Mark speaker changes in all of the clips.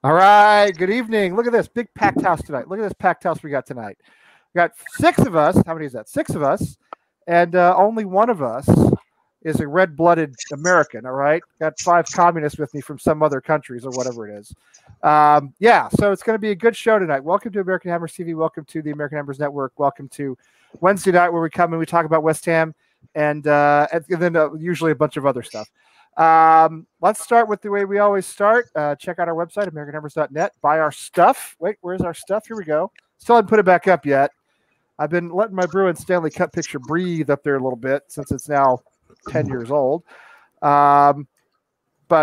Speaker 1: All right. Good evening. Look at this big packed house tonight. Look at this packed house we got tonight. We got 6 of us. How many is that? 6 of us, and only one of us is a red-blooded American. All right. Got 5 communists with me from some other countries or whatever it is. Yeah. So it's going to be a good show tonight. Welcome to American Hammers TV. Welcome to the American Hammers Network. Welcome to Wednesday night where we come and we talk about West Ham and then usually a bunch of other stuff. Let's start with the way we always start. Check out our website, AmericanHammers.net. Buy our stuff. Wait, where's our stuff? Here we go. Still haven't put it back up yet. I've been letting my Bruin Stanley Cup picture breathe up there a little bit since it's now 10 years old. But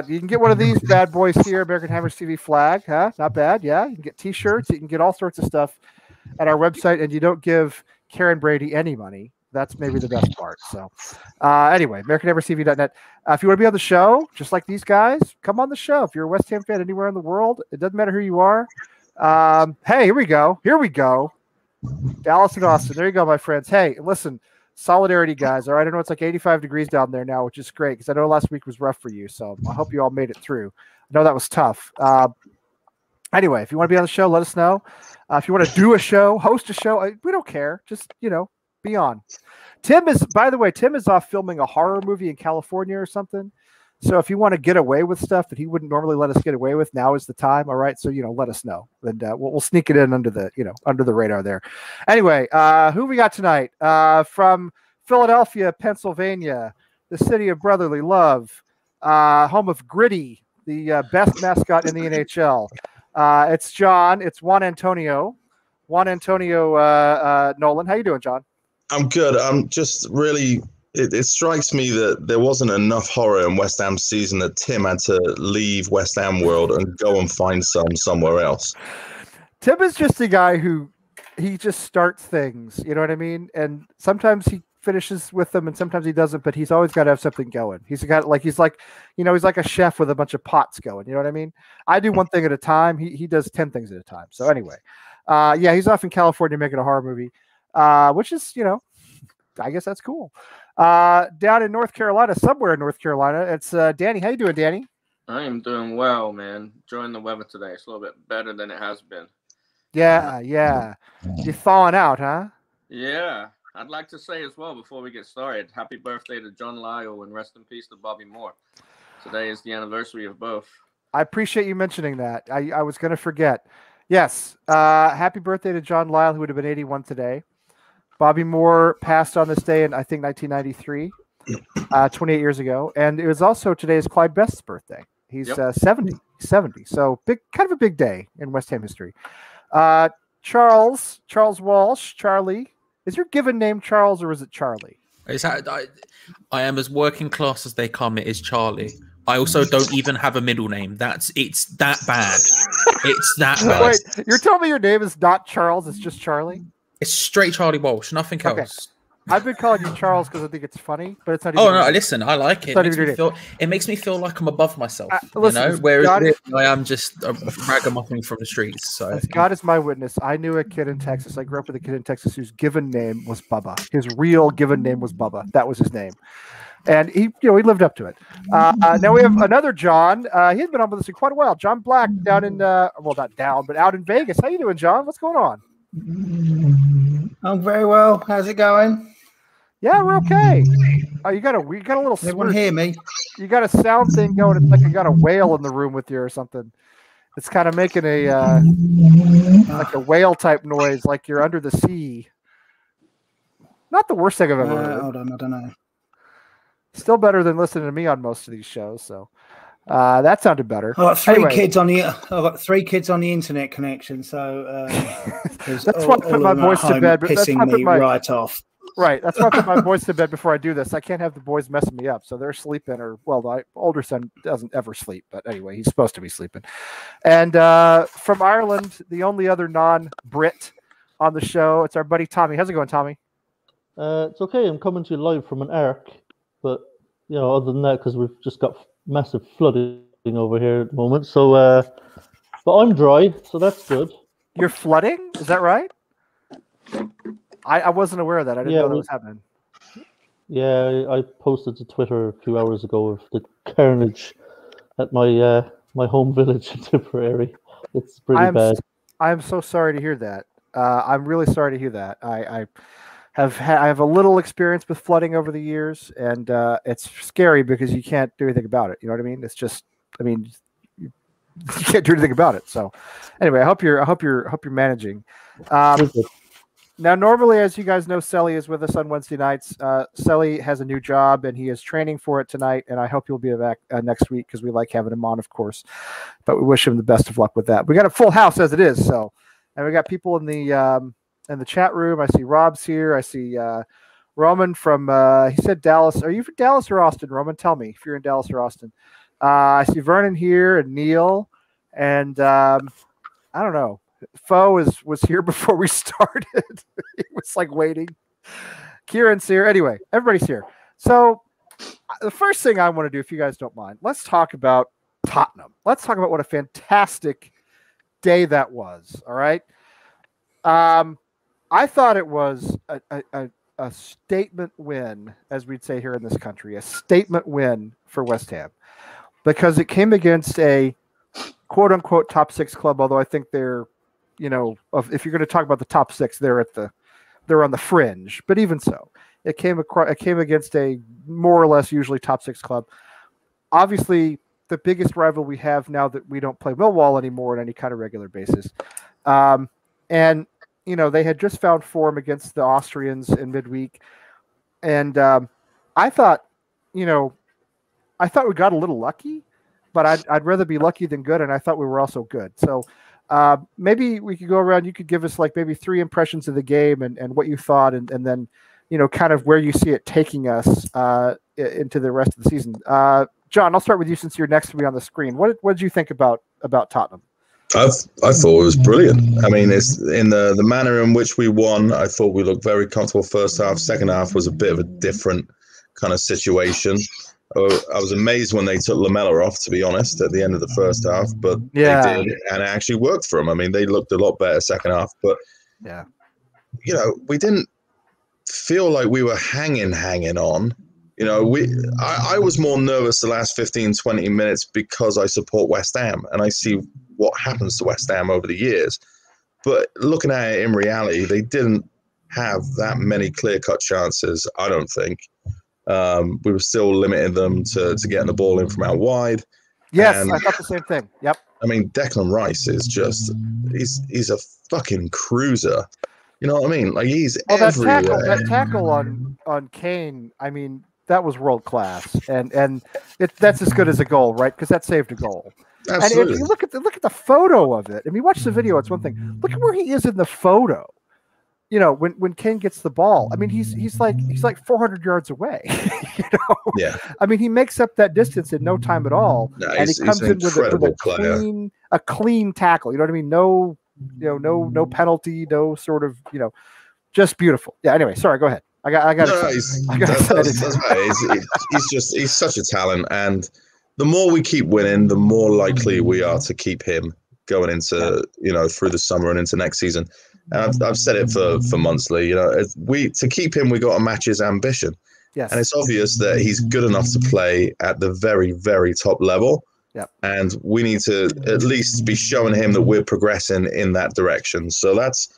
Speaker 1: you can get one of these bad boys here, American Hammers TV flag. Huh? Not bad. Yeah. You can get T-shirts. You can get all sorts of stuff at our website, and you don't give Karen Brady any money. That's maybe the best part. So anyway, AmericanHammersTV.net. If you want to be on the show, just like these guys, come on the show. If you're a West Ham fan anywhere in the world, it doesn't matter who you are. Hey, here we go. Here we go. Dallas and Austin. There you go, my friends. Hey, listen, solidarity, guys. All right, I know it's like 85 degrees down there now, which is great because I know last week was rough for you. So I hope you all made it through. I know that was tough. Anyway, if you want to be on the show, let us know. If you want to do a show, host a show, we don't care. Just, be on. Tim is off filming a horror movie in California or something. So if you want to get away with stuff that he wouldn't normally let us get away with, now is the time. All right. So, let us know. And we'll sneak it in under the radar there. Anyway, who we got tonight? From Philadelphia, Pennsylvania, the city of brotherly love, home of Gritty, the best mascot in the NHL. It's John. It's Juan Antonio. Nolan. How you doing, John?
Speaker 2: I'm good. I'm just really. It strikes me that there wasn't enough horror in West Ham season that Tim had to leave West Ham world and go and find somewhere else.
Speaker 1: Tim is just a guy who he just starts things. You know what I mean? And sometimes he finishes with them, and sometimes he doesn't. But he's always got to have something going. He's like a chef with a bunch of pots going. You know what I mean? I do one thing at a time. He does 10 things at a time. So anyway, yeah, he's off in California making a horror movie. Which is, I guess that's cool. Down in North Carolina, somewhere in North Carolina, it's Danny. How you doing, Danny?
Speaker 3: I am doing well, man. Enjoying the weather today. It's a little bit better than it has been.
Speaker 1: Yeah. You're thawing out, huh?
Speaker 3: Yeah. I'd like to say as well before we get started, happy birthday to John Lyle and rest in peace to Bobby Moore. Today is the anniversary of both. I
Speaker 1: appreciate you mentioning that. I was going to forget. Yes. Happy birthday to John Lyle, who would have been 81 today. Bobby Moore passed on this day in, I think, 1993, 28 years ago. And it was also today's Clyde Best's birthday. He's 70. So kind of a big day in West Ham history. Charles Walsh, Charlie. Is your given name Charles or is it Charlie?
Speaker 4: I am as working class as they come. It is Charlie. I also don't even have a middle name. It's that bad. It's that bad.
Speaker 1: Wait, you're telling me your name is not Charles? It's just Charlie?
Speaker 4: It's straight Charlie Walsh, nothing else.
Speaker 1: Okay. I've been calling you Charles because I think it's funny, but it's not.
Speaker 4: Oh no! Listen, I like it. It makes me feel like I'm above myself.
Speaker 1: Listen,
Speaker 4: whereas really, I am just a ragamuffin from the streets. So
Speaker 1: God is my witness. I knew a kid in Texas. I grew up with a kid in Texas whose given name was Bubba. His real given name was Bubba. That was his name, and he lived up to it. Now we have another John. He's been on with us in quite a while. John Black down in not down, but out in Vegas. How you doing, John? What's going on?
Speaker 5: I'm very well. How's it going?
Speaker 1: Yeah, we're okay. You got a little.
Speaker 5: Everyone hear me?
Speaker 1: You got a sound thing going. It's like you got a whale in the room with you or something. It's kind of making a like a whale type noise, like you're under the sea. Not the worst thing I've ever heard.
Speaker 5: Hold on, I don't know.
Speaker 1: Still better than listening to me on most of these shows. So that sounded better.
Speaker 5: I've got three kids on the internet connection, so
Speaker 1: that's why I put my voice to bed.
Speaker 5: Pissing me right off.
Speaker 1: Right, that's why I put my boys to bed before I do this. I can't have the boys messing me up, so they're sleeping. My older son doesn't ever sleep, but anyway, he's supposed to be sleeping. And from Ireland, the only other non-Brit on the show, it's our buddy Tommy. How's it going, Tommy?
Speaker 6: It's okay. I'm coming to you live from an ark, but other than that, because we've just got massive flooding over here at the moment. So, but I'm dry, so that's good.
Speaker 1: You're flooding? Is that right? I wasn't aware of that. I didn't know that was happening.
Speaker 6: Yeah, I posted to Twitter a few hours ago of the carnage at my home village in Tipperary. it's pretty bad.
Speaker 1: I'm so sorry to hear that. I'm really sorry to hear that. I have a little experience with flooding over the years, and it's scary because you can't do anything about it. You know what I mean? It's just, I mean, you can't do anything about it. So, anyway, I hope you're managing. Now, normally, as you guys know, Selly is with us on Wednesday nights. Selly has a new job, and he is training for it tonight. And I hope he'll be back next week because we like having him on, of course. But we wish him the best of luck with that. We got a full house as it is, so, and we got people in the chat room. I see Rob's here. I see Roman from. He said Dallas. Are you from Dallas or Austin, Roman? Tell me if you're in Dallas or Austin. I see Vernon here and Neil, and I don't know. Foe was here before we started. He was like waiting. Kieran's here. Anyway, everybody's here. So the first thing I want to do, if you guys don't mind, let's talk about Tottenham. Let's talk about what a fantastic day that was. All right. I thought it was a statement win, as we'd say here in this country, a statement win for West Ham, because it came against a quote unquote top 6 club. Although I think they're, if you're going to talk about the top 6, they're on the fringe. But even so, it came against a more or less usually top 6 club. Obviously, the biggest rival we have now that we don't play Millwall anymore on any kind of regular basis, and they had just found form against the Austrians in midweek, and I thought we got a little lucky, but I'd rather be lucky than good, and I thought we were also good. So. Maybe we could go around. You could give us like maybe 3 impressions of the game and what you thought, and then, kind of where you see it taking us into the rest of the season. John, I'll start with you since you're next to me on the screen. What did you think about Tottenham?
Speaker 2: I thought it was brilliant. I mean, it's in the manner in which we won. I thought we looked very comfortable first half. Second half was a bit of a different kind of situation. I was amazed when they took Lamela off, to be honest, at the end of the first half, but they did, and it actually worked for them. I mean, they looked a lot better second half, but we didn't feel like we were hanging on. I was more nervous the last 15, 20 minutes because I support West Ham and I see what happens to West Ham over the years. But looking at it in reality, they didn't have that many clear-cut chances, I don't think. We were still limiting them to getting the ball in from out wide.
Speaker 1: Yes, I thought the same thing. Yep.
Speaker 2: I mean, Declan Rice is just he's a fucking cruiser. You know what I mean? Like he's everywhere.
Speaker 1: That tackle on Kane, I mean, that was world class, and that's as good as a goal, right? Because that saved a goal.
Speaker 2: Absolutely.
Speaker 1: And if you look at the photo of it, I mean, watch the video. It's one thing. Look at where he is in the photo. When Kane gets the ball, I mean, he's like 400 yards away.
Speaker 2: Yeah.
Speaker 1: I mean, he makes up that distance in no time at all, and he comes in with a clean tackle. You know what I mean? No, no penalty, no sort of, just beautiful. Yeah. Anyway, sorry. Go ahead. I got.
Speaker 2: That's right. He's such a talent, and the more we keep winning, the more likely we are to keep him going into through the summer and into next season. And I've said it for months, Lee. To keep him, we got to match his ambition.
Speaker 1: Yes.
Speaker 2: And it's obvious that he's good enough to play at the very, very top level.
Speaker 1: Yep.
Speaker 2: And we need to at least be showing him that we're progressing in that direction. So that's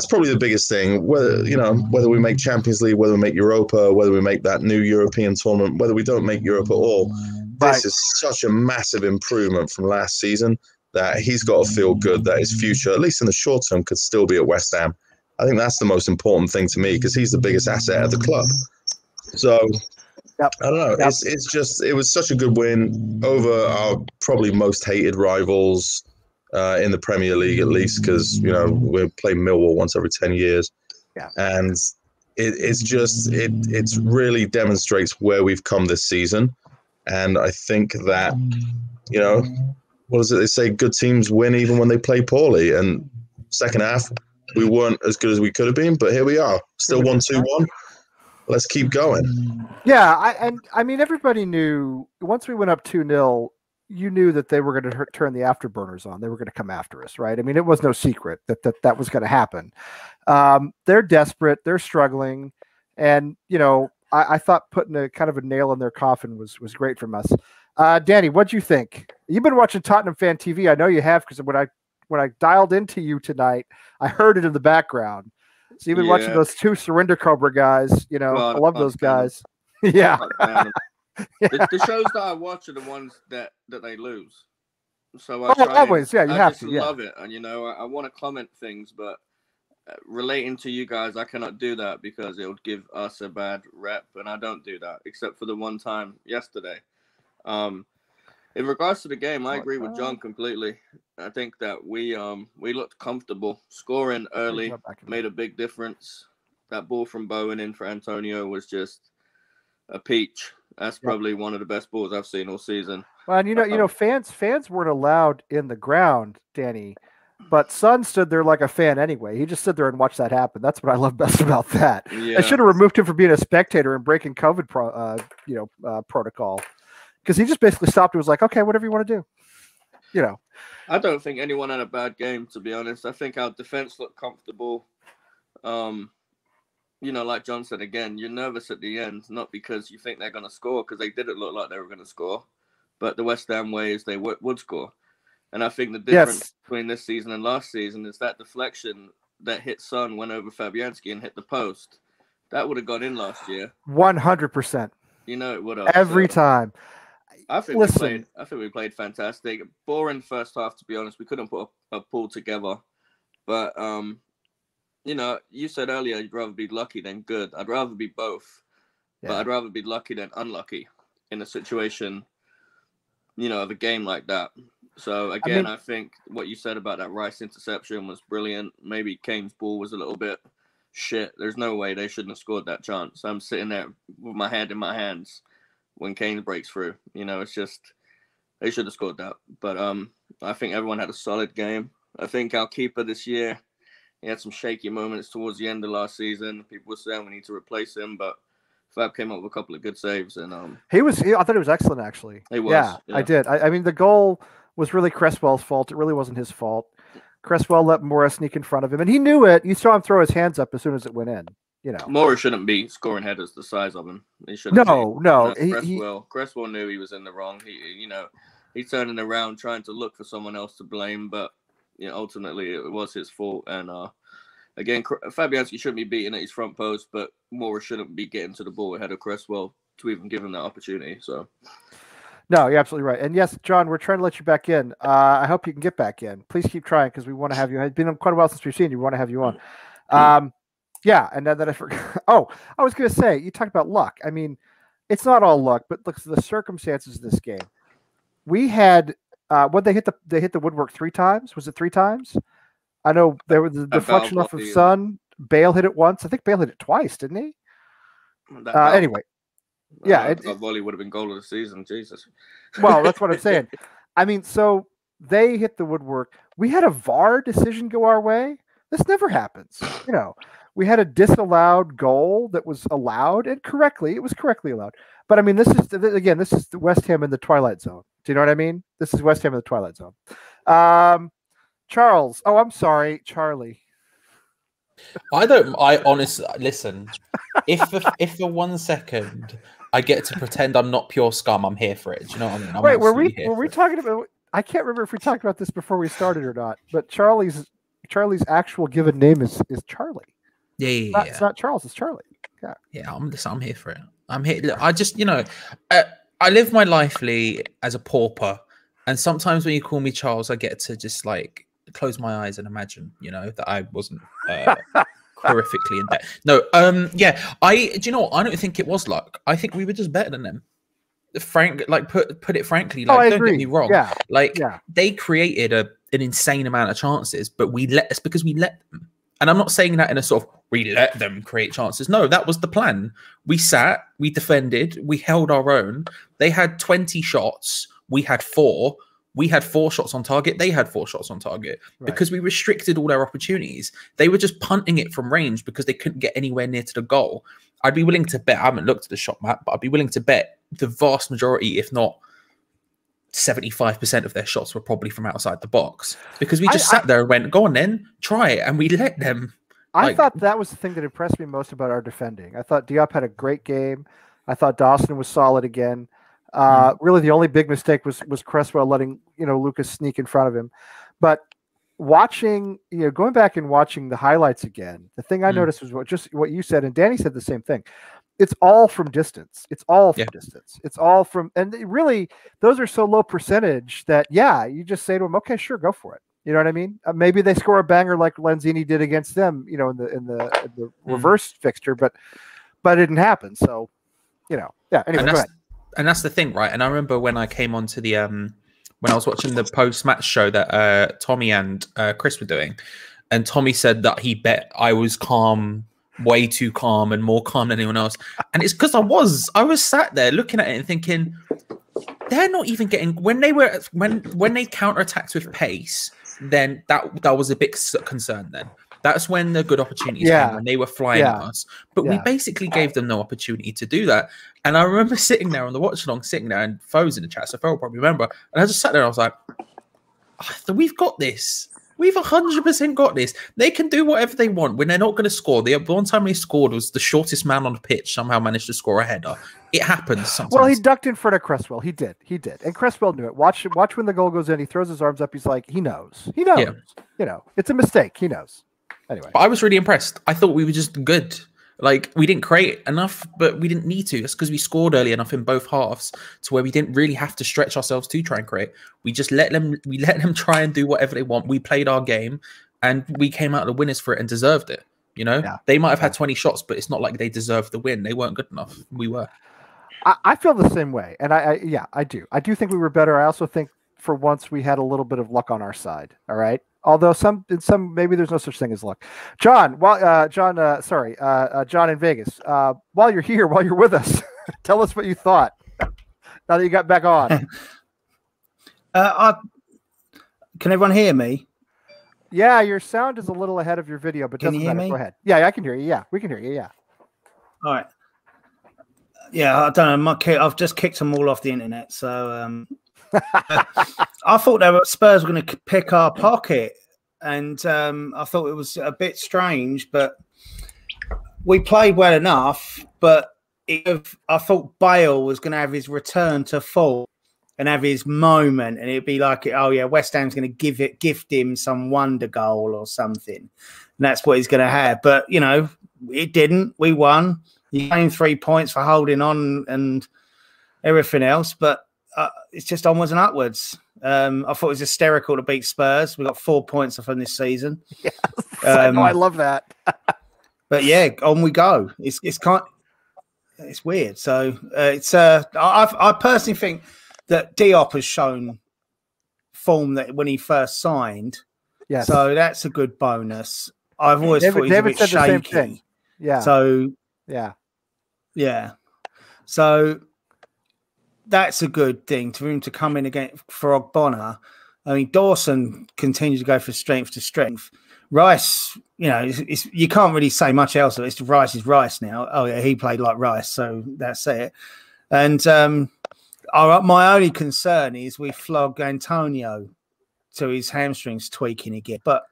Speaker 2: probably the biggest thing. Whether we make Champions League, whether we make Europa, whether we make that new European tournament, whether we don't make Europe at all, this is such a massive improvement from last season. That he's got to feel good that his future, at least in the short term, could still be at West Ham. I think that's the most important thing to me because he's the biggest asset at the club. So, I don't know. Yep. It was such a good win over our probably most hated rivals in the Premier League, at least, because, we play Millwall once every 10 years.
Speaker 1: Yeah.
Speaker 2: And it really demonstrates where we've come this season. And I think that, what is it? They say good teams win even when they play poorly. And second half, we weren't as good as we could have been, but here we are. Still 1-2-1. Let's keep going.
Speaker 1: Yeah, I mean, everybody knew once we went up 2-0, you knew that they were going to turn the afterburners on. They were going to come after us, right? I mean, it was no secret that was going to happen. They're desperate. They're struggling. And, I thought putting a kind of a nail in their coffin was great from us. Danny, what'd you think? You've been watching Tottenham Fan TV. I know you have, because when I dialed into you tonight, I heard it in the background. So you've been watching
Speaker 3: Yeah.
Speaker 1: those 2 Surrender Cobra guys. You know,
Speaker 3: God,
Speaker 1: I love
Speaker 3: I can't
Speaker 1: those
Speaker 3: stand 'em.
Speaker 1: guys. Yeah.
Speaker 3: I can't stand 'em. The shows that I watch are the ones that they lose. So I
Speaker 1: Oh,
Speaker 3: try and-
Speaker 1: always. Yeah, you
Speaker 3: I
Speaker 1: have
Speaker 3: just
Speaker 1: to. Yeah.
Speaker 3: love it, and I want to comment things, but relating to you guys, I cannot do that because it would give us a bad rep, and I don't do that except for the one time yesterday. In regards to the game, I agree with John completely. I think that we looked comfortable. Scoring early made a big difference. That ball from Bowen in for Antonio was just a peach. That's probably one of the best balls I've seen all season.
Speaker 1: Well, and fans weren't allowed in the ground, Danny, but Son stood there like a fan anyway. He just stood there and watched that happen. That's what I love best about that.
Speaker 3: Yeah.
Speaker 1: I should have removed him from being a spectator and breaking COVID protocol, because he just basically stopped and was like, okay, whatever you want to do.
Speaker 3: I don't think anyone had a bad game, to be honest. I think our defense looked comfortable. Like John said again, you're nervous at the end, not because you think they're going to score, because they didn't look like they were going to score. But the West Ham way is they would score. And I think the difference between this season and last season is that deflection that hit Son, went over Fabianski and hit the post. That would have gone in last year.
Speaker 1: 100%.
Speaker 3: It would have.
Speaker 1: Every time.
Speaker 3: I think we played fantastic. Boring first half, to be honest. We couldn't put a pool together. But you said earlier you'd rather be lucky than good. I'd rather be both.
Speaker 1: Yeah.
Speaker 3: But I'd rather be lucky than unlucky in a situation, of a game like that. So again, I think what you said about that Rice interception was brilliant. Maybe Kane's ball was a little bit shit. There's no way they shouldn't have scored that chance. I'm sitting there with my hand in my hands when Kane breaks through. It's just they should have scored that. But I think everyone had a solid game. I think our keeper this year, he had some shaky moments towards the end of last season. People were saying we need to replace him, but Fab came up with a couple of good saves, and I
Speaker 1: thought he was excellent, actually.
Speaker 3: He was.
Speaker 1: Yeah,
Speaker 3: Yeah.
Speaker 1: I did. I mean, the goal was really Cresswell's fault. It really wasn't his fault. Cresswell let Morris sneak in front of him, and he knew it. You saw him throw his hands up as soon as it went in.
Speaker 3: Morris shouldn't be scoring headers the size of him. He shouldn't.
Speaker 1: No.
Speaker 3: Cresswell knew he was in the wrong. He's turning around trying to look for someone else to blame, but ultimately it was his fault. And again, Fabianski shouldn't be beating at his front post, but Morris shouldn't be getting to the ball ahead of Cresswell to even give him that opportunity. So.
Speaker 1: No, you're absolutely right. And yes, John, we're trying to let you back in. I hope you can get back in. Please keep trying, because we want to have you. It's been quite a while since we've seen you. We want to have you on. Yeah, and then I forgot. Oh, I was going to say, you talked about luck. I mean, it's not all luck, but look, the circumstances of this game. We had they hit the woodwork 3 times. Was it 3 times? I know there was the deflection off of Son. Bale hit it once. I think Bale hit it twice, didn't he? Anyway. Yeah,
Speaker 3: that volley would have been goal of the season. Jesus.
Speaker 1: Well, that's what I'm saying. I mean, so they hit the woodwork. We had a VAR decision go our way. This never happens. We had a disallowed goal that was allowed, and correctly. It was correctly allowed. But I mean, this is the West Ham in the Twilight Zone. Do you know what I mean? This is West Ham in the Twilight Zone. Charles. Oh, I'm sorry, Charlie.
Speaker 4: I honestly listen. If for 1 second I get to pretend I'm not pure scum, I'm here for it. Do you know what I mean?
Speaker 1: Wait, were we talking about? I can't remember if we talked about this before we started or not. But Charlie's actual given name is Charlie.
Speaker 4: Yeah.
Speaker 1: It's not Charles. It's Charlie. Yeah.
Speaker 4: Yeah. I'm here for it. I'm here. Look, I just I live my life, Lee, as a pauper, and sometimes when you call me Charles, I get to just like close my eyes and imagine, that I wasn't horrifically in debt. No, yeah. Do you know what? I don't think it was luck. I think we were just better than them. Put it frankly, like, don't get me wrong.
Speaker 1: Yeah.
Speaker 4: They created an insane amount of chances, but it's because we let them. And I'm not saying that in a sort of we let them create chances. No, that was the plan. We sat, we defended, we held our own. They had 20 shots. We had 4. We had 4 shots on target. They had 4 shots on target because we restricted all their opportunities. They were just punting it from range because they couldn't get anywhere near to the goal. I'd be willing to bet, I haven't looked at the shot map, but I'd be willing to bet the vast majority, if not 75% of their shots were probably from outside the box because we just sat there and went, go on then, try it. And we let them.
Speaker 1: I thought that was the thing that impressed me most about our defending. I thought Diop had a great game. I thought Dawson was solid again. Really, the only big mistake was Cresswell letting Lucas sneak in front of him. But watching, going back and watching the highlights again, the thing I noticed was what you said, and Danny said the same thing. It's all from distance. It's all from distance. It's all from, and really, those are so low percentage that you just say to them, okay, sure, go for it. You know what I mean? Maybe they score a banger like Lanzini did against them, in the reverse fixture, but it didn't happen. So, Anyway, go ahead.
Speaker 4: And that's the thing, right? And I remember when I came onto the when I was watching the post-match show that Tommy and Chris were doing, and Tommy said that he bet I was calm, way too calm, and more calm than anyone else. And it's because I was sat there looking at it and thinking, they're not even getting when they counterattacked with pace. Then that was a big concern. Then that's when the good opportunities came, when they were flying at us. But we basically gave them no opportunity to do that. And I remember sitting there on the watch along, and Foe's in the chat, so Foe will probably remember. And I just sat there and I was like, we've got this. We've 100% got this. They can do whatever they want when they're not going to score. The one time they scored was the shortest man on the pitch somehow managed to score a header. It happens sometimes.
Speaker 1: Well, he ducked in front of Cresswell. He did. And Cresswell knew it. Watch when the goal goes in. He throws his arms up. He's like, he knows. Yeah. It's a mistake. He knows. Anyway.
Speaker 4: But I was really impressed. I thought we were just good. Like, we didn't create enough, but we didn't need to. That's because we scored early enough in both halves to where we didn't really have to stretch ourselves to try and create. We just let them try and do whatever they want. We played our game and we came out the winners for it and deserved it. They might have had 20 shots, but it's not like they deserved the win. They weren't good enough. We were.
Speaker 1: I feel the same way. And I do. I do think we were better. I also think for once we had a little bit of luck on our side. All right. Although maybe there's no such thing as luck. John, John in Vegas. While you're here, while you're with us, tell us what you thought. Now that you got back on.
Speaker 5: Can everyone hear me?
Speaker 1: Yeah, your sound is a little ahead of your video, but doesn't matter. Go ahead. Yeah, I can hear you. Yeah, we can hear you. Yeah.
Speaker 5: All right. Yeah, I don't know. I've just kicked them all off the internet, so. I thought Spurs were going to pick our pocket, and I thought it was a bit strange, but we played well enough. But I thought Bale was going to have his return to form and have his moment, and it'd be like, oh yeah, West Ham's going to gift him some wonder goal or something, and that's what he's going to have. But it didn't. We won. He gained 3 points for holding on and everything else, but. It's just onwards and upwards. I thought it was hysterical to beat Spurs. We got 4 points off them this season.
Speaker 1: Yes, I love that.
Speaker 5: But yeah, on we go. It's weird. So I personally think that Diop has shown form that when he first signed.
Speaker 1: Yes.
Speaker 5: So that's a good bonus. I've always thought he's a bit shaky. The same thing.
Speaker 1: Yeah.
Speaker 5: So
Speaker 1: yeah.
Speaker 5: So. That's a good thing for him to come in again for Ogbonna. I mean, Dawson continues to go from strength to strength. Rice, you can't really say much else. It's Rice is Rice now. Oh yeah, he played like Rice, so that's it. And my only concern is we flog Antonio to his hamstrings tweaking again. But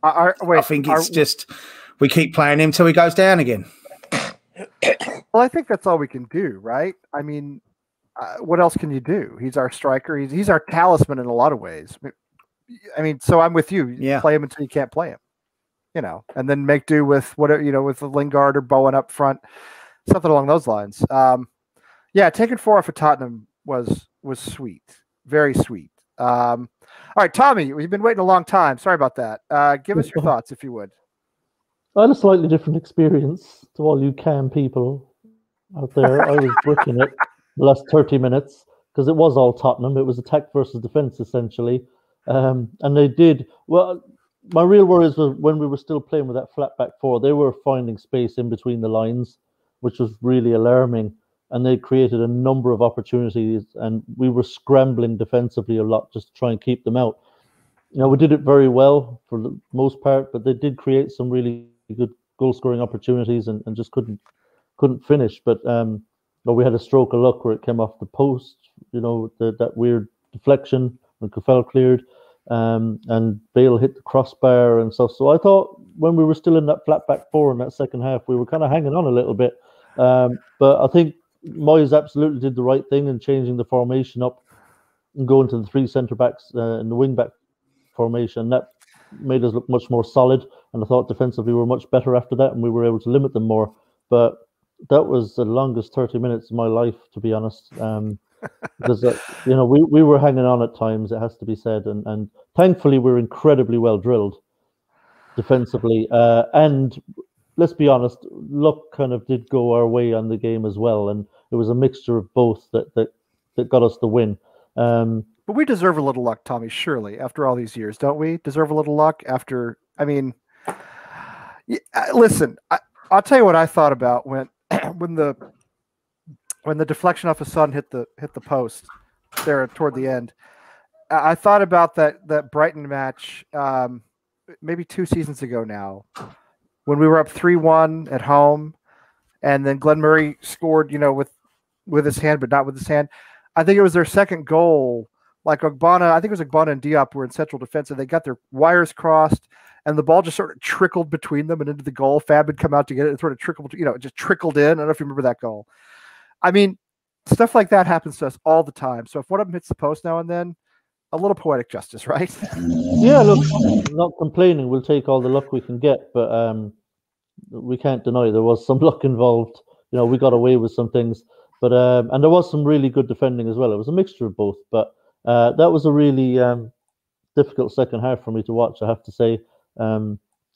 Speaker 5: I think it's just we keep playing him till he goes down again.
Speaker 1: Well, I think that's all we can do, right? I mean, what else can you do? He's our striker. He's our talisman in a lot of ways. I mean, so I'm with you.
Speaker 5: Yeah.
Speaker 1: Play him until you can't play him, and then make do with whatever, with Lingard or Bowen up front, something along those lines. Taking 4 off of Tottenham was sweet, very sweet. All right, Tommy, we've been waiting a long time. Sorry about that. Give us your thoughts, if you would.
Speaker 6: I had a slightly different experience to all you Cam people out there. I was bricking it the last 30 minutes because it was all Tottenham. It was attack versus defense, essentially. And they did. Well, my real worries were when we were still playing with that flat back four, they were finding space in between the lines, which was really alarming. And they created a number of opportunities, and we were scrambling defensively a lot just to try and keep them out. We did it very well for the most part, but they did create some really good goal-scoring opportunities and just couldn't finish. But we had a stroke of luck where it came off the post, that weird deflection when Kufel cleared, and Bale hit the crossbar and stuff. So I thought when we were still in that flat back four in that second half, we were kind of hanging on a little bit. But I think Moyes absolutely did the right thing in changing the formation up and going to the 3 centre backs and the wing back formation. That made us look much more solid, and I thought defensively we were much better after that, and we were able to limit them more. But that was the longest 30 minutes of my life, to be honest. Because we were hanging on at times, it has to be said, and thankfully we were incredibly well drilled defensively. And let's be honest, luck kind of did go our way on the game as well, and it was a mixture of both that got us the win.
Speaker 1: But we deserve a little luck, Tommy, surely, after all these years, don't we? Deserve a little luck after, I mean, listen, I'll tell you what I thought about when the deflection off of Son hit the post there toward the end. I thought about that Brighton match maybe 2 seasons ago now, when we were up 3-1 at home, and then Glenn Murray scored, with his hand, but not with his hand. I think it was their second goal. Like Ogbonna, I think it was Ogbonna and Diop were in central defense, and they got their wires crossed, and the ball just sort of trickled between them and into the goal. Fab had come out to get it. It sort of trickled, it just trickled in. I don't know if you remember that goal. I mean, stuff like that happens to us all the time. So if one of them hits the post now and then, a little poetic justice, right?
Speaker 6: Yeah, look, I'm not complaining. We'll take all the luck we can get, but we can't deny there was some luck involved. We got away with some things, but and there was some really good defending as well. It was a mixture of both, but that was a really difficult second half for me to watch, I have to say.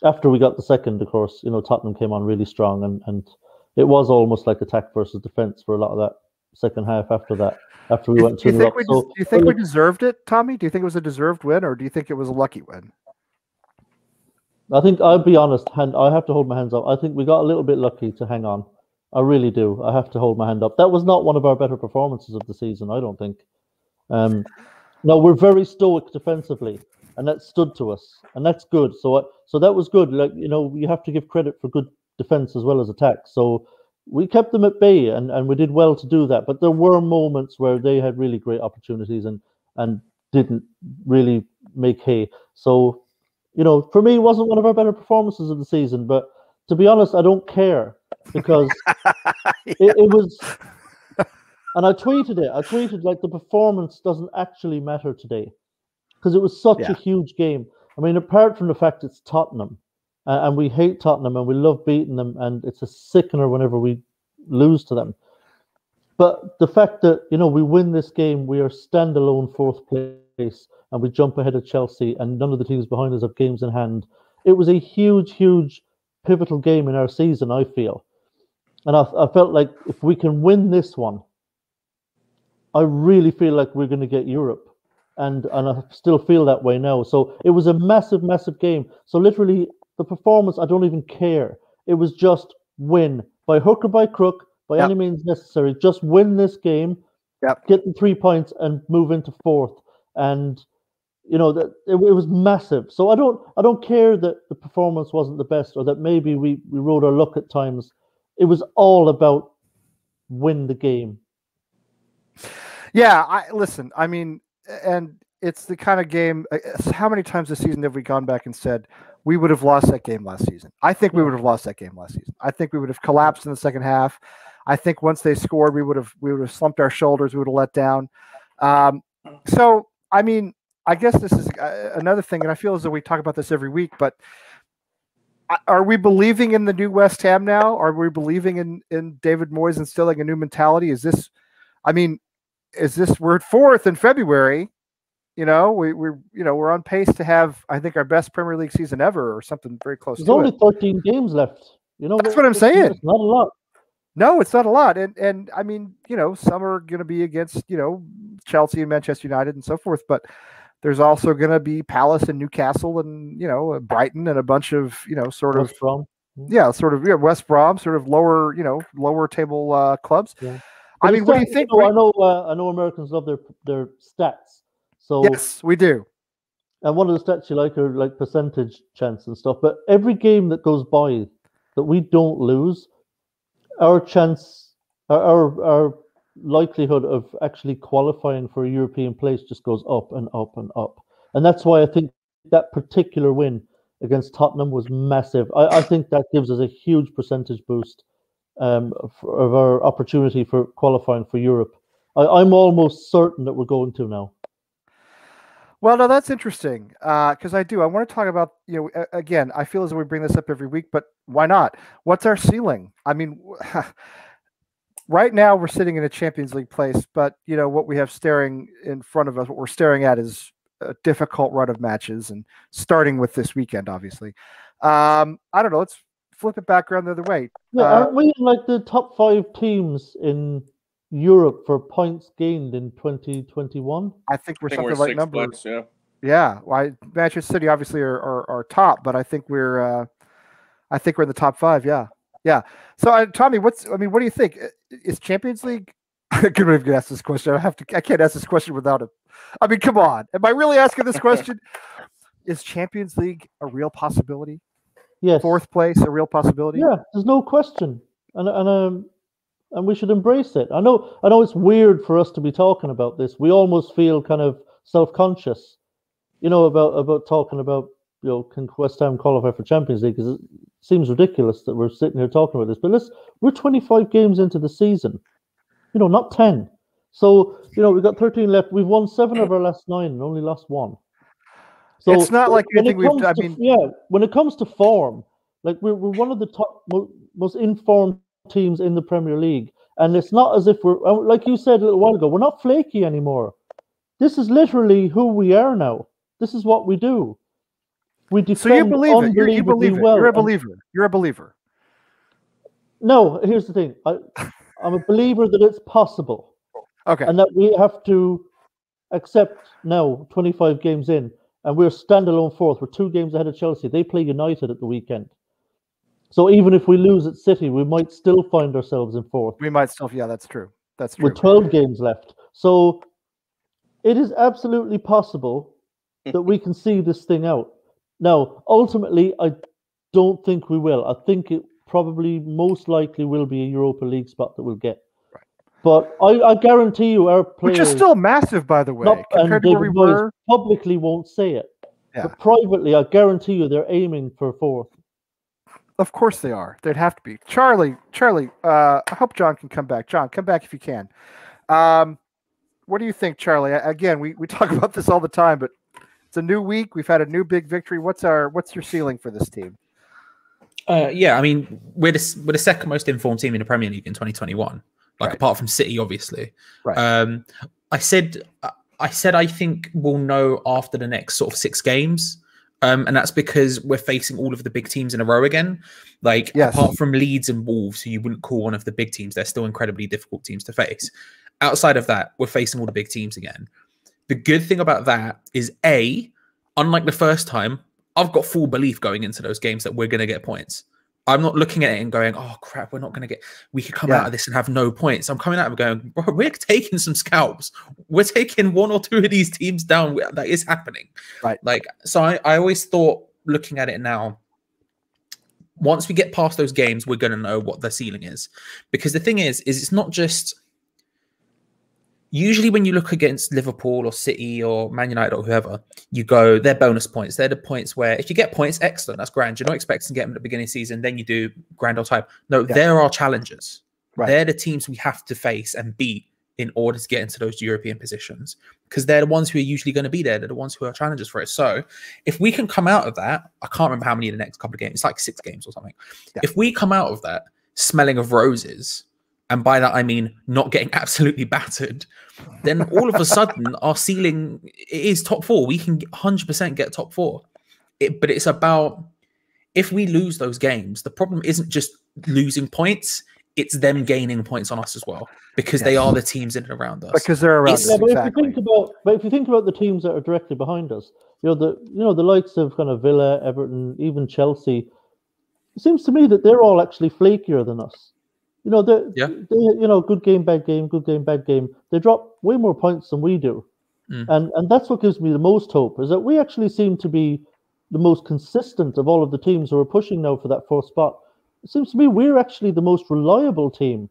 Speaker 6: After we got the second, of course, Tottenham came on really strong, and it was almost like attack versus defense for a lot of that second half after that. After we went 2-0 up.
Speaker 1: Do you think we deserved it, Tommy? Do you think it was a deserved win, or do you think it was a lucky win?
Speaker 6: I think, I'll be honest, I have to hold my hands up. I think we got a little bit lucky to hang on. I really do. I have to hold my hand up. That was not one of our better performances of the season, I don't think. No, we're very stoic defensively, and that stood to us, and that's good. So that was good. Like, you have to give credit for good defense as well as attack. So we kept them at bay, and we did well to do that. But there were moments where they had really great opportunities and didn't really make hay. So, for me, it wasn't one of our better performances of the season. But to be honest, I don't care, because it was. And I tweeted it. I tweeted like the performance doesn't actually matter today, because it was such a huge game. I mean, apart from the fact it's Tottenham, and we hate Tottenham and we love beating them, and it's a sickener whenever we lose to them. But the fact that, we win this game, we are standalone 4th place, and we jump ahead of Chelsea, and none of the teams behind us have games in hand. It was a huge, huge pivotal game in our season, I feel. And I felt like if we can win this one, I really feel like we're going to get Europe. And I still feel that way now. So it was a massive, massive game. So literally, the performance, I don't even care. It was just win. By hook or by crook, by any means necessary. Just win this game, get the 3 points, and move into 4th. And, that it was massive. So I don't care that the performance wasn't the best, or that maybe we rode our luck at times. It was all about win the game.
Speaker 1: Yeah, listen, I mean, and it's the kind of game, how many times this season have we gone back and said, we would have lost that game last season? I think we would have lost that game last season. I think we would have collapsed in the second half. I think once they scored, we would have slumped our shoulders. We would have let down. So, I mean, I guess this is another thing, and I feel as though we talk about this every week, but are we believing in the new West Ham now? Are we believing in David Moyes instilling a new mentality? We're at 4th in February, we're on pace to have, I think, our best Premier League season ever, or something very close to it.
Speaker 6: There's only 13 games left.
Speaker 1: That's what I'm saying.
Speaker 6: It's not a lot.
Speaker 1: No, it's not a lot. And I mean, some are going to be against, Chelsea and Manchester United and so forth, but there's also going to be Palace and Newcastle and, Brighton and a bunch of,
Speaker 6: West Brom.
Speaker 1: West Brom, sort of lower table clubs.
Speaker 6: Yeah.
Speaker 1: I mean, what do you think?
Speaker 6: I know Americans love their stats. So
Speaker 1: yes, we do.
Speaker 6: And one of the stats you like are like percentage chance and stuff. But every game that goes by that we don't lose, our likelihood of actually qualifying for a European place just goes up and up and up. And that's why I think that particular win against Tottenham was massive. I think that gives us a huge percentage boost of our opportunity for qualifying for Europe. I'm almost certain that we're going to now.
Speaker 1: Well, no, that's interesting because I want to talk about, again, I feel as though we bring this up every week, but why not? What's our ceiling? I mean, right now we're sitting in a Champions League place, but what we have staring in front of us, what we're staring at is a difficult run of matches, and starting with this weekend, obviously. I don't know. Let's flip it back around the other way.
Speaker 6: Yeah, aren't we in like the top 5 teams in Europe for points gained in 2021?
Speaker 1: I think we're something
Speaker 3: we're
Speaker 1: like
Speaker 3: sixth
Speaker 1: number.
Speaker 3: place, yeah.
Speaker 1: Yeah, well, Manchester City obviously are top, but I think we're in the top 5. Yeah, yeah. So, Tommy, what do you think? Is Champions League? I couldn't even ask this question. I can't ask this question without it. I mean, come on. Am I really asking this question? Is Champions League a real possibility?
Speaker 6: Yes.
Speaker 1: 4th place a real possibility?
Speaker 6: Yeah, there's no question, and we should embrace it. I know it's weird for us to be talking about this. We almost feel kind of self-conscious, about talking about, can West Ham qualify for Champions League? Because it seems ridiculous that we're sitting here talking about this. But we're 25 games into the season, not 10. So, we've got 13 left. We've won 7 of our last 9 and only lost 1. So
Speaker 1: it's not like anything we've done.
Speaker 6: When it comes to form, like we're one of the top, most informed teams in the Premier League. And it's not as if we're, like you said a little while ago, we're not flaky anymore. This is literally who we are now. This is what we do. We defend.
Speaker 1: So you believe it. You believe it.
Speaker 6: Well,
Speaker 1: You're a believer. You're a believer.
Speaker 6: No, here's the thing. I'm a believer that it's possible.
Speaker 1: Okay.
Speaker 6: And that we have to accept now, 25 games in, and we're standalone 4th. We're 2 games ahead of Chelsea. They play United at the weekend. So even if we lose at City, we might still find ourselves in 4th.
Speaker 1: We might still, yeah, that's true. That's true.
Speaker 6: With 12 games left. So it is absolutely possible that we can see this thing out. Now, ultimately, I don't think we will. I think it probably most likely will be a Europa League spot that we'll get. Right. But I guarantee you our players...
Speaker 1: Which is still massive, by the way, compared to where we were.
Speaker 6: Publicly won't say it.
Speaker 1: Yeah.
Speaker 6: But privately, I guarantee you they're aiming for 4th.
Speaker 1: Of course they are. They'd have to be. Charlie, I hope John can come back. John, come back if you can. What do you think, Charlie? Again, we talk about this all the time, but it's a new week. We've had a new big victory. What's your ceiling for this team?
Speaker 4: Yeah, I mean, we're the second most informed team in the Premier League in 2021. Like,
Speaker 1: right.
Speaker 4: Apart from City, obviously.
Speaker 1: Right.
Speaker 4: I said I think we'll know after the next sort of 6 games. And that's because we're facing all of the big teams in a row again. Like, yes. Apart from Leeds and Wolves, who you wouldn't call one of the big teams, they're still incredibly difficult teams to face. Outside of that, we're facing all the big teams again. The good thing about that is, unlike the first time, I've got full belief going into those games that we're going to get points. I'm not looking at it and going, oh, crap, we're not going to get... We could come out of this and have no points. I'm coming out and going, bro, we're taking some scalps. We're taking 1 or 2 of these teams down. That is happening.
Speaker 1: Right.
Speaker 4: Like, so I always thought, looking at it now, once we get past those games, we're going to know what the ceiling is. Because the thing is it's not just... Usually when you look against Liverpool or City or Man United or whoever, you go, they're bonus points. They're the points where if you get points, excellent, that's grand. You're not expecting to get them at the beginning of the season, then you do grand old type. No, they're our challengers. Right. They're the teams we have to face and beat in order to get into those European positions because they're the ones who are usually going to be there. They're the ones who are challengers for it. So if we can come out of that, I can't remember how many of the next couple of games, it's like 6 games or something. Yeah. If we come out of that smelling of roses, and by that I mean not getting absolutely battered, then all of a sudden our ceiling is top 4. We can 100% get top 4. But it's about, if we lose those games, the problem isn't just losing points, it's them gaining points on us as well, because they are the teams in and around us.
Speaker 1: Because they're around us.
Speaker 6: Yeah, but exactly. If you think about the teams that are directly behind us, the likes of kind of Villa, Everton, even Chelsea, it seems to me that they're all actually flakier than us. They good game, bad game, good game, bad game. They drop way more points than we do. And that's what gives me the most hope, is that we actually seem to be the most consistent of all of the teams who are pushing now for that 4th spot. It seems to me we're actually the most reliable team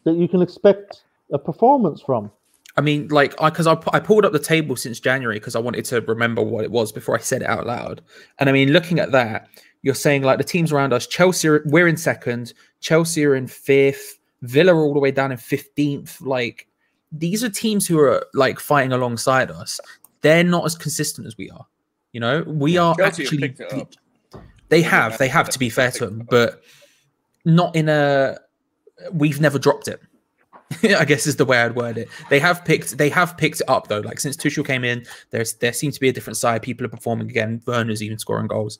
Speaker 6: that you can expect a performance from.
Speaker 4: I mean, like, because I pulled up the table since January because I wanted to remember what it was before I said it out loud. And I mean, looking at that, you're saying like the teams around us, Chelsea, we're in 2nd, Chelsea are in 5th, Villa are all the way down in 15th. Like, these are teams who are like fighting alongside us. they're not as consistent as we are. You know, we are
Speaker 3: Chelsea have
Speaker 4: actually.
Speaker 3: picked it up.
Speaker 4: They have, to be fair to them, but not in a. We've never dropped it. I guess is the way I'd word it. They have picked it up though. Like since Tuchel came in, there seems to be a different side. People are performing again. Werner's even scoring goals.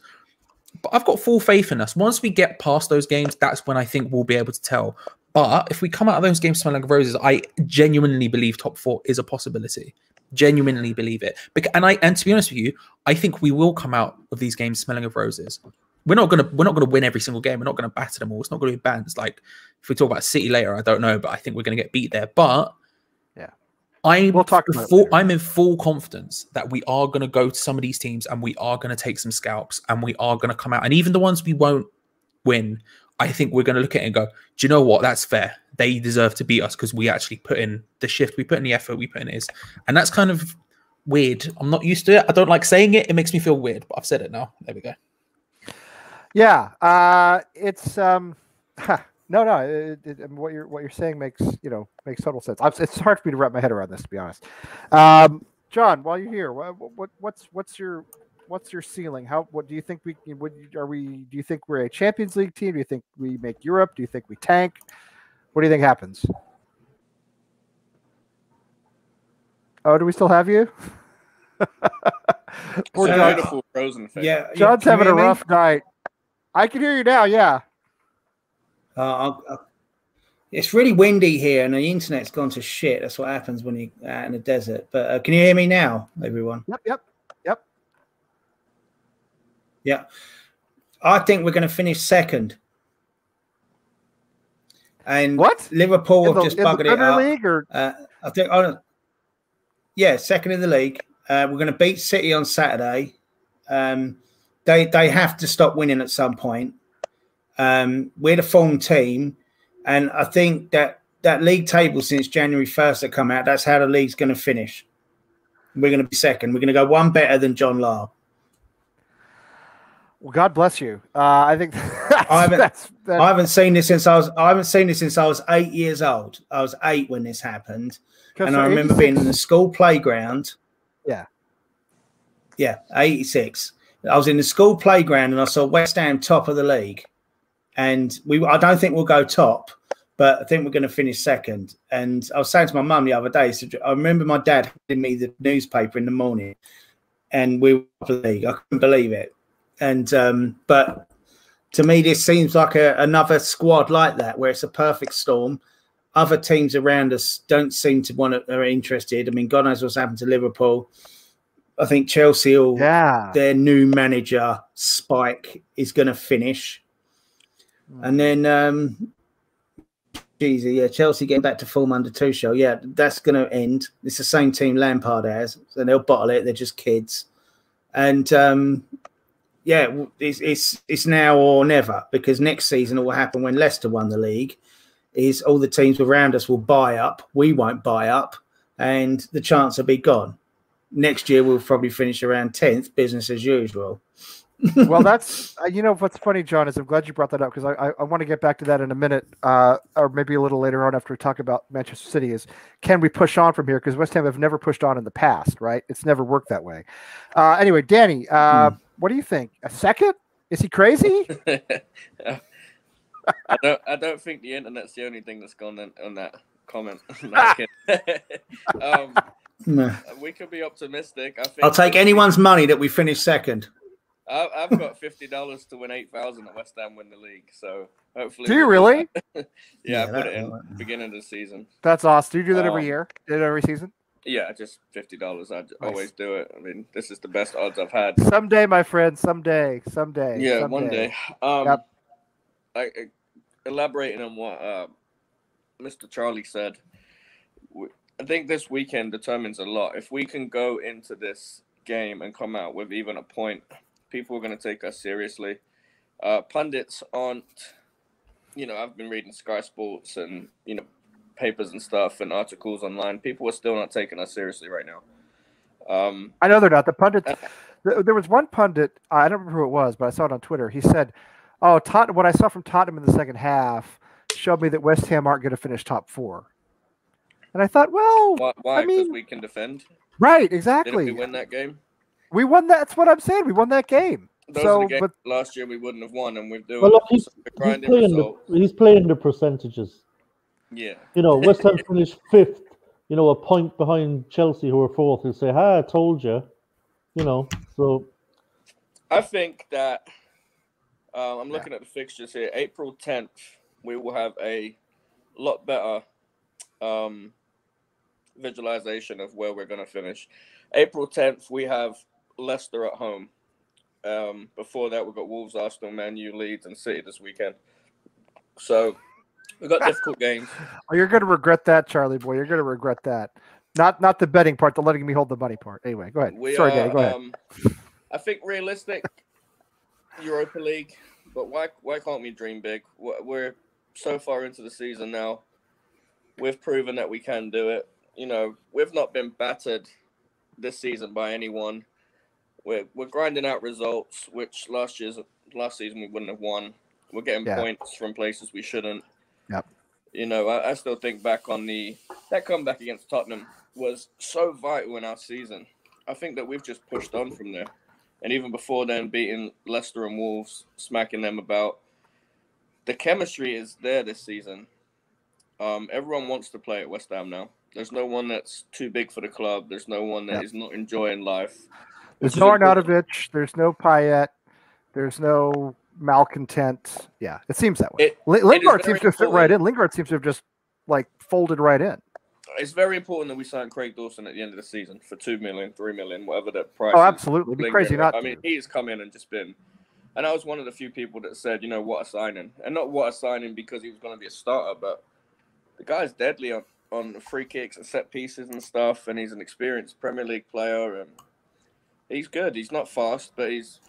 Speaker 4: But I've got full faith in us. Once we get past those games, that's when I think we'll be able to tell. But if we come out of those games smelling like roses, I genuinely believe top 4 is a possibility. Genuinely believe it. And to be honest with you, I think we will come out of these games smelling of roses. We're not gonna win every single game. We're not gonna batter them all. It's not gonna be bands. Like if we talk about City later, I don't know, but I think we're gonna get beat there. But
Speaker 1: yeah,
Speaker 4: we'll talk about I'm in full confidence that we are gonna go to some of these teams and we are gonna take some scalps and we are gonna come out. And even the ones we won't win, I think we're gonna look at it and go, do you know what? That's fair. They deserve to beat us because we actually put in the shift, we put in the effort, we put in this. And that's kind of weird. I'm not used to it. I don't like saying it. It makes me feel weird, but I've said it now. There we go.
Speaker 1: Yeah, it's no. What you're saying makes total sense. It's hard for me to wrap my head around this, to be honest. John, while you're here, what's your ceiling? What do you think we? Do you think we're a Champions League team? Do you think we make Europe? Do you think we tank? What do you think happens? Oh, do we still have you? Poor John.
Speaker 3: Beautiful frozen face.
Speaker 5: Yeah,
Speaker 1: John's having a rough night. I can hear you now. Yeah.
Speaker 5: It's really windy here, and the internet's gone to shit. That's what happens when you're out in the desert. But can you hear me now, everyone?
Speaker 1: Yep.
Speaker 5: Yeah. I think we're going to finish second. And
Speaker 1: what?
Speaker 5: Liverpool have just buggered it up.
Speaker 1: League or?
Speaker 5: I think. Second in the league. We're going to beat City on Saturday. They have to stop winning at some point. We're the form team, and I think that league table since January 1st that come out, that's how the league's going to finish. We're going to be second. We're going to go one better than John Lahr.
Speaker 1: Well, God bless you. I think
Speaker 5: I haven't seen this since I was 8 years old. I was 8 when this happened, and I remember being in the school playground. Yeah, 86. I was in the school playground and I saw West Ham top of the league, and I don't think we'll go top, but I think we're going to finish second. And I was saying to my mum the other day, so I remember my dad handing me the newspaper in the morning, and we were top of the league. I couldn't believe it. And but to me, this seems like another squad like that, where it's a perfect storm. Other teams around us don't seem to are interested. I mean, God knows what's happened to Liverpool. I think Chelsea, their new manager, Spike, is going to finish. And then, Chelsea getting back to form under Tuchel. Yeah, that's going to end. It's the same team Lampard has, so they'll bottle it. They're just kids. And, it's now or never, because next season it will happen when Leicester won the league, is all the teams around us will buy up. We won't buy up, and the chance will be gone. Next year, we'll probably finish around 10th, business as usual.
Speaker 1: Well, that's, what's funny, John, is I'm glad you brought that up, because I want to get back to that in a minute, or maybe a little later on after we talk about Manchester City, is can we push on from here? Because West Ham have never pushed on in the past, right? It's never worked that way. Anyway, Danny, what do you think? A second? Is he crazy?
Speaker 3: I don't think the internet's the only thing that's gone on that comment.
Speaker 5: No.
Speaker 3: We could be optimistic. I think
Speaker 5: I'll take anyone's money that we finish second.
Speaker 3: I've got $50 to win 8,000 at West Ham win the league. So hopefully.
Speaker 1: Do you really?
Speaker 3: Yeah, I put it in beginning of the season.
Speaker 1: That's awesome. Do you do that every year? Do it every season?
Speaker 3: Yeah, just $50. I always do it. I mean, this is the best odds I've had.
Speaker 1: Someday, my friend. Someday.
Speaker 3: Yeah,
Speaker 1: someday.
Speaker 3: one day.
Speaker 1: Yep.
Speaker 3: Elaborating on what Mr. Charlie said, I think this weekend determines a lot. If we can go into this game and come out with even a point, people are going to take us seriously. Pundits aren't, I've been reading Sky Sports and, papers and stuff and articles online. People are still not taking us seriously right now.
Speaker 1: I know they're not. The pundits, there was one pundit, I don't remember who it was, but I saw it on Twitter. He said, what I saw from Tottenham in the second half showed me that West Ham aren't going to finish top 4. And I thought, well,
Speaker 3: why? Because we can defend.
Speaker 1: Right,
Speaker 3: Didn't
Speaker 1: exactly.
Speaker 3: we win that game?
Speaker 1: We won that. That's what I'm saying. We won that game.
Speaker 3: Those
Speaker 1: So,
Speaker 3: are the games
Speaker 1: but
Speaker 3: last year we wouldn't have won, and we're doing
Speaker 6: Well, look,
Speaker 3: it.
Speaker 6: he's,
Speaker 3: So we're
Speaker 6: he's
Speaker 3: grinding
Speaker 6: playing
Speaker 3: results.
Speaker 6: he's playing the percentages.
Speaker 3: Yeah.
Speaker 6: You know, West Ham finished 5th. You know, a point behind Chelsea, who are 4th. He'll say, "Ha, I told you." You know, so
Speaker 3: I think that I'm looking at the fixtures here. April 10th, we will have a lot better visualization of where we're going to finish. April 10th, we have Leicester at home. Before that, we've got Wolves, Arsenal, Man U, Leeds, and City this weekend. So we've got difficult games.
Speaker 1: oh, you're going to regret that, Charlie boy. You're going to regret that. Not the betting part, the letting me hold the money part. Anyway, go ahead. Sorry, Danny. Go ahead.
Speaker 3: I think realistic Europa League, but why can't we dream big? We're so far into the season now. We've proven that we can do it. You know, we've not been battered this season by anyone. We're grinding out results, which last season we wouldn't have won. We're getting points from places we shouldn't.
Speaker 1: Yep.
Speaker 3: You know, I still think back on that comeback against Tottenham was so vital in our season. I think that we've just pushed on from there. And even before then, beating Leicester and Wolves, smacking them about. The chemistry is there this season. Everyone wants to play at West Ham now. There's no one that's too big for the club. There's no one that is not enjoying life.
Speaker 1: There's no Arnautovic. There's no Payet. There's no malcontent. Yeah, it seems that way. Lingard seems to fit right in. Lingard seems to have just folded right in.
Speaker 3: It's very important that we sign Craig Dawson at the end of the season for 2 million, 3 million, whatever the price.
Speaker 1: Oh, absolutely. It'd be crazy not.
Speaker 3: I mean, he's come in and just been. And I was one of the few people that said, you know, what a signing, and not what a signing because he was going to be a starter, but the guy's deadly on free kicks and set pieces and stuff, and he's an experienced Premier League player, and he's good. He's not fast, but he's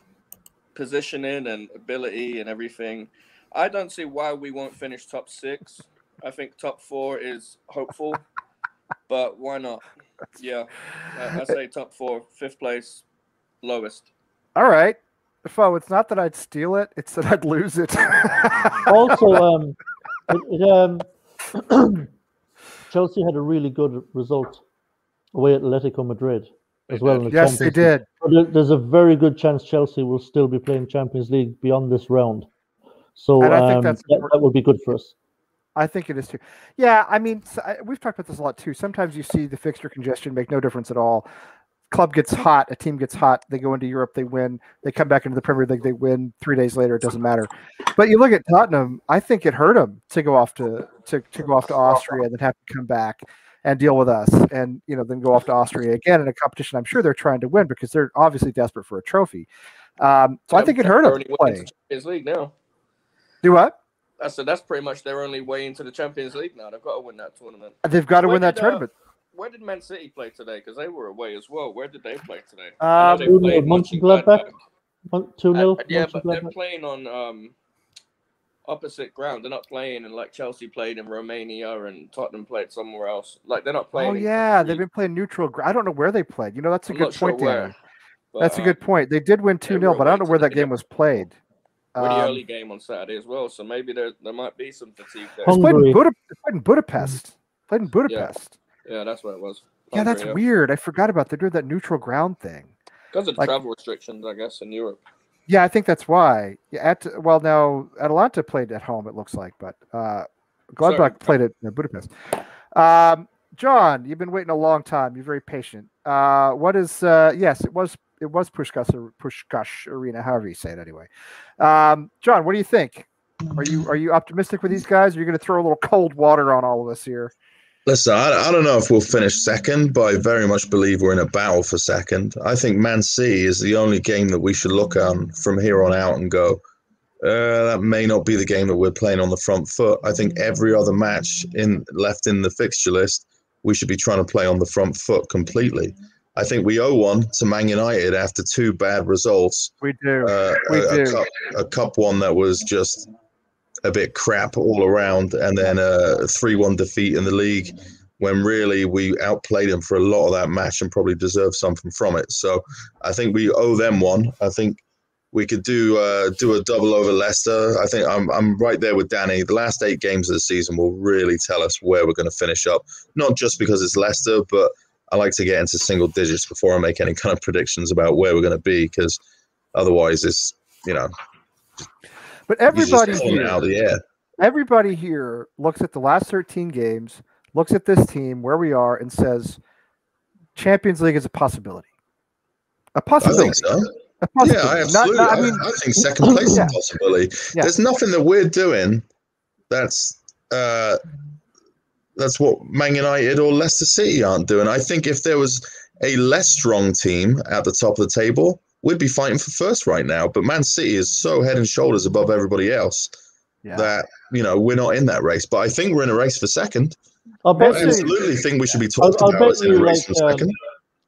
Speaker 3: positioning and ability and everything. I don't see why we won't finish top 6. I think top 4 is hopeful, but why not? Yeah, I say top 4, 5th place, lowest.
Speaker 1: All right. Defoe, it's not that I'd steal it; it's that I'd lose it.
Speaker 6: Also, Chelsea had a really good result away at Atletico Madrid as well. In the
Speaker 1: Yes, they did.
Speaker 6: There's a very good chance Chelsea will still be playing Champions League beyond this round. So
Speaker 1: And I think
Speaker 6: that would be good for us.
Speaker 1: I think it is too. Yeah, I mean, we've talked about this a lot too. Sometimes you see the fixture congestion make no difference at all. Club gets hot, a team gets hot, they go into Europe, they win, they come back into the Premier League, they win. 3 days later, it doesn't matter. But you look at Tottenham, I think it hurt them to go off to Austria and then have to come back and deal with us, and then go off to Austria again in a competition I'm sure they're trying to win because they're obviously desperate for a trophy. So I think it hurt them playing.
Speaker 3: Champions League now.
Speaker 1: Do what?
Speaker 3: I said that's pretty much their only way into the Champions League now. They've got to win that tournament.
Speaker 1: They've got to win that tournament.
Speaker 3: Where did Man City play today? Because they were away as well. Where did they play today?
Speaker 6: Mönchengladbach. 2-0.
Speaker 3: Yeah, but they're playing on opposite ground. They're not playing in like Chelsea played in Romania and Tottenham played somewhere else. Like they're not playing.
Speaker 1: Oh yeah, they've been playing neutral ground. I don't know where they played. That's a good point, Danny. That's a good point. They did win 2-0, but I don't know where that game was played.
Speaker 3: Pretty early game on Saturday as well, so maybe there might be some fatigue there.
Speaker 1: It's played in Budapest. Played in Budapest.
Speaker 3: Yeah, that's what it was.
Speaker 1: Yeah, that's weird. I forgot about they did that neutral ground thing.
Speaker 3: Because of travel restrictions, I guess, in Europe.
Speaker 1: Yeah, I think that's why. Yeah, now Atalanta played at home, it looks like, but Gladbach played at Budapest. John, you've been waiting a long time. You're very patient. What is? Yes, it was Puskás Arena, however you say it. Anyway, John, what do you think? Are you optimistic with these guys? Or are you going to throw a little cold water on all of us here?
Speaker 2: Listen, I don't know if we'll finish second, but I very much believe we're in a battle for second. I think Man City is the only game that we should look at from here on out and go, that may not be the game that we're playing on the front foot. I think every other match left in the fixture list, we should be trying to play on the front foot completely. I think we owe one to Man United after 2 bad results.
Speaker 1: We do.
Speaker 2: A cup one that was just a bit crap all around, and then a 3-1 defeat in the league when really we outplayed them for a lot of that match and probably deserved something from it. So I think we owe them one. I think we could do a double over Leicester. I think I'm right there with Danny. The last 8 games of the season will really tell us where we're going to finish up. Not just because it's Leicester, but I like to get into single digits before I make any kind of predictions about where we're going to be, because otherwise it's,
Speaker 1: But everybody
Speaker 2: just pulling it
Speaker 1: here,
Speaker 2: out of the air.
Speaker 1: everybody here looks at the last 13 games, looks at this team, where we are, and says Champions League is a possibility. A possibility.
Speaker 2: I think so.
Speaker 1: A possibility.
Speaker 2: Yeah, absolutely. I think second place is a possibility.
Speaker 1: Yeah.
Speaker 2: There's nothing that we're doing that's what Man United or Leicester City aren't doing. I think if there was a less strong team at the top of the table, we'd be fighting for first right now. But Man City is so head and shoulders above everybody else that, we're not in that race. But I think we're in a race for second.
Speaker 6: I
Speaker 2: absolutely think we should be talked about as in a race for second.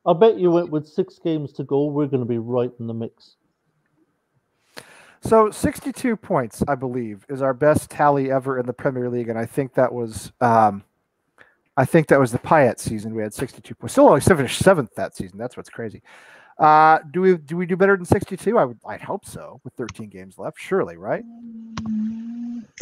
Speaker 6: I bet you with 6 games to go, we're going to be right in the mix.
Speaker 1: So 62 points, I believe, is our best tally ever in the Premier League, and I think that was the Payet season. We had 62 points. Still only finished 7th that season. That's what's crazy. Do we do better than 62? I'd hope so. With 13 games left, surely, right?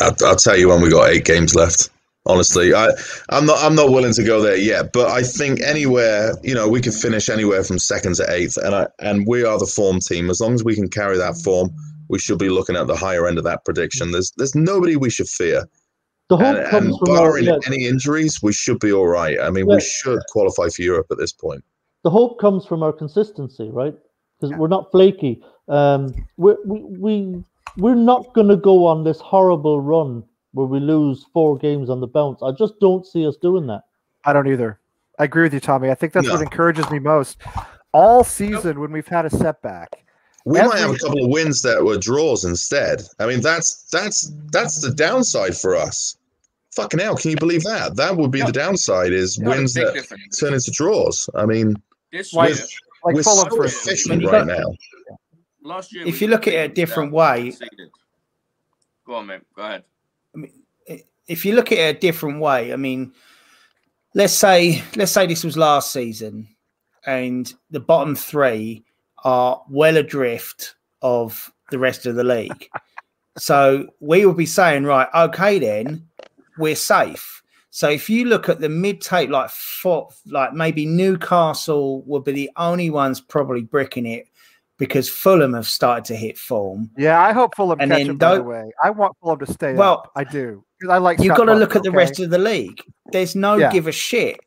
Speaker 2: I'll tell you when we got 8 games left. Honestly, I'm not willing to go there yet, but I think anywhere, we could finish anywhere from 2nd to 8th, and we are the form team. As long as we can carry that form, we should be looking at the higher end of that prediction. There's nobody we should fear.
Speaker 6: The hope comes from
Speaker 2: barring any injuries, we should be all right. I mean, we should qualify for Europe at this point.
Speaker 6: The hope comes from our consistency, right? Because we're not flaky. We're not going to go on this horrible run where we lose 4 games on the bounce. I just don't see us doing that.
Speaker 1: I don't either. I agree with you, Tommy. I think that's what encourages me most. All season when we've had a setback,
Speaker 2: we might have a couple of wins that were draws instead. I mean, that's the downside for us. Fucking hell, can you believe that? That would be the downside, is wins that turn into draws. I mean, we're so efficient right now.
Speaker 3: Last year,
Speaker 5: if you look at it a different way,
Speaker 3: go on, mate. Go ahead.
Speaker 5: I mean, if you look at it a different way, I mean, let's say this was last season, and the bottom 3 are well adrift of the rest of the league. So we will be saying, right, okay, then we're safe. So if you look at the mid-tape, like maybe Newcastle will be the only ones probably bricking it, because Fulham have started to hit form.
Speaker 1: Yeah, I hope Fulham catch them, by the way. I want Fulham to stay up. I do. I like.
Speaker 5: You've got to look at the rest of the league. There's no give a shit.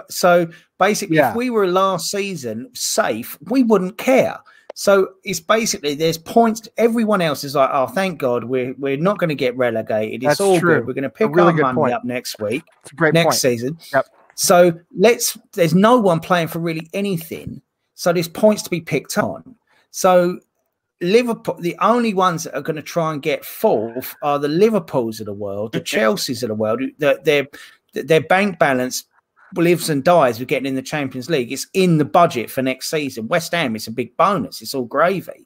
Speaker 5: So basically, if we were last season safe, we wouldn't care. So it's basically there's points. Everyone else is like, oh, thank God, we're not going to get relegated. It's all good. We're going to pick our money up next week, next season.
Speaker 1: Yep.
Speaker 5: So there's no one playing for really anything. So there's points to be picked on. So Liverpool, the only ones that are going to try and get 4th are the Liverpools of the world, the Chelseas of the world. Their bank balance lives and dies with getting in the Champions League. It's in the budget for next season. West Ham, it's a big bonus. It's all gravy.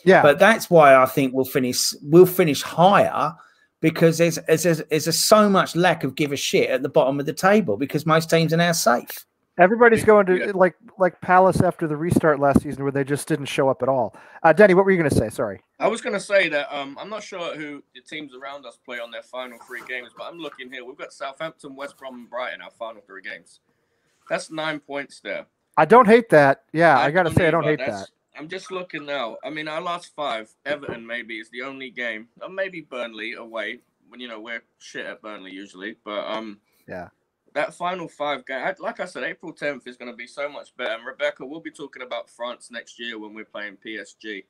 Speaker 5: Yeah, but that's why I think we'll finish higher, because there's so much lack of give a shit at the bottom of the table, because most teams are now safe.
Speaker 1: Everybody's going to like Palace after the restart last season, where they just didn't show up at all. Danny, what were you going to say? Sorry.
Speaker 3: I was going to say that I'm not sure who the teams around us play on their final 3 games, but I'm looking here. We've got Southampton, West Brom, and Brighton, our final 3 games. That's 9 points there.
Speaker 1: I don't hate that. Yeah, I got to say, I don't hate that.
Speaker 3: I'm just looking now. I mean, our last 5, Everton maybe is the only game, or maybe Burnley away. When we're shit at Burnley usually, but
Speaker 1: yeah.
Speaker 3: That final 5 game, like I said, April 10th is going to be so much better. And Rebecca, we'll be talking about France next year when we're playing PSG.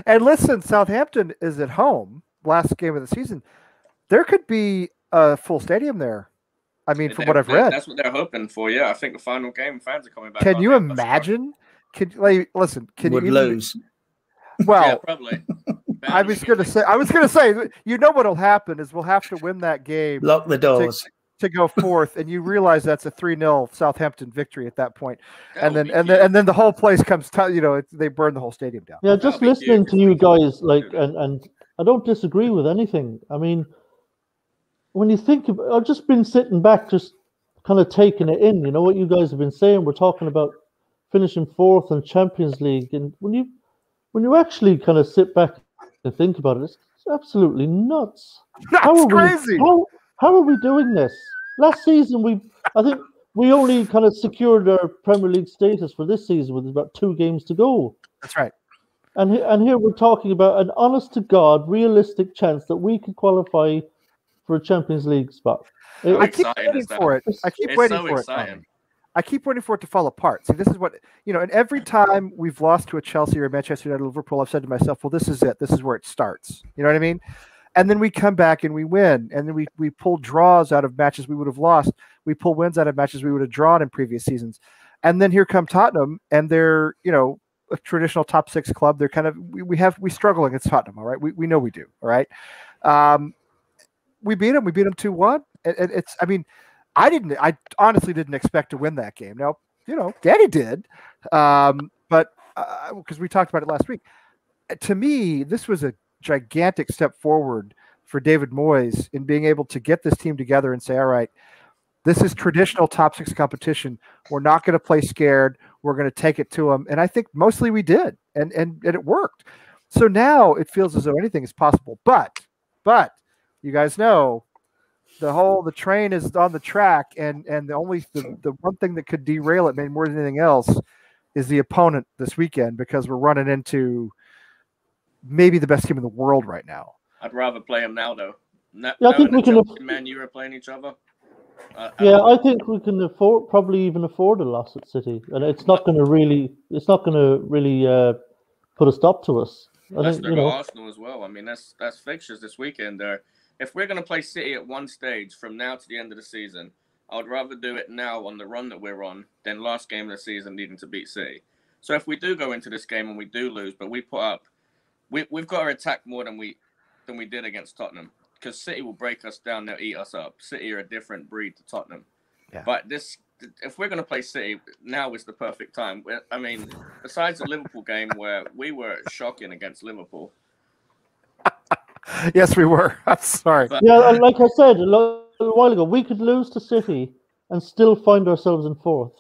Speaker 1: And listen, Southampton is at home, last game of the season. There could be a full stadium there. I mean, from what I've read.
Speaker 3: That's what they're hoping for, yeah. I think the final game, fans are coming back.
Speaker 1: Can you imagine? Can you
Speaker 5: lose?
Speaker 1: Well,
Speaker 3: yeah, probably.
Speaker 1: I was going to say, what'll happen is we'll have to win that game.
Speaker 5: Lock the doors
Speaker 1: to go 4th, and you realize that's a 3-0 Southampton victory at that point. And then the whole place comes they burn the whole stadium down.
Speaker 6: Yeah, just listening to you guys, and I don't disagree with anything. I mean, when you think about, I've just been sitting back, just kind of taking it in. You know what you guys have been saying. We're talking about finishing 4th in Champions League, and when you actually kind of sit back and think about it, it's absolutely nuts.
Speaker 1: That's crazy.
Speaker 6: How are we doing this? Last season, I think we only kind of secured our Premier League status for this season with about 2 games to go.
Speaker 1: That's right.
Speaker 6: And here we're talking about an honest to God, realistic chance that we could qualify for a Champions League spot.
Speaker 3: How
Speaker 1: I keep
Speaker 3: exciting
Speaker 1: waiting
Speaker 3: is that?
Speaker 1: for it. I keep
Speaker 3: It's
Speaker 1: waiting
Speaker 3: so
Speaker 1: for
Speaker 3: exciting.
Speaker 1: it. Tommy. I keep waiting for it to fall apart. See, this is what, and every time we've lost to a Chelsea or Manchester United or Liverpool, I've said to myself, well, this is it. This is where it starts. You know what I mean? And then we come back and we win. And then we pull draws out of matches we would have lost. We pull wins out of matches we would have drawn in previous seasons. And then here come Tottenham, and they're, a traditional top 6 club. They're kind of, we struggle against Tottenham. All right. We know we do. All right. We beat them. We beat them 2-1. I honestly didn't expect to win that game. Now, Danny did, but because we talked about it last week. To me, this was a gigantic step forward for David Moyes in being able to get this team together and say, all right, this is traditional top 6 competition. We're not going to play scared. We're going to take it to them. And I think mostly we did, and it worked. So now it feels as though anything is possible. But you guys know, the train is on the track, and the one thing that could derail it, maybe more than anything else, is the opponent this weekend, because we're running into maybe the best team in the world right now.
Speaker 3: I'd rather play them now, though.
Speaker 6: I think we can.
Speaker 3: Man, you are playing each other.
Speaker 6: I think we can probably even afford a loss at City, and it's not going to really put a stop to us.
Speaker 3: Let's look at Arsenal as well. I mean, that's fixtures this weekend there. If we're going to play City at one stage from now to the end of the season, I would rather do it now on the run that we're on than last game of the season needing to beat City. So if we do go into this game and we do lose, but we put up, we've got to attack more than we did against Tottenham, because City will break us down, they'll eat us up. City are a different breed to Tottenham. Yeah. But if we're going to play City, now is the perfect time. I mean, besides the Liverpool game where we were shocking against Liverpool.
Speaker 1: Yes, we were. I'm sorry.
Speaker 6: Like I said a while ago, we could lose to City and still find ourselves in 4th.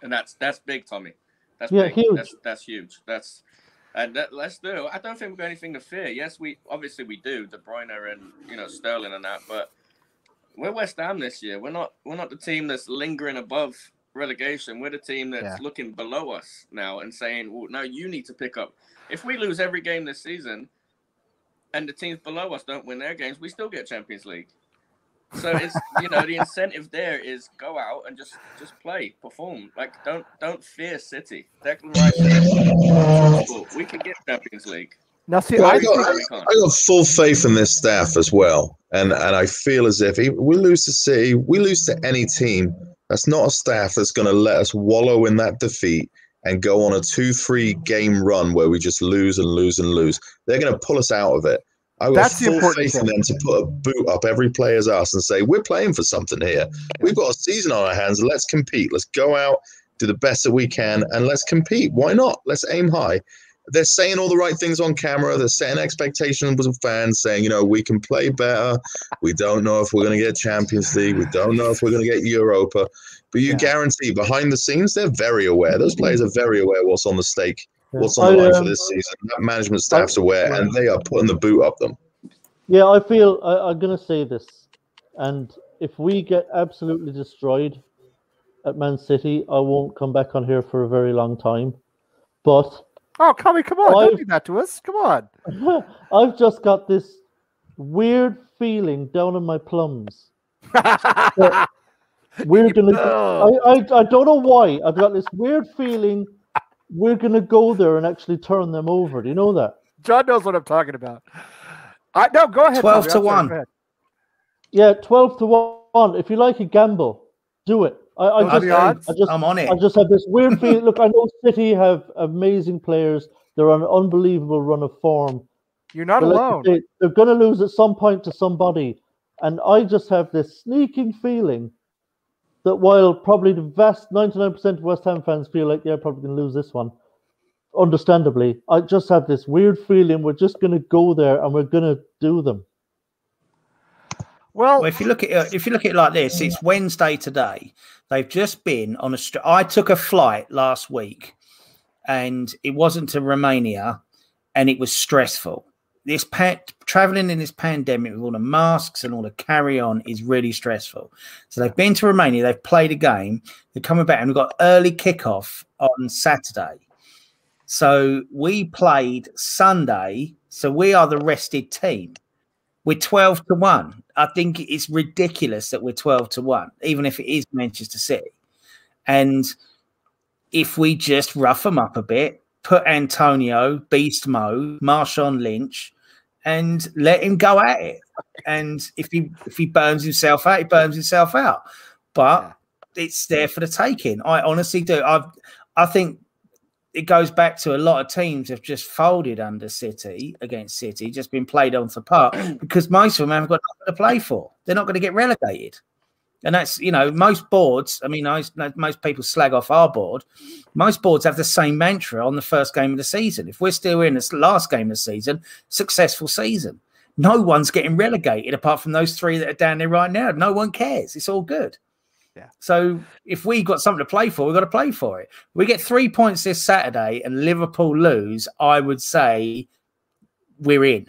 Speaker 3: And that's big, Tommy. That's
Speaker 6: big.
Speaker 3: Huge. That's huge. Let's do it. I don't think we've got anything to fear. Yes, we do, De Bruyne and Sterling and that, but we're West Ham this year. We're not the team that's lingering above relegation. We're the team that's looking below us now and saying, well, no, you need to pick up. If we lose every game this season and the teams below us don't win their games, we still get Champions League. So it's the incentive there is go out and just play, perform. Like don't fear City. Declan Rice, we can get Champions League.
Speaker 1: Now, see,
Speaker 2: I got full faith in this staff as well, and I feel as if we lose to City, we lose to any team. That's not a staff that's going to let us wallow in that defeat and go on a 2-3 game run where we just lose and lose and lose. They're going to pull us out of it. I got full faith in them to put a boot up every player's ass and say, we're playing for something here. We've got a season on our hands. Let's compete. Let's go out, do the best that we can, and let's compete. Why not? Let's aim high. They're saying all the right things on camera. They're setting expectations with fans, saying, we can play better. We don't know if we're going to get Champions League. We don't know if we're going to get Europa. But you guarantee behind the scenes, they're very aware. Those players are very aware what's on the stake. What's on the line for this season? That management staff's aware, and they are putting the boot up them.
Speaker 6: Yeah, I feel I'm going to say this, and if we get absolutely destroyed at Man City, I won't come back on here for a very long time. But
Speaker 1: come on! Don't do that to us. Come on!
Speaker 6: I've just got this weird feeling down in my plums. We're gonna. I don't know why. I've got this weird feeling. We're going to go there and actually turn them over. Do you know that?
Speaker 1: John knows what I'm talking about. No, go ahead.
Speaker 5: 12 to 1.
Speaker 6: Yeah, 12 to 1. If you like a gamble, do it. I'm on it. I just have this weird feeling. Look, I know City have amazing players. They're on an unbelievable run of form.
Speaker 1: You're not alone.
Speaker 6: They're going to lose at some point to somebody. And I just have this sneaking feeling that while probably the vast 99% of West Ham fans feel like they're probably going to lose this one, understandably, I just have this weird feeling we're just going to go there and we're going to do them.
Speaker 5: Well, if you look at it like this, it's Wednesday today. They've just been on a. I took a flight last week, and it wasn't to Romania, and it was stressful. traveling in this pandemic with all the masks and all the carry on is really stressful. So they've been to Romania, they've played a game, they're coming back, and we've got early kickoff on Saturday. So we played Sunday, so we are the rested team. We're 12-1. I think it's ridiculous that we're 12-1, even if it is Manchester City. And if we just rough them up a bit, put Antonio, Beast Mode, Marshawn Lynch, and let him go at it. And if he burns himself out, he burns himself out. But it's there for the taking. I honestly do. I think it goes back to a lot of teams have just folded under City, against City, just been played on for part, because most of them haven't got nothing to play for. They're not going to get relegated. And that's, most boards, I mean, most people slag off our board. Most boards have the same mantra on the first game of the season. If we're still in this last game of the season, successful season. No one's getting relegated apart from those three that are down there right now. No one cares. It's all good.
Speaker 1: Yeah.
Speaker 5: So if we got something to play for, we've got to play for it. We get 3 points this Saturday and Liverpool lose, I would say we're in.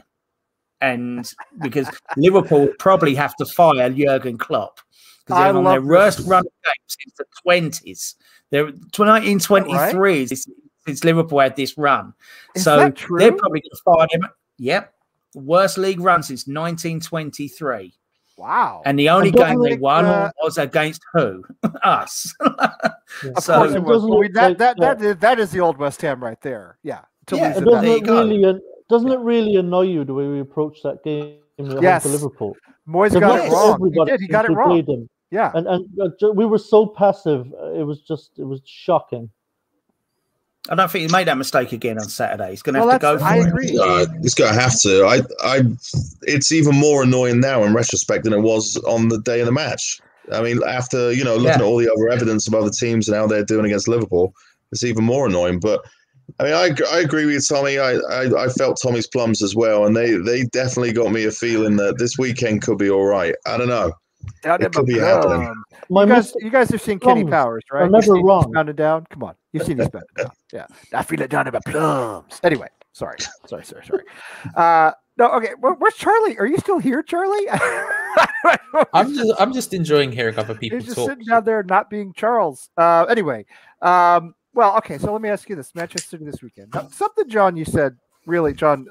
Speaker 5: And because Liverpool probably have to fire Jurgen Klopp. Because they're on their worst run of games since the 20s. They're 1923 right? since Liverpool had this run.
Speaker 1: Is
Speaker 5: so
Speaker 1: that true?
Speaker 5: They're probably going to fire them. Yep. Worst league run since 1923.
Speaker 1: Wow.
Speaker 5: And the only game they won was against who? Us.
Speaker 1: Of course it was. That is the old West Ham right there. Yeah.
Speaker 6: Doesn't it really annoy you the way we approach that game at home for Liverpool?
Speaker 1: Moyes got it wrong. He got it wrong. Yeah.
Speaker 6: And we were so passive. It was shocking.
Speaker 5: I don't think he made that mistake again on Saturday. He's going to have to go for it.
Speaker 1: I agree.
Speaker 2: He's going to have to. It's even more annoying now in retrospect than it was on the day of the match. I mean, after looking at all the other evidence of other teams and how they're doing against Liverpool, it's even more annoying. But I mean, I agree with Tommy. I felt Tommy's plums as well, and they definitely got me a feeling that this weekend could be all right. I don't know. It could be happening.
Speaker 1: You guys have seen Kenny Powers, right?
Speaker 6: I'm never wrong.
Speaker 1: Down and down. Come on, you've seen these better down. Yeah, I feel it down in my plums. Anyway, sorry. No, okay. Where's Charlie? Are you still here, Charlie?
Speaker 4: I'm just enjoying hearing other people
Speaker 1: He's just
Speaker 4: talk.
Speaker 1: sitting down there, not being Charles. Anyway, well, okay. So let me ask you this: Manchester City this weekend. Now, something, John, you said, really, John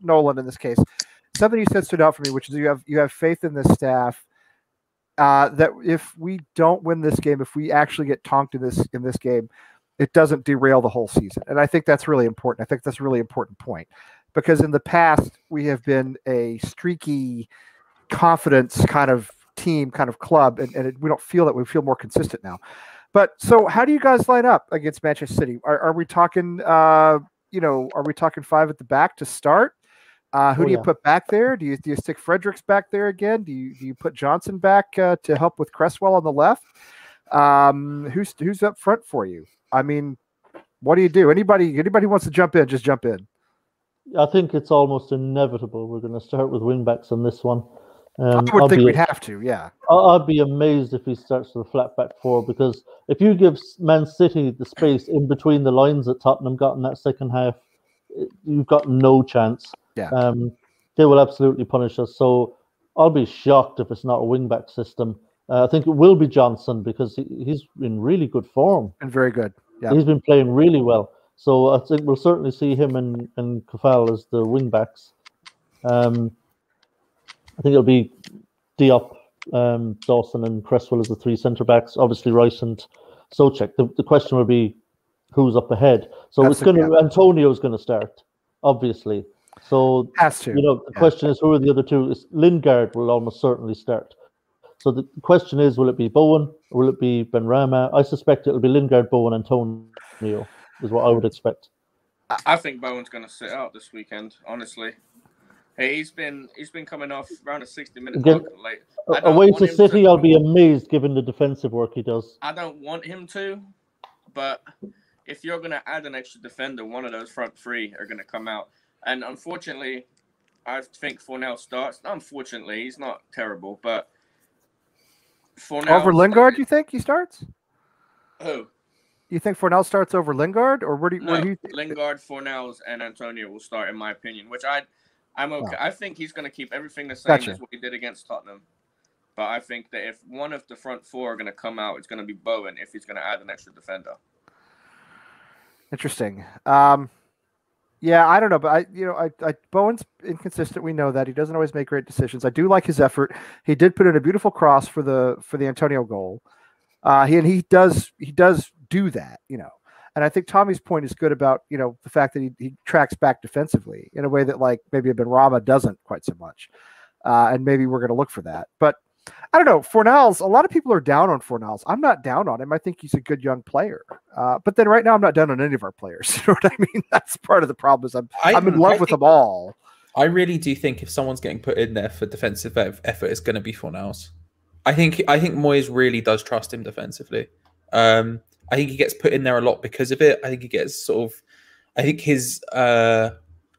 Speaker 1: Nolan, in this case, something you said stood out for me, which is you have faith in this staff. That if we don't win this game, if we actually get tonked in this game, it doesn't derail the whole season. And I think that's really important. I think that's a really important point, because in the past we have been a streaky confidence kind of team, kind of club, and we don't feel that. We feel more consistent now. But so how do you guys line up against Manchester City? Are we talking, are we talking five at the back to start? Who do you put back there? Do you stick Fredericks back there again? Do you put Johnson back to help with Cresswell on the left? Who's up front for you? I mean, what do you do? Anybody wants to jump in? Just jump in.
Speaker 6: I think it's almost inevitable. We're going to start with wingbacks on this one.
Speaker 1: I would think we'd have to. Yeah,
Speaker 6: I'd be amazed if he starts with a flat back four, because if you give Man City the space in between the lines that Tottenham got in that second half, you've got no chance.
Speaker 1: Yeah.
Speaker 6: They will absolutely punish us. So I'll be shocked if it's not a wing-back system. I think it will be Johnson, because he's in really good form.
Speaker 1: And very good. Yeah.
Speaker 6: He's been playing really well. So I think we'll certainly see him and Kafal as the wing-backs. I think it'll be Diop, Dawson and Cresswell as the three centre-backs. Obviously Rice and Souček. The question will be who's up ahead. So Antonio's going to start, obviously. So
Speaker 1: has to.
Speaker 6: The question is, who are the other two? Lingard will almost certainly start. So the question is, will it be Bowen or will it be Benrahma? I suspect it'll be Lingard, Bowen, Antonio is what I would expect.
Speaker 3: I think Bowen's going to sit out this weekend. Honestly, he's been coming off around a 60-minute mark late.
Speaker 6: Away to City, I'll be amazed given the defensive work he does.
Speaker 3: I don't want him to, but if you're going to add an extra defender, one of those front three are going to come out. And unfortunately, I think Fornell starts. Unfortunately, he's not terrible, but Fornell
Speaker 1: over Lingard, you think he starts?
Speaker 3: Who?
Speaker 1: You think Fornell starts over Lingard, or where do you?
Speaker 3: Lingard, Fornell, and Antonio will start, in my opinion. Which I'm okay.
Speaker 1: Oh.
Speaker 3: I think he's going to keep everything the same
Speaker 1: Gotcha.
Speaker 3: as what he did against Tottenham. But I think that if one of the front four are going to come out, it's going to be Bowen if he's going to add an extra defender.
Speaker 1: Interesting. Yeah, I don't know, but Bowen's inconsistent. We know that he doesn't always make great decisions. I do like his effort. He did put in a beautiful cross for the Antonio goal. He does do that, And I think Tommy's point is good about the fact that he tracks back defensively in a way that like maybe Benrahma doesn't quite so much, and maybe we're going to look for that. But I don't know. Fornals, a lot of people are down on Fornals. I'm not down on him. I think he's a good young player. But then right now I'm not down on any of our players. You know what I mean? That's part of the problem is I'm in love with them all.
Speaker 4: I really do think if someone's getting put in there for defensive effort, it's going to be Fornals. I think Moyes really does trust him defensively. I think he gets put in there a lot because of it. I think he gets I think his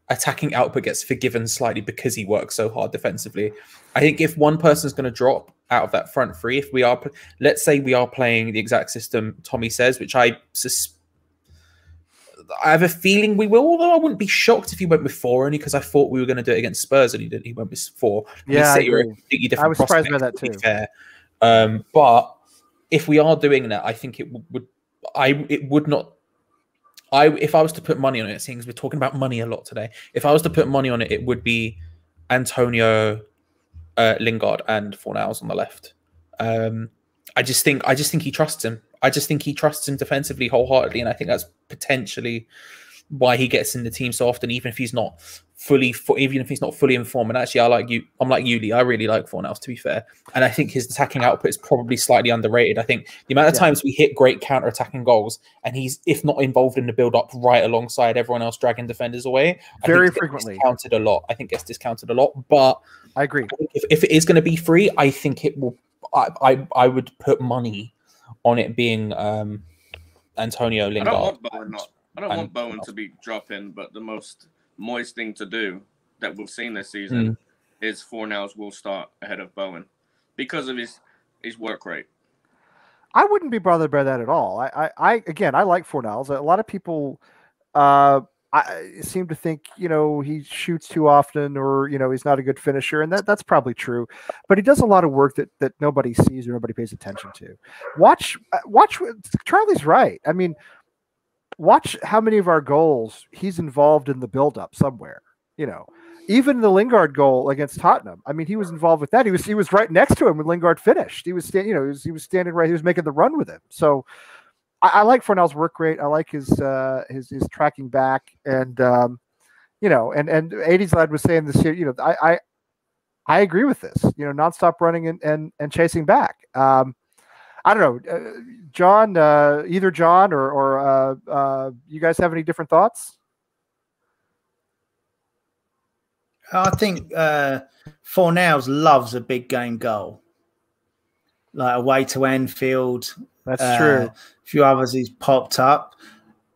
Speaker 4: attacking output gets forgiven slightly because he works so hard defensively. I think if one person's going to drop out of that front three, if we are, let's say we are playing the exact system Tommy says, which I have a feeling we will, although I wouldn't be shocked if he went with 4 only because I thought we were going to do it against Spurs and he didn't. He went with 4.
Speaker 1: Yeah, I was surprised by that too.
Speaker 4: Fair. But if we are doing that, I think it would not. If I was to put money on it, seeing as we're talking about money a lot today, if I was to put money on it, it would be Antonio, Lingard, and Fornals on the left. I just think he trusts him. I just think he trusts him defensively wholeheartedly, and I think that's potentially why he gets in the team so often, even if he's not fully informed. And actually, I'm like you, Lee. I really like Fornals, to be fair, and I think his attacking output is probably slightly underrated. I think the amount of times we hit great counter-attacking goals, and he's, if not involved in the build-up, right alongside everyone else dragging defenders away,
Speaker 1: very frequently
Speaker 4: discounted a lot. I think gets discounted a lot, but
Speaker 1: I agree.
Speaker 4: If it is going to be free, I think it will. I would put money on it being Antonio Lingard.
Speaker 3: I don't want Bowen to be dropping, but the most Moyes thing to do that we've seen this season is Fornals will start ahead of Bowen because of his work rate.
Speaker 1: I wouldn't be bothered by that at all. I like Fornals. A lot of people seem to think, he shoots too often or, he's not a good finisher. And that's probably true. But he does a lot of work that nobody sees or nobody pays attention to. Watch. Charlie's right. I mean, watch how many of our goals he's involved in the build-up somewhere. Even the Lingard goal against Tottenham. I mean, he was involved with that. He was right next to him when Lingard finished. He was standing right. He was making the run with him. So I like Fornals' work rate. I like his tracking back, and and 80s Lad was saying this here. I agree with this. Nonstop running and chasing back. I don't know, John. Either John or you guys have any different thoughts?
Speaker 5: I think Fornals loves a big game goal, like away to Anfield.
Speaker 1: That's true.
Speaker 5: A few others he's popped up,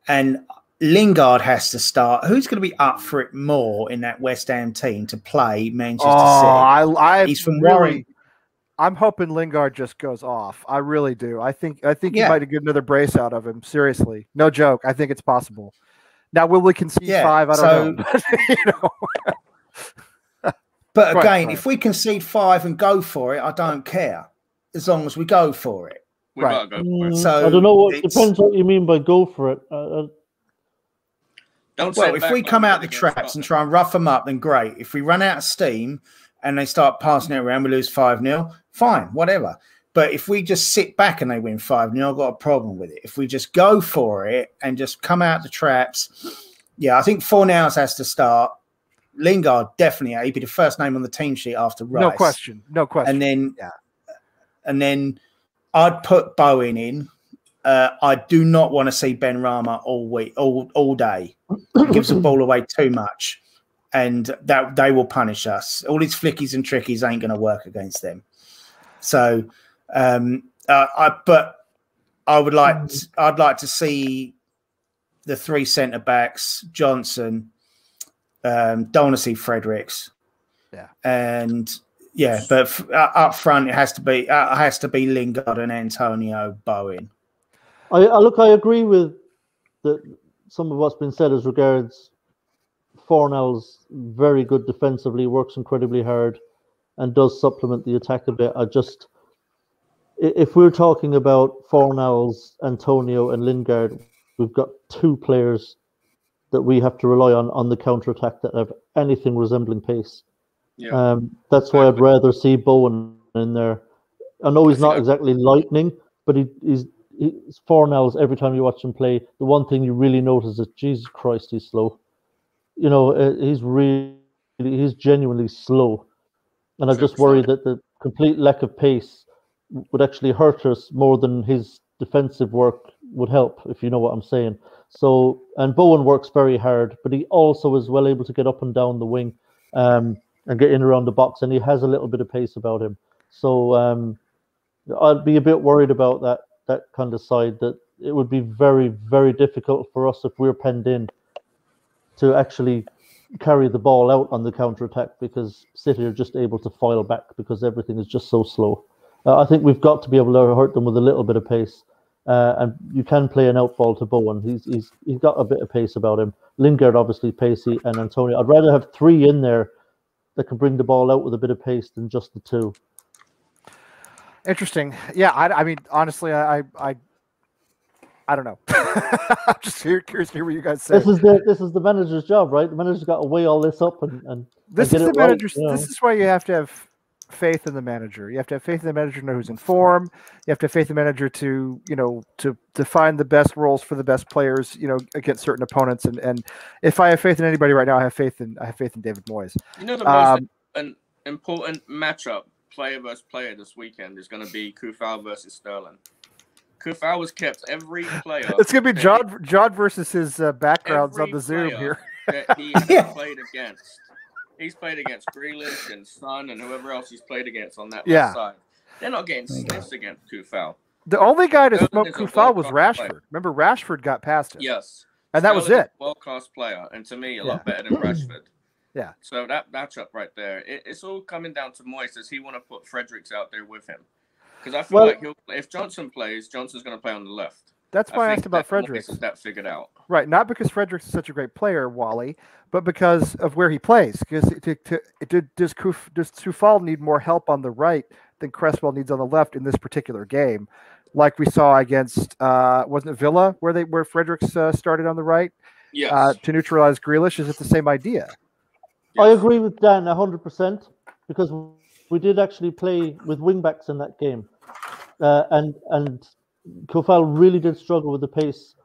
Speaker 5: and Lingard has to start. Who's going to be up for it more in that West Ham team to play Manchester City? He's from Warren.
Speaker 1: I'm hoping Lingard just goes off. I really do. I think he might get another brace out of him. Seriously, no joke. I think it's possible. Now, will we concede 5? I don't know.
Speaker 5: But again, if we concede 5 and go for it, I don't care as long as we go for it.
Speaker 3: We gotta go for it.
Speaker 5: So
Speaker 6: I don't know. It depends what you mean by go for it.
Speaker 5: If we come out the traps and try and rough them up, then great. If we run out of steam and they start passing it around, we lose 5-0, fine, whatever. But if we just sit back and they win 5-0, I've got a problem with it. If we just go for it and just come out the traps, I think Fornals has to start. Lingard, definitely. He'd be the first name on the team sheet after Rice.
Speaker 1: No question.
Speaker 5: And then I'd put Bowen in. I do not want to see Benrahma all day. He gives the ball away too much. And that they will punish us. All these flickies and trickies ain't going to work against them. So, I'd like to see the 3 centre backs: Johnson, don't want to see Fredericks, but up front it has to be Lingard and Antonio Bowen.
Speaker 6: I agree with some of what's been said as regards Fornell's very good defensively, works incredibly hard, and does supplement the attack a bit. If we're talking about Fornells, Antonio, and Lingard, we've got two players that we have to rely on the counter attack that have anything resembling pace.
Speaker 3: Yeah.
Speaker 6: That's why I'd rather see Bowen in there. I know he's not exactly lightning, but he's Fornells. Every time you watch him play, the one thing you really notice is, Jesus Christ, he's slow. You know, he's genuinely slow, and I just worry that the complete lack of pace would actually hurt us more than his defensive work would help, if you know what I'm saying. So, and Bowen works very hard, but he also is well able to get up and down the wing, and get in around the box, and he has a little bit of pace about him. So, I'd be a bit worried about that kind of side, that it would be very, very difficult for us if we're penned in to actually carry the ball out on the counter-attack, because City are just able to file back because everything is just so slow. I think we've got to be able to hurt them with a little bit of pace, and you can play an out ball to Bowen. He's got a bit of pace about him. Lingard obviously pacey, and Antonio. I'd rather have three in there that can bring the ball out with a bit of pace than just the two.
Speaker 1: Interesting. Yeah, I mean, honestly, I don't know. I'm just curious to hear what you guys say.
Speaker 6: This is the manager's job, right? The manager's got to weigh all this up and
Speaker 1: this is the manager's. Right, this is why you have to have faith in the manager. You have to have faith in the manager to know who's in form. You have to have faith in the manager to find the best roles for the best players, against certain opponents. And if I have faith in anybody right now, I have faith in David Moyes.
Speaker 3: The most an important matchup, player versus player, this weekend is going to be Kufal versus Sterling. Kufal was kept every player.
Speaker 1: It's going to be John versus his backgrounds on the Zoom here.
Speaker 3: That he has played against. He's played against Grealish and Son and whoever else he's played against on that left side. They're not getting sniffs against Kufal.
Speaker 1: The only guy to smoke Kufal was Rashford. Player. Remember, Rashford got past him.
Speaker 3: Yes.
Speaker 1: And that was it.
Speaker 3: World-class player, and to me, a lot better than Rashford.
Speaker 1: Yeah.
Speaker 3: So that matchup right there, it's all coming down to Moyes. Does he want to put Fredericks out there with him? Because I feel like if Johnson plays, Johnson's going to play on the left.
Speaker 1: That's why I asked about Fredericks.
Speaker 3: That figured out.
Speaker 1: Right, not because Fredericks is such a great player, Wally, but because of where he plays. Because does Kufal need more help on the right than Cresswell needs on the left in this particular game? Like we saw against, wasn't it Villa, where Fredericks started on the right?
Speaker 3: Yes.
Speaker 1: To neutralize Grealish? Is it the same idea?
Speaker 6: Yes. I agree with Dan 100%, because we did actually play with wingbacks in that game, and Kufal really did struggle with the pace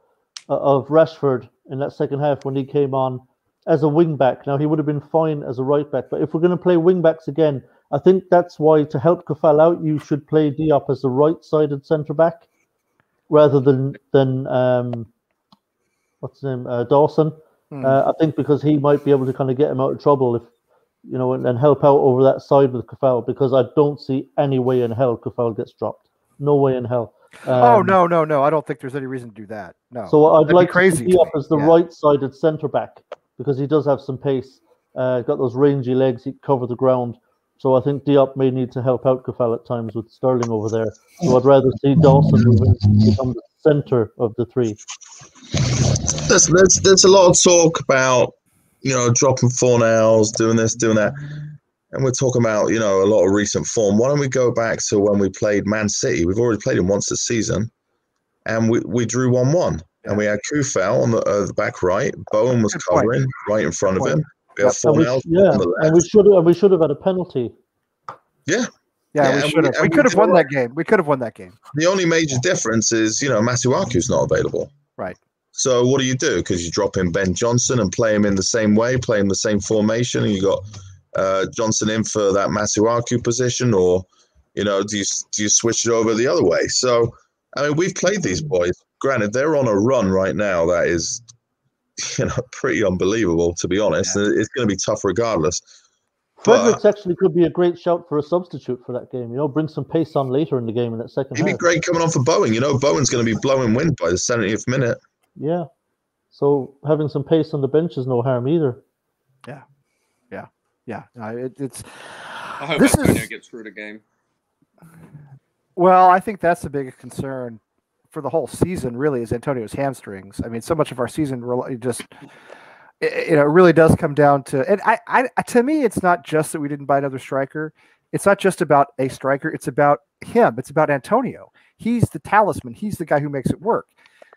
Speaker 6: of Rashford in that second half when he came on as a wingback. Now, he would have been fine as a right back, but if we're going to play wingbacks again, I think that's why, to help Kufal out, you should play Diop as a right-sided centre back rather than what's his name, Dawson. I think because he might be able to kind of get him out of trouble if and help out over that side with Kufal, because I don't see any way in hell Kufal gets dropped. No way in hell.
Speaker 1: No! I don't think there's any reason to do that. No.
Speaker 6: So I'd like
Speaker 1: to
Speaker 6: see Diop as the right-sided centre back, because he does have some pace. Got those rangy legs. He can cover the ground. So I think Diop may need to help out Kufal at times with Sterling over there. So I'd rather see Dawson become the centre of the three.
Speaker 2: There's a lot of talk about dropping Fornells, doing this, doing that. And we're talking about, a lot of recent form. Why don't we go back to when we played Man City? We've already played him once this season, and we drew 1-1. Yeah. And we had Kufal on the back right. Bowen was covering right in front of him. We have Fornells on the left.
Speaker 6: And we should have had a penalty.
Speaker 2: Yeah.
Speaker 1: Yeah, we should have. We could have won that game. We could have won that game.
Speaker 2: The only major difference is, Masuaku's not available.
Speaker 1: Right.
Speaker 2: So what do you do? Because you drop in Ben Johnson and play him in the same way, play him the same formation, and you got Johnson in for that Masuaku position, or do you switch it over the other way? So I mean, we've played these boys. Granted, they're on a run right now that is pretty unbelievable, to be honest. Yeah. It's going to be tough regardless.
Speaker 6: Fredericks actually could be a great shout for a substitute for that game. Bring some pace on later in the game in that second half.
Speaker 2: He'd be great coming on for Bowen. Bowen's going to be blowing wind by the 70th minute.
Speaker 6: Yeah. So having some pace on the bench is no harm either.
Speaker 1: Yeah. It's.
Speaker 3: I hope Antonio gets through the game.
Speaker 1: Well, I think that's the biggest concern for the whole season, really, is Antonio's hamstrings. I mean, so much of our season it really does come down to, and to me, it's not just that we didn't buy another striker. It's not just about a striker. It's about him. It's about Antonio. He's the talisman. He's the guy who makes it work.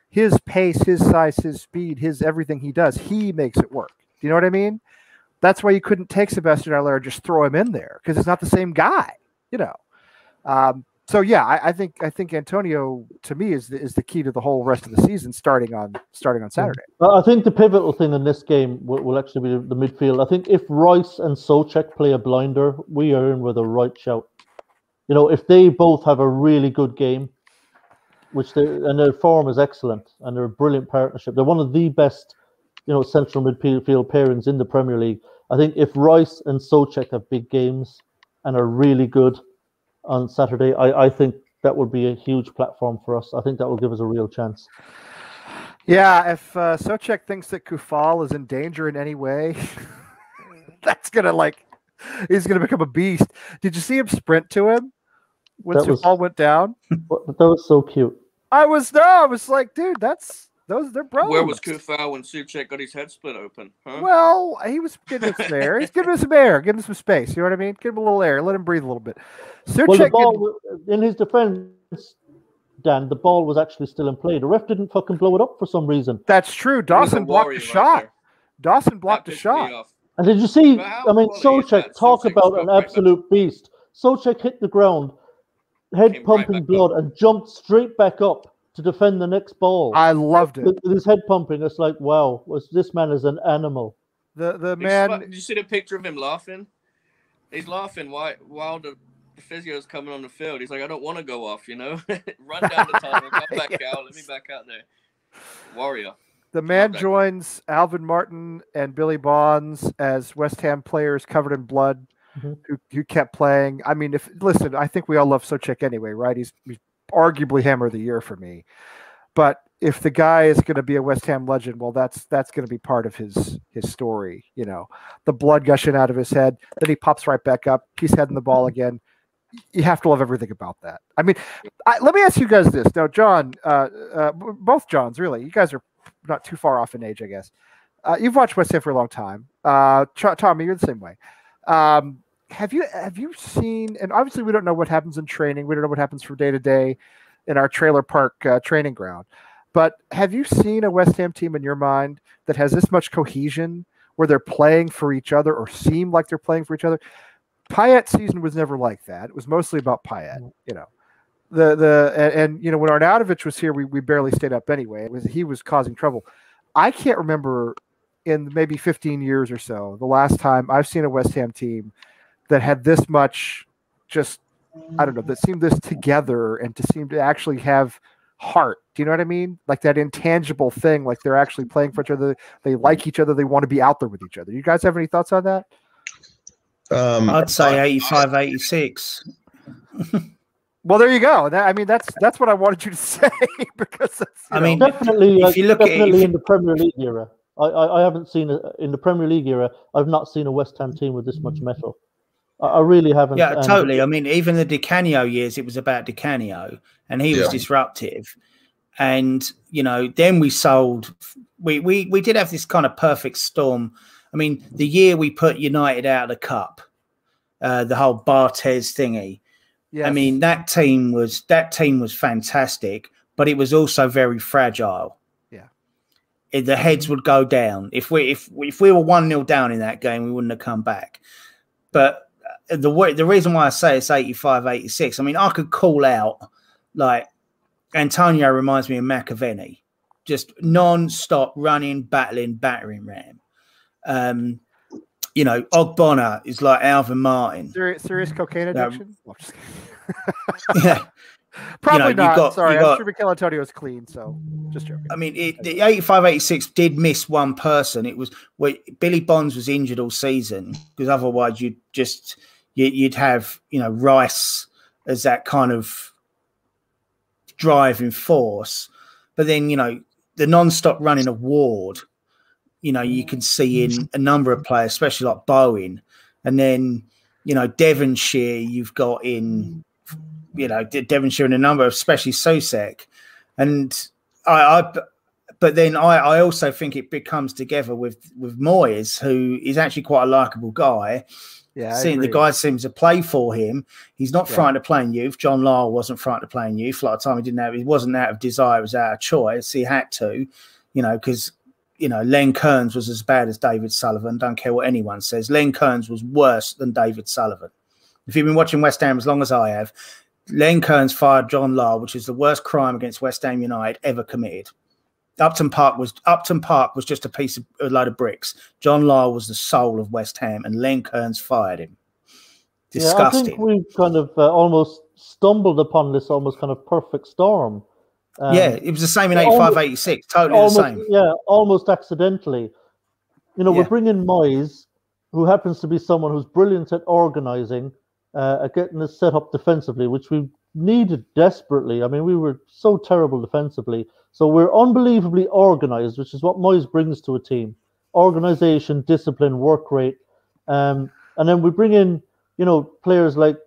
Speaker 1: His pace, his size, his speed, his everything he does, he makes it work. Do you know what I mean? That's why you couldn't take Sebastian Haller and just throw him in there, because it's not the same guy, you know. So yeah, I think Antonio, to me, is the key to the whole rest of the season, starting on Saturday.
Speaker 6: I think the pivotal thing in this game will actually be the midfield. I think if Rice and Souček play a blinder, we are in with a right shout. You know, if they both have a really good game, and their form is excellent, and they're a brilliant partnership. They're one of the best, you know, central midfield pairings in the Premier League. I think if Rice and Souček have big games and are really good on Saturday, I think that would be a huge platform for us. I think that will give us a real chance.
Speaker 1: Yeah, if Souček thinks that Kufal is in danger in any way, that's gonna he's gonna become a beast. Did you see him sprint to him when Kufal went down?
Speaker 6: That was so cute.
Speaker 1: I was like, dude, they're bros.
Speaker 3: Where was Kufal when Souček got his head split open? Huh?
Speaker 1: Well, he was getting some air. He's giving him some air, giving him some space. You know what I mean? Give him a little air. Let him breathe a little bit.
Speaker 6: Well, the ball, in his defense, Dan, the ball was actually still in play. The ref didn't fucking blow it up for some reason.
Speaker 1: That's true. Dawson blocked the shot. Dawson blocked the shot.
Speaker 6: And did you see? I mean, Souček, talk about an absolute beast. Souček hit the ground, head pumping blood, and jumped straight back up to defend the next ball.
Speaker 1: I loved it.
Speaker 6: With his head pumping, it's like, wow, this man is an animal.
Speaker 1: The man.
Speaker 3: Did you see the picture of him laughing? He's laughing while the physio is coming on the field. He's like, I don't want to go off, you know. Run down the tunnel, come back out. Let me back out there. Warrior.
Speaker 1: The man joins Alvin Martin and Billy Bonds as West Ham players covered in blood, who kept playing. I mean, listen, I think we all love Souček anyway, right? He's arguably Hammer of the Year for me. But if the guy is going to be a West Ham legend, well, that's going to be part of his story. You know, the blood gushing out of his head, then he pops right back up. He's heading the ball again. You have to love everything about that. I mean, let me ask you guys this. Now, John, both Johns, really, you guys are not too far off in age, I guess. You've watched West Ham for a long time. Tommy, you're the same way. Have you seen, and obviously we don't know what happens in training. We don't know what happens from day to day in our trailer park training ground. But have you seen a West Ham team in your mind that has this much cohesion, where they're playing for each other or seem like they're playing for each other? Payet's season was never like that. It was mostly about Payet, you know. And you know, when Arnautovic was here, we barely stayed up anyway. He was causing trouble. I can't remember in maybe 15 years or so the last time I've seen a West Ham team that had this much, just, I don't know, that seemed this together and to seem to actually have heart. Do you know what I mean? Like that intangible thing, like they're actually playing for each other. They like each other. They want to be out there with each other. You guys have any thoughts on that?
Speaker 5: I'd say 85, 86.
Speaker 1: Well, there you go. That's what I wanted you to say, because that's,
Speaker 6: definitely.
Speaker 5: If you look
Speaker 6: definitely in the Premier League era, I haven't seen in the Premier League era. I've not seen a West Ham team with this much metal. I really haven't.
Speaker 5: Yeah, totally. I mean, even the Di Canio years, it was about Di Canio, and he was disruptive. And you know, then we sold. We did have this kind of perfect storm. I mean, the year we put United out of the cup, the whole Barthez thingy. Yes. I mean, that team was fantastic, but it was also very fragile. Yeah, the heads would go down if we were 1-0 down in that game, we wouldn't have come back. But the reason why I say it's 85, 86, I mean, I could call out, like, Antonio reminds me of McAvenny, just non-stop running, battling, battering ram. You know, Ogbonna is like Alvin Martin.
Speaker 1: Serious cocaine addiction?
Speaker 5: Yeah.
Speaker 1: Probably not. Sorry, I'm sure Mikel Antonio is clean, so just joking.
Speaker 5: I mean, the 85-86 did miss one person. It was Billy Bonds was injured all season, because otherwise you'd have, you know, Rice as that kind of driving force. But then, you know, the non-stop running of Ward, you know, you can see in a number of players, especially like Bowen. And then, you know, Devonshire, you've got in, you know, Devonshire and a number of, especially Souček. And But then I also think it becomes together with Moyes, who is actually quite a likable guy.
Speaker 1: Yeah,
Speaker 5: Seeing the guy seems to play for him. He's not frightened of playing youth. John Lyle wasn't frightened of playing youth. A lot of time he wasn't out of desire, it was out of choice. He had to, because Len Kearns was as bad as David Sullivan. Don't care what anyone says. Len Kearns was worse than David Sullivan. If you've been watching West Ham as long as I have, Len Kearns fired John Lyle, which is the worst crime against West Ham United ever committed. Upton Park was just a load of bricks. John Lyle was the soul of West Ham, and Len Kearns fired him. Disgusting.
Speaker 6: Yeah, I think we've kind of almost stumbled upon this almost kind of perfect storm.
Speaker 5: It was the same in 85, 86. Totally the same.
Speaker 6: Yeah, almost accidentally. We bring in Moyes, who happens to be someone who's brilliant at organising, at getting us set up defensively, which we needed desperately. I mean, we were so terrible defensively. So we're unbelievably organised, which is what Moyes brings to a team. Organisation, discipline, work rate. And then we bring in, players like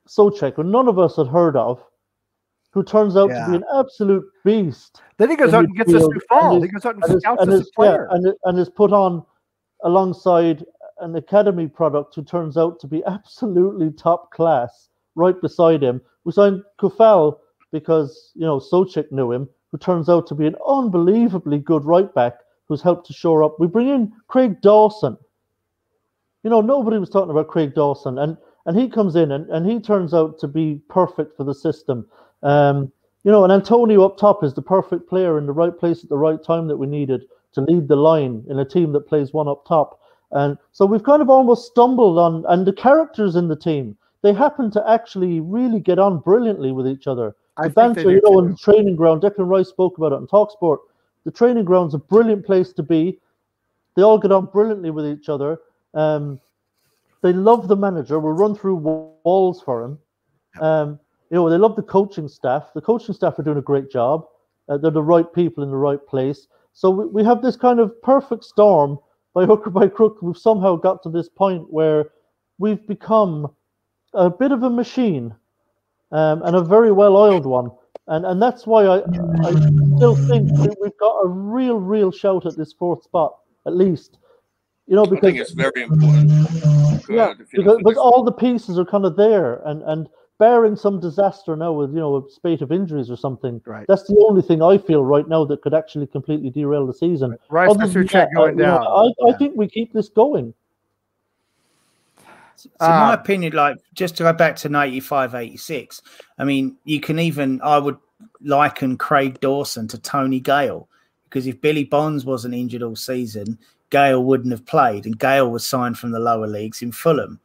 Speaker 6: Souček, who none of us had heard of, who turns out to be an absolute beast.
Speaker 1: Then he goes out and gets us through fall. He goes out and scouts us as player.
Speaker 6: And is put on alongside an academy product who turns out to be absolutely top class right beside him. We signed Kufal because, Souček knew him, who turns out to be an unbelievably good right back who's helped to shore up. We bring in Craig Dawson. Nobody was talking about Craig Dawson, and he comes in and he turns out to be perfect for the system. And Antonio up top is the perfect player in the right place at the right time that we needed to lead the line in a team that plays one up top. And so we've kind of almost stumbled on, and the characters in the team, they happen to actually really get on brilliantly with each other. The banter, in the training ground, Declan Rice spoke about it on TalkSport. The training ground's a brilliant place to be. They all get on brilliantly with each other. They love the manager. We'll run through walls for him. They love the coaching staff. The coaching staff are doing a great job. They're the right people in the right place. So we have this kind of perfect storm. By hook or by crook, we've somehow got to this point where we've become a bit of a machine. And a very well-oiled one. And that's why I still think we've got a real shout at this fourth spot, at least. Because
Speaker 3: I think it's very important.
Speaker 6: Because all the pieces are kind of there. And barring some disaster now with, a spate of injuries or something,
Speaker 1: right.
Speaker 6: That's the only thing I feel right now that could actually completely derail the season.
Speaker 1: Rice and Souček going down.
Speaker 6: I think we keep this going.
Speaker 5: So my opinion, just to go back to 85, 86, I mean, I would liken Craig Dawson to Tony Gale, because if Billy Bonds wasn't injured all season, Gale wouldn't have played, and Gale was signed from the lower leagues in Fulham.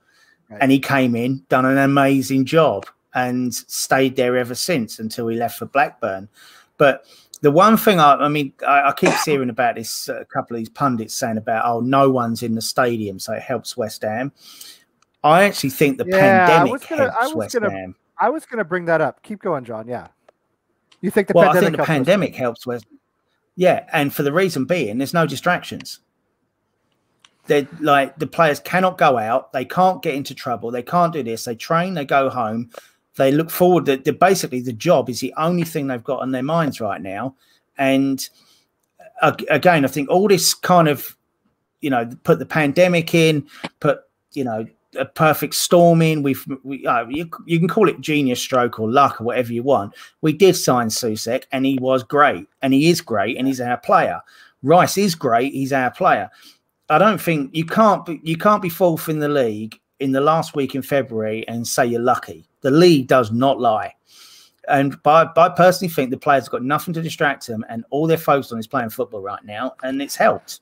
Speaker 5: Right. And he came in, done an amazing job, and stayed there ever since until he left for Blackburn. But the one thing I keep hearing about this, a couple of these pundits saying about, no one's in the stadium, so it helps West Ham. I actually think the pandemic helps West Ham.
Speaker 1: I was going to bring that up. Keep going, John. Yeah. You think
Speaker 5: I think the pandemic helps West Ham. Yeah, and for the reason being, there's no distractions. The players cannot go out. They can't get into trouble. They can't do this. They train. They go home. They look forward. Basically, the job is the only thing they've got on their minds right now. And again, I think all this kind of, put the pandemic in, a perfect storm in. You can call it genius stroke or luck or whatever you want. We did sign Souček, and he was great, and he is great, and he's our player. Rice is great. He's our player. I don't think you can't be fourth in the league in the last week in February and say you're lucky. The league does not lie. And I personally think the players have got nothing to distract them, and all they're focused on is playing football right now, and it's helped.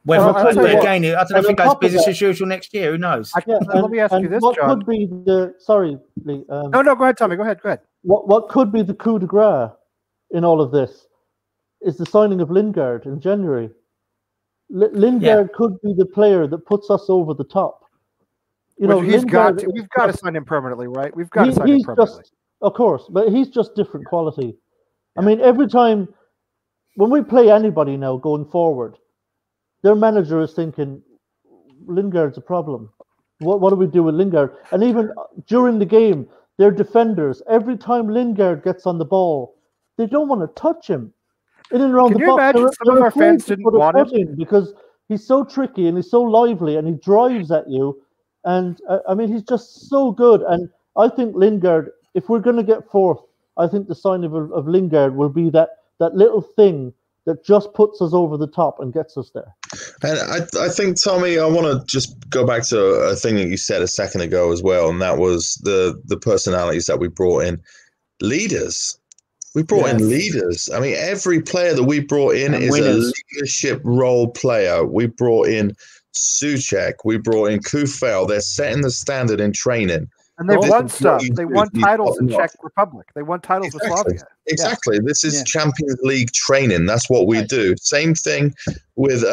Speaker 5: I don't know if it goes business as usual next year. Who knows?
Speaker 1: Let me ask you this,
Speaker 6: what
Speaker 1: John.
Speaker 6: Could be the sorry, Lee,
Speaker 1: no, go ahead, Tommy. Go ahead.
Speaker 6: What could be the coup de grace in all of this is the signing of Lingard in January. Lingard could be the player that puts us over the top.
Speaker 1: We've got to sign him permanently, right? We've got to sign him permanently.
Speaker 6: Of course, but he's just different quality. I mean, every time when we play anybody now going forward, their manager is thinking, Lingard's a problem. What do we do with Lingard? And even during the game, their defenders, every time Lingard gets on the ball, they don't want to touch him. In and around
Speaker 1: Can
Speaker 6: the
Speaker 1: you
Speaker 6: box.
Speaker 1: imagine
Speaker 6: They're
Speaker 1: some of our
Speaker 6: afraid
Speaker 1: fans
Speaker 6: to
Speaker 1: didn't
Speaker 6: put a
Speaker 1: want
Speaker 6: foot
Speaker 1: him?
Speaker 6: in because he's so tricky and he's so lively and he drives at you. And I mean, he's just so good. And I think Lingard, if we're going to get fourth, I think the signing of Lingard will be that little thing that just puts us over the top and gets us there.
Speaker 2: And I think, Tommy, I want to just go back to a thing that you said a second ago as well, and that was the personalities that we brought in. Leaders. We brought in leaders. I mean, every player that we brought in
Speaker 5: And
Speaker 2: is
Speaker 5: winners.
Speaker 2: a leadership role player. We brought in Souček. We brought in Kufel. They're setting the standard in training.
Speaker 1: And they've
Speaker 6: This
Speaker 1: won
Speaker 2: is what
Speaker 1: stuff.
Speaker 2: you
Speaker 1: They
Speaker 2: do.
Speaker 1: won
Speaker 2: You
Speaker 1: titles in
Speaker 2: bottom up.
Speaker 1: Czech Republic. They won titles with Slavia.
Speaker 2: Exactly. This is
Speaker 5: Yeah.
Speaker 2: Champions League training. That's what we do. Same thing with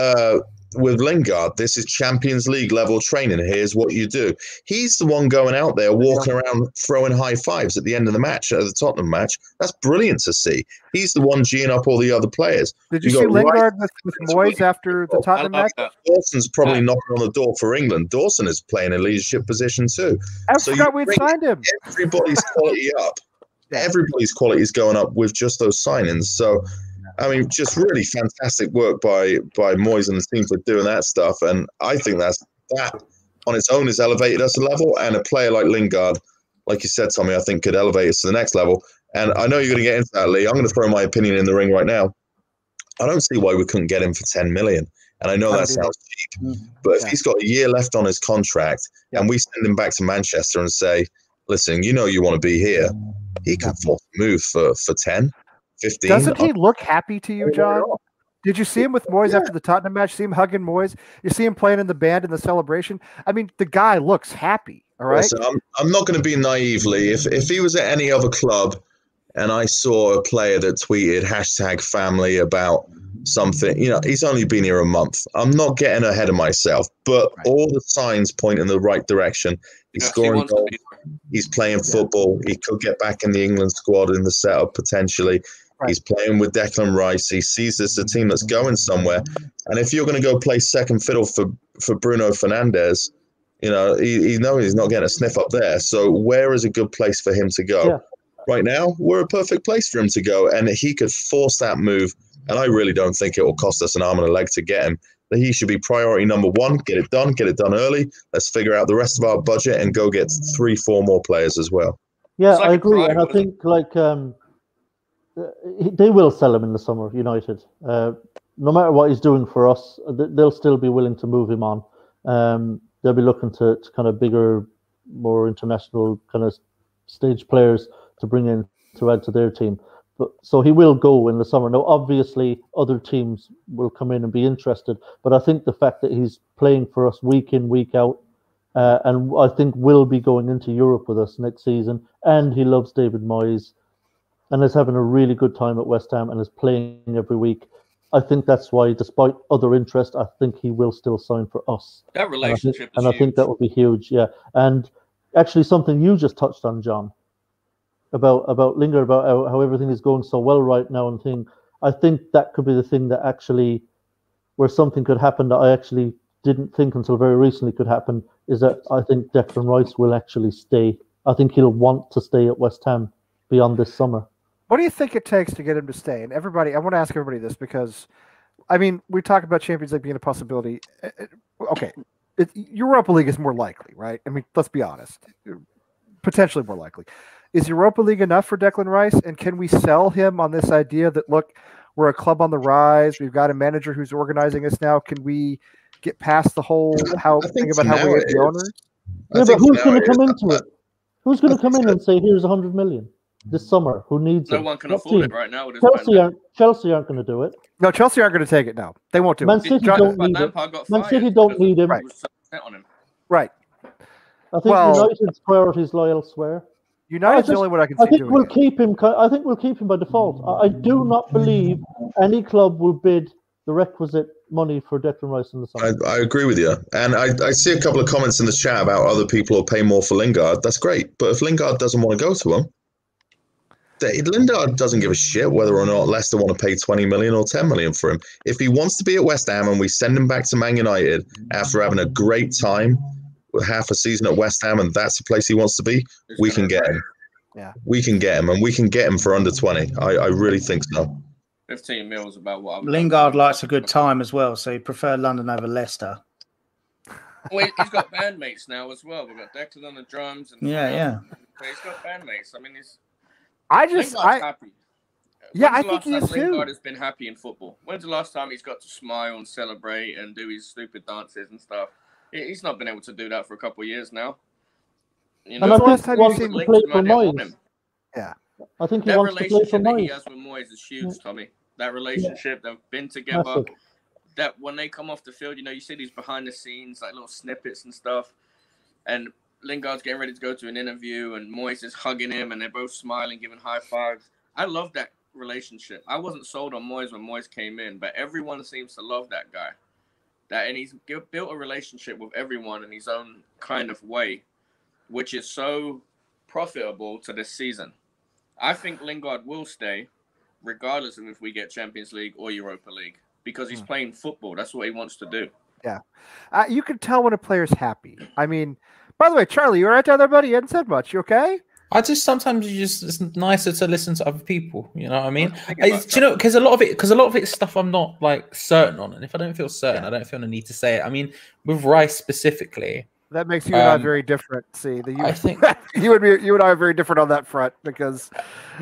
Speaker 2: Lingard. This is Champions League level training. Here's what you do. He's the one going out there, walking around, throwing high fives at the end of the match, at the Tottenham match. That's brilliant to see. He's the one geeing up all the other players.
Speaker 1: Did you
Speaker 2: You
Speaker 1: see
Speaker 2: got
Speaker 1: Lingard
Speaker 2: Rice.
Speaker 1: with Moyes after the
Speaker 3: I
Speaker 1: Tottenham
Speaker 3: love
Speaker 1: match?
Speaker 3: that.
Speaker 2: Dawson's probably knocking on the door for England. Dawson is playing a leadership position too.
Speaker 1: I
Speaker 2: So
Speaker 1: forgot
Speaker 2: you
Speaker 1: we'd
Speaker 2: bring
Speaker 1: signed him.
Speaker 2: Everybody's quality up. Everybody's quality is going up with just those signings. So, I mean, just really fantastic work by Moyes and the team for doing that stuff. And I think that on its own has elevated us a level. And a player like Lingard, like you said, Tommy, I think could elevate us to the next level. And I know you're going to get into that, Lee. I'm going to throw my opinion in the ring right now. I don't see why we couldn't get him for 10 million. And I know that sounds cheap, but if he's got a year left on his contract and we send him back to Manchester and say, listen, you know you want to be here, he could force a move for 10, 15.
Speaker 1: Doesn't he look happy to you, John? Did you see him with Moyes after the Tottenham match? See him hugging Moyes? You see him playing in the band in the celebration? I mean, the guy looks happy, all right?
Speaker 2: Listen, I'm not going to be naively. If he was at any other club and I saw a player that tweeted #family about something, you know, he's only been here a month. I'm not getting ahead of myself, but all the signs point in the right direction. He's scoring goals. He's playing football. He could get back in the England squad in the setup potentially. He's playing with Declan Rice. He sees this a team that's going somewhere. And if you're going to go play second fiddle for Bruno Fernandes, you know, he knows he's not getting a sniff up there. So where is a good place for him to go?
Speaker 6: Yeah.
Speaker 2: Right now, we're a perfect place for him to go. And he could force that move. And I really don't think it will cost us an arm and a leg to get him. That he should be priority number one. Get it done early. Let's figure out the rest of our budget and go get 3-4 more players as well.
Speaker 6: Yeah,
Speaker 3: like
Speaker 6: I
Speaker 3: a
Speaker 6: agree.
Speaker 3: cry,
Speaker 6: And I
Speaker 3: wasn't
Speaker 6: think they will sell him in the summer, United. No matter what he's doing for us, they'll still be willing to move him on. They'll be looking to kind of bigger, more international kind of stage players to bring in to add to their team. So he will go in the summer. Now, obviously, other teams will come in and be interested, but I think the fact that he's playing for us week in, week out, and I think will be going into Europe with us next season, and he loves David Moyes, and is having a really good time at West Ham and is playing every week. I think that's why, despite other interest, I think he will still sign for us.
Speaker 3: That relationship
Speaker 6: And I think that will be huge, yeah. And actually, something you just touched on, John, about Lingard, about how everything is going so well right now and thing. I think that could be the thing that actually, where something could happen that I actually didn't think until very recently could happen, is that I think Declan Rice will actually stay. I think he'll want to stay at West Ham beyond this summer.
Speaker 1: What do you think it takes to get him to stay? And everybody, I want to ask everybody this because, I mean, we talk about Champions League being a possibility. Okay, Europa League is more likely, right? I mean, let's be honest. Potentially more likely. Is Europa League enough for Declan Rice? And can we sell him on this idea that, look, we're a club on the rise. We've got a manager who's organizing us now. Can we get past the whole thing about how we have the owners?
Speaker 6: Yeah, but who's going to come into it? Who's going to come in and say, here's 100 million this summer? Who needs it?
Speaker 3: No one can afford it right now.
Speaker 6: Chelsea aren't going to do it.
Speaker 1: No, Chelsea aren't going to take it. No, they won't do
Speaker 6: Man
Speaker 1: it.
Speaker 6: City don't need it. Man City don't need him.
Speaker 1: Right.
Speaker 6: I think United's priorities lie elsewhere.
Speaker 1: United's the only one I can see.
Speaker 6: I think we'll keep him. I think we'll keep him by default. I do not believe any club will bid the requisite money for Declan Rice in the summer.
Speaker 2: I agree with you. And I see a couple of comments in the chat about other people will pay more for Lingard. That's great. But if Lingard doesn't want to go to him, Lingard doesn't give a shit whether or not Leicester want to pay 20 million or 10 million for him. If he wants to be at West Ham and we send him back to Man United after having a great time with half a season at West Ham and that's the place he wants to be, we can get him.
Speaker 1: Yeah.
Speaker 2: We can get him, and we can get him for under 20. I really think so.
Speaker 3: 15 mil is about what I'm.
Speaker 5: Lingard likes a good time as well, so he prefer London over Leicester.
Speaker 3: Well, he's got bandmates now as well. We've got Declan on the drums. And
Speaker 5: Yeah.
Speaker 3: But he's got bandmates. I mean,
Speaker 1: Lingard's
Speaker 3: happy.
Speaker 1: Yeah,
Speaker 3: When's
Speaker 1: I
Speaker 3: the
Speaker 1: think he
Speaker 3: last
Speaker 1: is
Speaker 3: time
Speaker 1: too.
Speaker 3: Lingard has been happy in football. When's the last time he's got to smile and celebrate and do his stupid dances and stuff? He's not been able to do that for a couple of years now. You
Speaker 6: And
Speaker 3: know,
Speaker 6: I think
Speaker 1: time
Speaker 6: he
Speaker 1: you've
Speaker 6: wants
Speaker 1: seen
Speaker 6: to play for
Speaker 3: Might not want
Speaker 6: Moyes.
Speaker 3: him.
Speaker 1: Yeah.
Speaker 6: I think he
Speaker 3: That
Speaker 6: wants to play for
Speaker 3: relationship that he
Speaker 6: Moyes.
Speaker 3: has with Moyes is huge, Tommy. That relationship, they've been together.
Speaker 6: Massive.
Speaker 3: That when they come off the field, you see these behind the scenes, like little snippets and stuff. And Lingard's getting ready to go to an interview, and Moyes is hugging him, and they're both smiling, giving high fives. I love that relationship. I wasn't sold on Moyes when Moyes came in, but everyone seems to love that guy. And he's built a relationship with everyone in his own kind of way, which is so profitable to this season. I think Lingard will stay, regardless of if we get Champions League or Europa League, because he's playing football. That's what he wants to do.
Speaker 1: Yeah. You can tell when a player's happy. I mean, by the way, Charlie, you all right down there, buddy? You hadn't said much. You okay?
Speaker 4: Sometimes it's nicer to listen to other people. You know what I mean?
Speaker 3: Think about
Speaker 4: Do you know? Because a lot of it is stuff I'm not like certain on, and if I don't feel certain, I don't feel the need to say it. I mean, with Rice specifically,
Speaker 1: That makes you and I very different. See,
Speaker 4: I think
Speaker 1: you and I are very different on that front because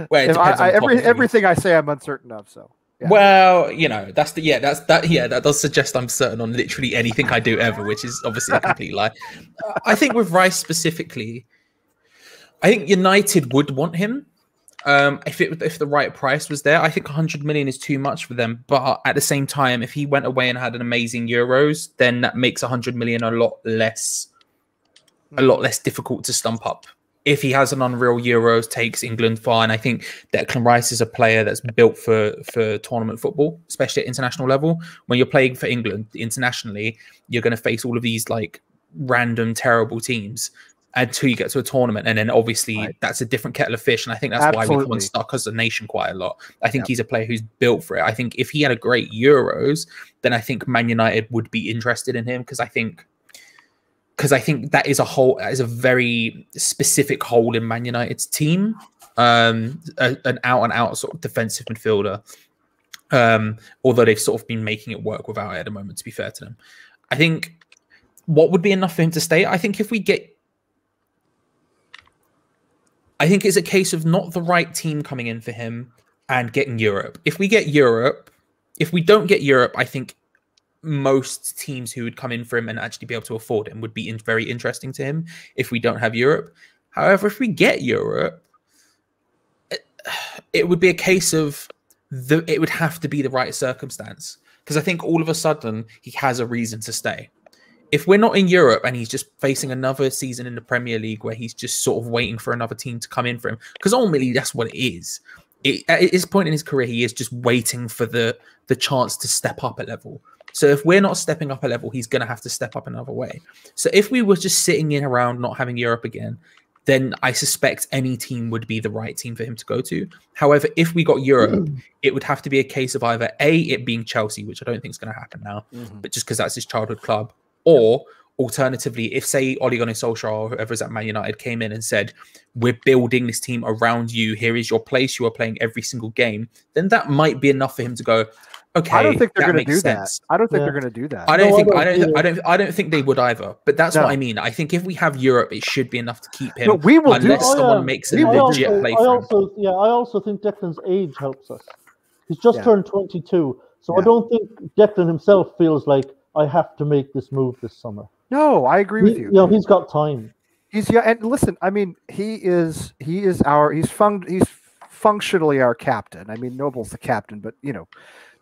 Speaker 4: well, it
Speaker 1: if
Speaker 4: depends on the topic.
Speaker 1: everything I say I'm uncertain of. So yeah.
Speaker 4: Well, that does suggest I'm certain on literally anything I do ever, which is obviously a complete lie. I think with Rice specifically, I think United would want him if the right price was there. I think 100 million is too much for them, but at the same time, if he went away and had an amazing Euros, then that makes 100 million a lot less difficult to stump up. If he has an unreal Euros, takes England far, and I think Declan Rice is a player that's built for tournament football, especially at international level. When you're playing for England internationally, you're going to face all of these like random terrible teams until you get to a tournament, and then obviously that's a different kettle of fish. And I think that's why we come unstuck as a nation quite a lot. I think he's a player who's built for it. I think if he had a great Euros, then I think Man United would be interested in him because I think that is a very specific hole in Man United's team, an out and out sort of defensive midfielder. Although they've sort of been making it work without it at the moment, to be fair to them. I think what would be enough for him to stay? I think it's a case of not the right team coming in for him and getting Europe. If we don't get Europe, I think most teams who would come in for him and actually be able to afford him would be very interesting to him if we don't have Europe. However, if we get Europe, it would be a case of it would have to be the right circumstance, because I think all of a sudden he has a reason to stay. If we're not in Europe and he's just facing another season in the Premier League where he's just sort of waiting for another team to come in for him, because ultimately that's what it is. At this point in his career, he is just waiting for the chance to step up a level. So if we're not stepping up a level, he's going to have to step up another way. So if we were just sitting in around not having Europe again, then I suspect any team would be the right team for him to go to. However, if we got Europe, it would have to be a case of either it being Chelsea, which I don't think is going to happen now, but just because that's his childhood club, or alternatively, if say Ole Gunnar Solskjaer or whoever's at Man United came in and said, we're building this team around you, here is your place, you are playing every single game, then that might be enough for him to go, okay,
Speaker 1: I don't think they're going to do
Speaker 4: sense.
Speaker 1: that. I don't think they're going to do that.
Speaker 4: I don't think they would either. But that's what I mean. I think if we have Europe, it should be enough to keep him.
Speaker 1: No, we will
Speaker 4: unless someone makes a legit play for him.
Speaker 6: I also think Declan's age helps us. He's just turned 22, so I don't think Declan himself feels like I have to make this move this summer.
Speaker 1: No, I agree with you.
Speaker 6: You know, he's got time.
Speaker 1: And listen, I mean, he's functionally our captain. I mean, Noble's the captain, but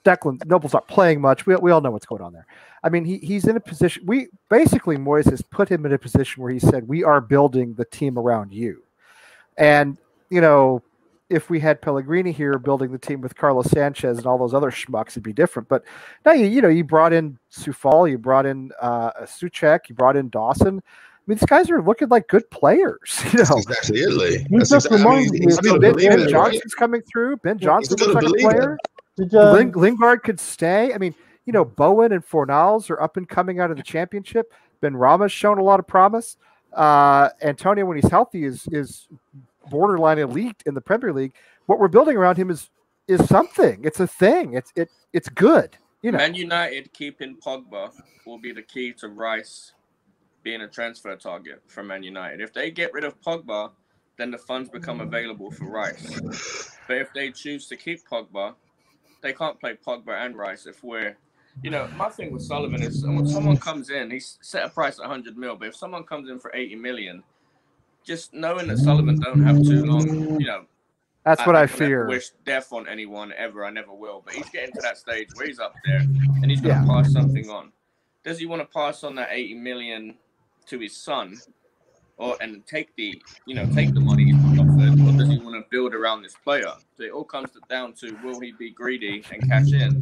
Speaker 1: Noble's not playing much. We all know what's going on there. I mean, he's in a position. Moyes has put him in a position where he said, we are building the team around you. And, if we had Pellegrini here building the team with Carlos Sanchez and all those other schmucks, it'd be different. But now, you brought in Soufal, you brought in Souček, you brought in Dawson. I mean, these guys are looking like good players.
Speaker 2: That's exactly it, Lee.
Speaker 1: Ben Johnson's coming through. Ben Johnson's looks like a player. Lingard could stay. I mean, Bowen and Fornals are up and coming out of the championship. Ben Rama's shown a lot of promise. Antonio, when he's healthy, is borderline elite in the Premier League. What we're building around him is is something. It's a thing. It's good. You know.
Speaker 3: Man United keeping Pogba will be the key to Rice being a transfer target for Man United. If they get rid of Pogba, then the funds become available for Rice. But if they choose to keep Pogba, they can't play Pogba and Rice. If we're, my thing with Sullivan is when someone comes in, he's set a price at 100 mil. But if someone comes in for 80 million, just knowing that Sullivan don't have too long,
Speaker 1: that's what I
Speaker 3: don't
Speaker 1: fear.
Speaker 3: Wish death on anyone ever. I never will. But he's getting to that stage where he's up there and he's going to pass something on. Does he want to pass on that 80 million to his son, and take the money he's offered, or does he want to build around this player? So it all comes down to, will he be greedy and cash in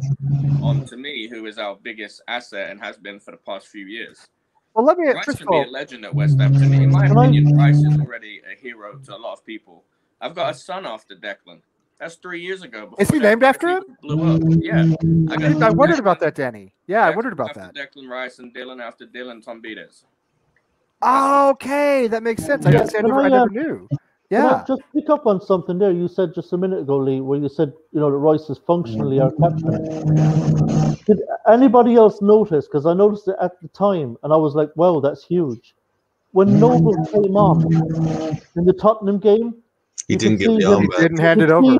Speaker 3: on, to me, who is our biggest asset and has been for the past few years?
Speaker 1: Well, let me
Speaker 3: Rice can be a legend at West Ham. To me, in my opinion, Rice is already a hero to a lot of people. I've got a son after Declan. That's 3 years ago.
Speaker 1: Is he named after him?
Speaker 3: Blew up. Yeah.
Speaker 1: I wondered about that, Danny. Yeah, I wondered about that.
Speaker 3: Declan Rice and Dylan after Dylan Tombides.
Speaker 1: Oh, okay, that makes sense. I never knew. Yeah.
Speaker 6: Can I just pick up on something there you said just a minute ago, Lee, where you said, that Rice is functionally our captain. Did anybody else notice? Because I noticed it at the time, and I was like, wow, that's huge. When Noble came on in the Tottenham game,
Speaker 2: he didn't get the armband.
Speaker 1: Didn't hand it over.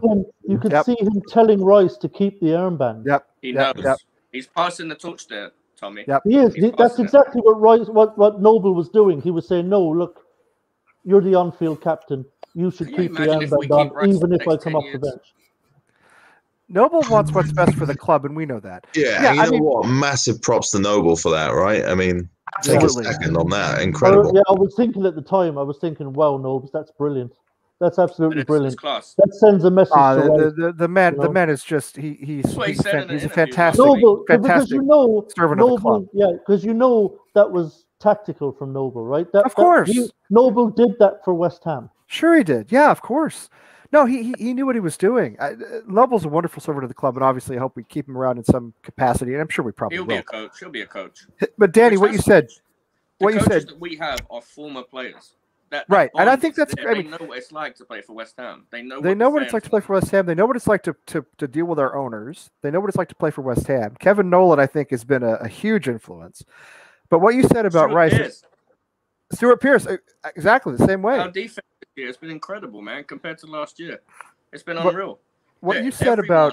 Speaker 6: You could see him telling Rice to keep the armband.
Speaker 1: Yep.
Speaker 3: He knows. He's passing the torch there, Tommy.
Speaker 1: Yep.
Speaker 6: He is. That's exactly what Rice, what Noble was doing. He was saying, no, look, you're the on-field captain. You should keep the armband on, even if I come off the bench.
Speaker 1: Noble wants what's best for the club, and we know that.
Speaker 2: Yeah, and you know what? Massive props to Noble for that, right? I mean, take a second on that. Incredible.
Speaker 6: I was thinking at the time, wow, Nobes, that's brilliant. That's absolutely brilliant.
Speaker 3: Class.
Speaker 6: That sends a message to
Speaker 1: the man is just he's a fantastic
Speaker 6: Noble,
Speaker 1: fantastic servant of the club.
Speaker 6: Yeah, because that was tactical from Noble, right?
Speaker 1: Of course.
Speaker 6: Noble did that for West Ham.
Speaker 1: Sure he did. Yeah, of course. No, he knew what he was doing. Noble's a wonderful servant of the club, and obviously I hope we keep him around in some capacity, and I'm sure we probably will.
Speaker 3: He'll be a coach.
Speaker 1: But Danny, what you said
Speaker 3: that we have are former players.
Speaker 1: Right, and I think that's.
Speaker 3: They know what it's like to play for West Ham. They know what it's like to
Speaker 1: play for West Ham. They know what it's like to deal with our owners. They know what it's like to play for West Ham. Kevin Nolan, I think, has been a huge influence. But what you said about Rice, Stuart Pearce, exactly the same way.
Speaker 3: Our defense this year has been incredible, man, compared to last year. It's been unreal.
Speaker 1: What you said about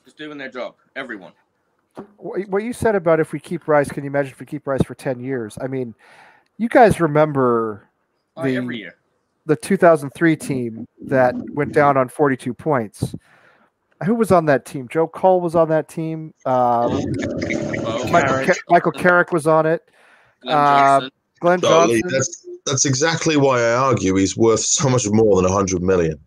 Speaker 3: is doing their job. Everyone.
Speaker 1: What you said about if we keep Rice, can you imagine if we keep Rice for 10 years? I mean, you guys remember
Speaker 3: every year.
Speaker 1: The 2003 team that went down on 42 points. Who was on that team? Joe Cole was on that team. Michael Carrick was on it. Glenn Johnson.
Speaker 2: That's exactly why I argue he's worth so much more than 100 million.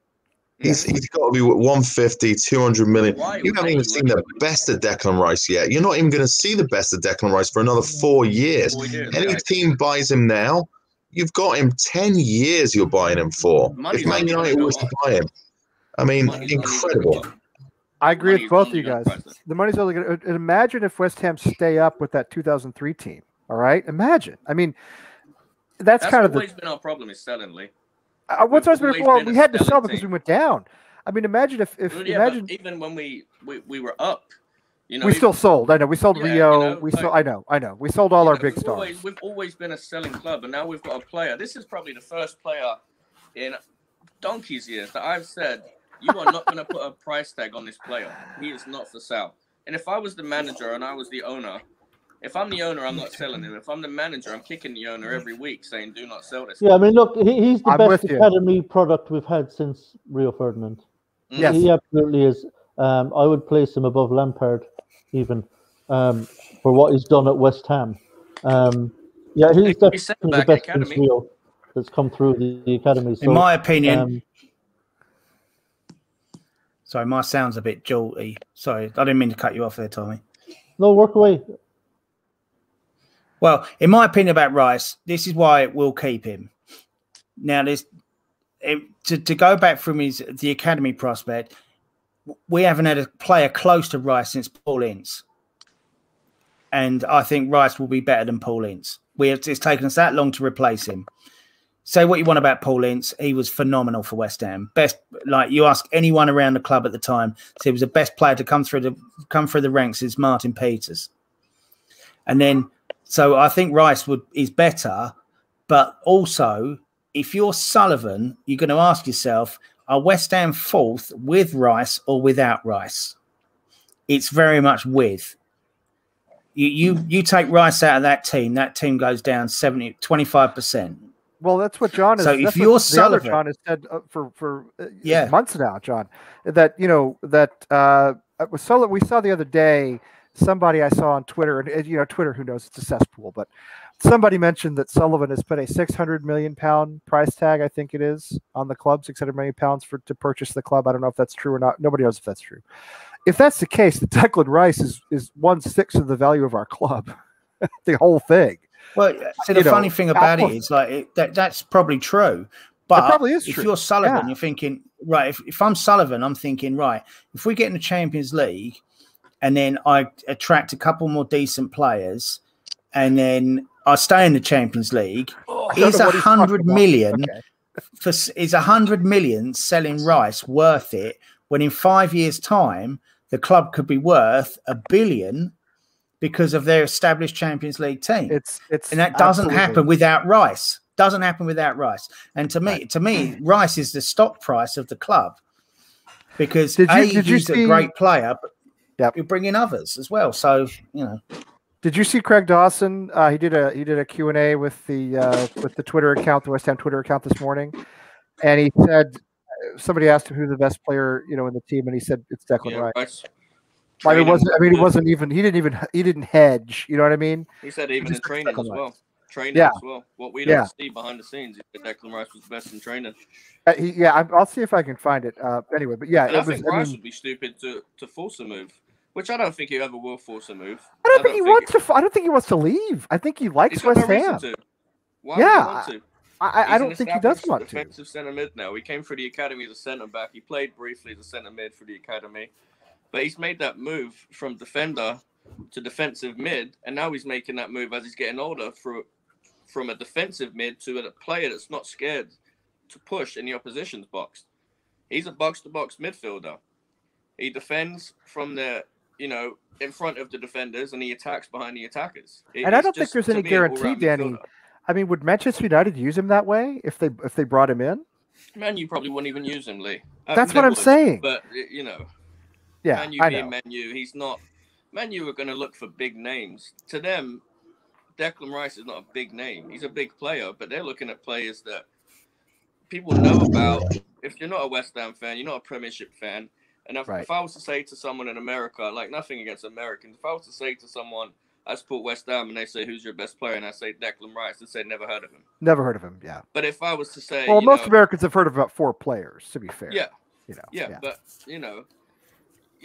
Speaker 2: He's got to be 150, 200 million. You haven't even seen the best of Declan Rice yet. You're not even going to see the best of Declan Rice for another 4 years. Any team buys him now, you've got him 10 years you're buying him for. If Man United was to buy him. I mean, incredible.
Speaker 1: I agree with both of you guys. The money's only going to... Imagine if West Ham stay up with that 2003 team. All right? Imagine. I mean, that's kind of
Speaker 3: always been our problem is selling, Lee.
Speaker 1: What's always been... Well, we had to sell because we went down. I mean, imagine if imagine...
Speaker 3: even when we were up,
Speaker 1: we still sold. I know. We sold Rio. I know. We sold all our big stars.
Speaker 3: We've always been a selling club, and now we've got a player. This is probably the first player in donkey's years that I've said, you are not going to put a price tag on this player. He is not for sale. And if I was the manager and I was the owner, if I'm the owner, I'm not selling him. If I'm the manager, I'm kicking the owner every week saying, do not sell this.
Speaker 6: Yeah, I mean, look, he's the best academy product we've had since Rio Ferdinand.
Speaker 1: Yes.
Speaker 6: He absolutely is. I would place him above Lampard even for what he's done at West Ham. Yeah, he's definitely the best since Rio that's come through the academy. So,
Speaker 5: in my opinion... Sorry, my sound's a bit jolty. Sorry, I didn't mean to cut you off there, Tommy.
Speaker 6: No, work away.
Speaker 5: Well, in my opinion about Rice, this is why we'll keep him. Now, to go back from the academy prospect, we haven't had a player close to Rice since Paul Ince. And I think Rice will be better than Paul Ince. It's taken us that long to replace him. say what you want about Paul Ince, he was phenomenal for West Ham. Best, like you ask anyone around the club at the time, so he was the best player to come through the ranks is Martin Peters. And then, so I think Rice is better, but also if you're Sullivan, you're going to ask yourself, are West Ham fourth with Rice or without Rice? It's very much with. You take Rice out of that team goes down 25%.
Speaker 1: Well, that's what John is.
Speaker 5: So if you're Sullivan,
Speaker 1: John has said for months now, John, that we saw the other day somebody I saw on Twitter, and Twitter, who knows, it's a cesspool, but somebody mentioned that Sullivan has put a £600 million price tag, I think it is, on the club, £600 million to purchase the club. I don't know if that's true or not. Nobody knows if that's true. If that's the case, the Declan Rice is 1/6 of the value of our club, the whole thing.
Speaker 5: Well, see, the funny thing about it is that's probably true. But
Speaker 1: probably is
Speaker 5: if
Speaker 1: true.
Speaker 5: You're Sullivan, you're thinking, right, if I'm Sullivan, I'm thinking, right, if we get in the Champions League and then I attract a couple more decent players and then I stay in the Champions League, is 100 million is 100 million selling Rice worth it when in 5 years' time the club could be worth $1 billion because of their established Champions League team? And that doesn't happen without Rice. Doesn't happen without Rice. And to me, Rice is the stock price of the club because he's a great player, but you bring in others as well. So
Speaker 1: Did you see Craig Dawson? He did a Q&A with the Twitter account, the West Ham Twitter account this morning, and he said somebody asked him who the best player in the team, and he said it's Declan Rice. He didn't hedge. You know what I mean?
Speaker 3: He said even in training as well. As well. What we don't see behind the scenes, Declan Rice was best in training.
Speaker 1: I'll see if I can find it. Anyway, but
Speaker 3: I think Rice would be stupid to force a move, which I don't think he ever will force a move.
Speaker 1: I don't think he wants to leave. I think he likes West Ham.
Speaker 3: Why would he want to?
Speaker 1: I don't think he does want to.
Speaker 3: Defensive centre mid now. He came through the academy as a centre back. He played briefly as a centre mid for the academy, but he's made that move from defender to defensive mid, and now he's making that move as he's getting older from a defensive mid to a player that's not scared to push in the opposition's box. He's a box-to-box midfielder. He defends from the in front of the defenders, and he attacks behind the attackers.
Speaker 1: And I don't think there's any guarantee, Danny. I mean, would Manchester United use him that way if they brought him in?
Speaker 3: Man, you probably wouldn't even use him, Lee.
Speaker 1: That's what I'm saying.
Speaker 3: But Man U being Man U, he's not. Man U are going to look for big names. To them, Declan Rice is not a big name. He's a big player, but they're looking at players that people know about. If you're not a West Ham fan, you're not a Premiership fan. And if I was to say to someone in America, like nothing against Americans, if I was to say to someone, I support West Ham, and they say, who's your best player? And I say Declan Rice, they say, never heard of him.
Speaker 1: Never heard of him, yeah.
Speaker 3: But if I was to say...
Speaker 1: Well, most Americans have heard of about 4 players, to be fair.
Speaker 3: Yeah. But, you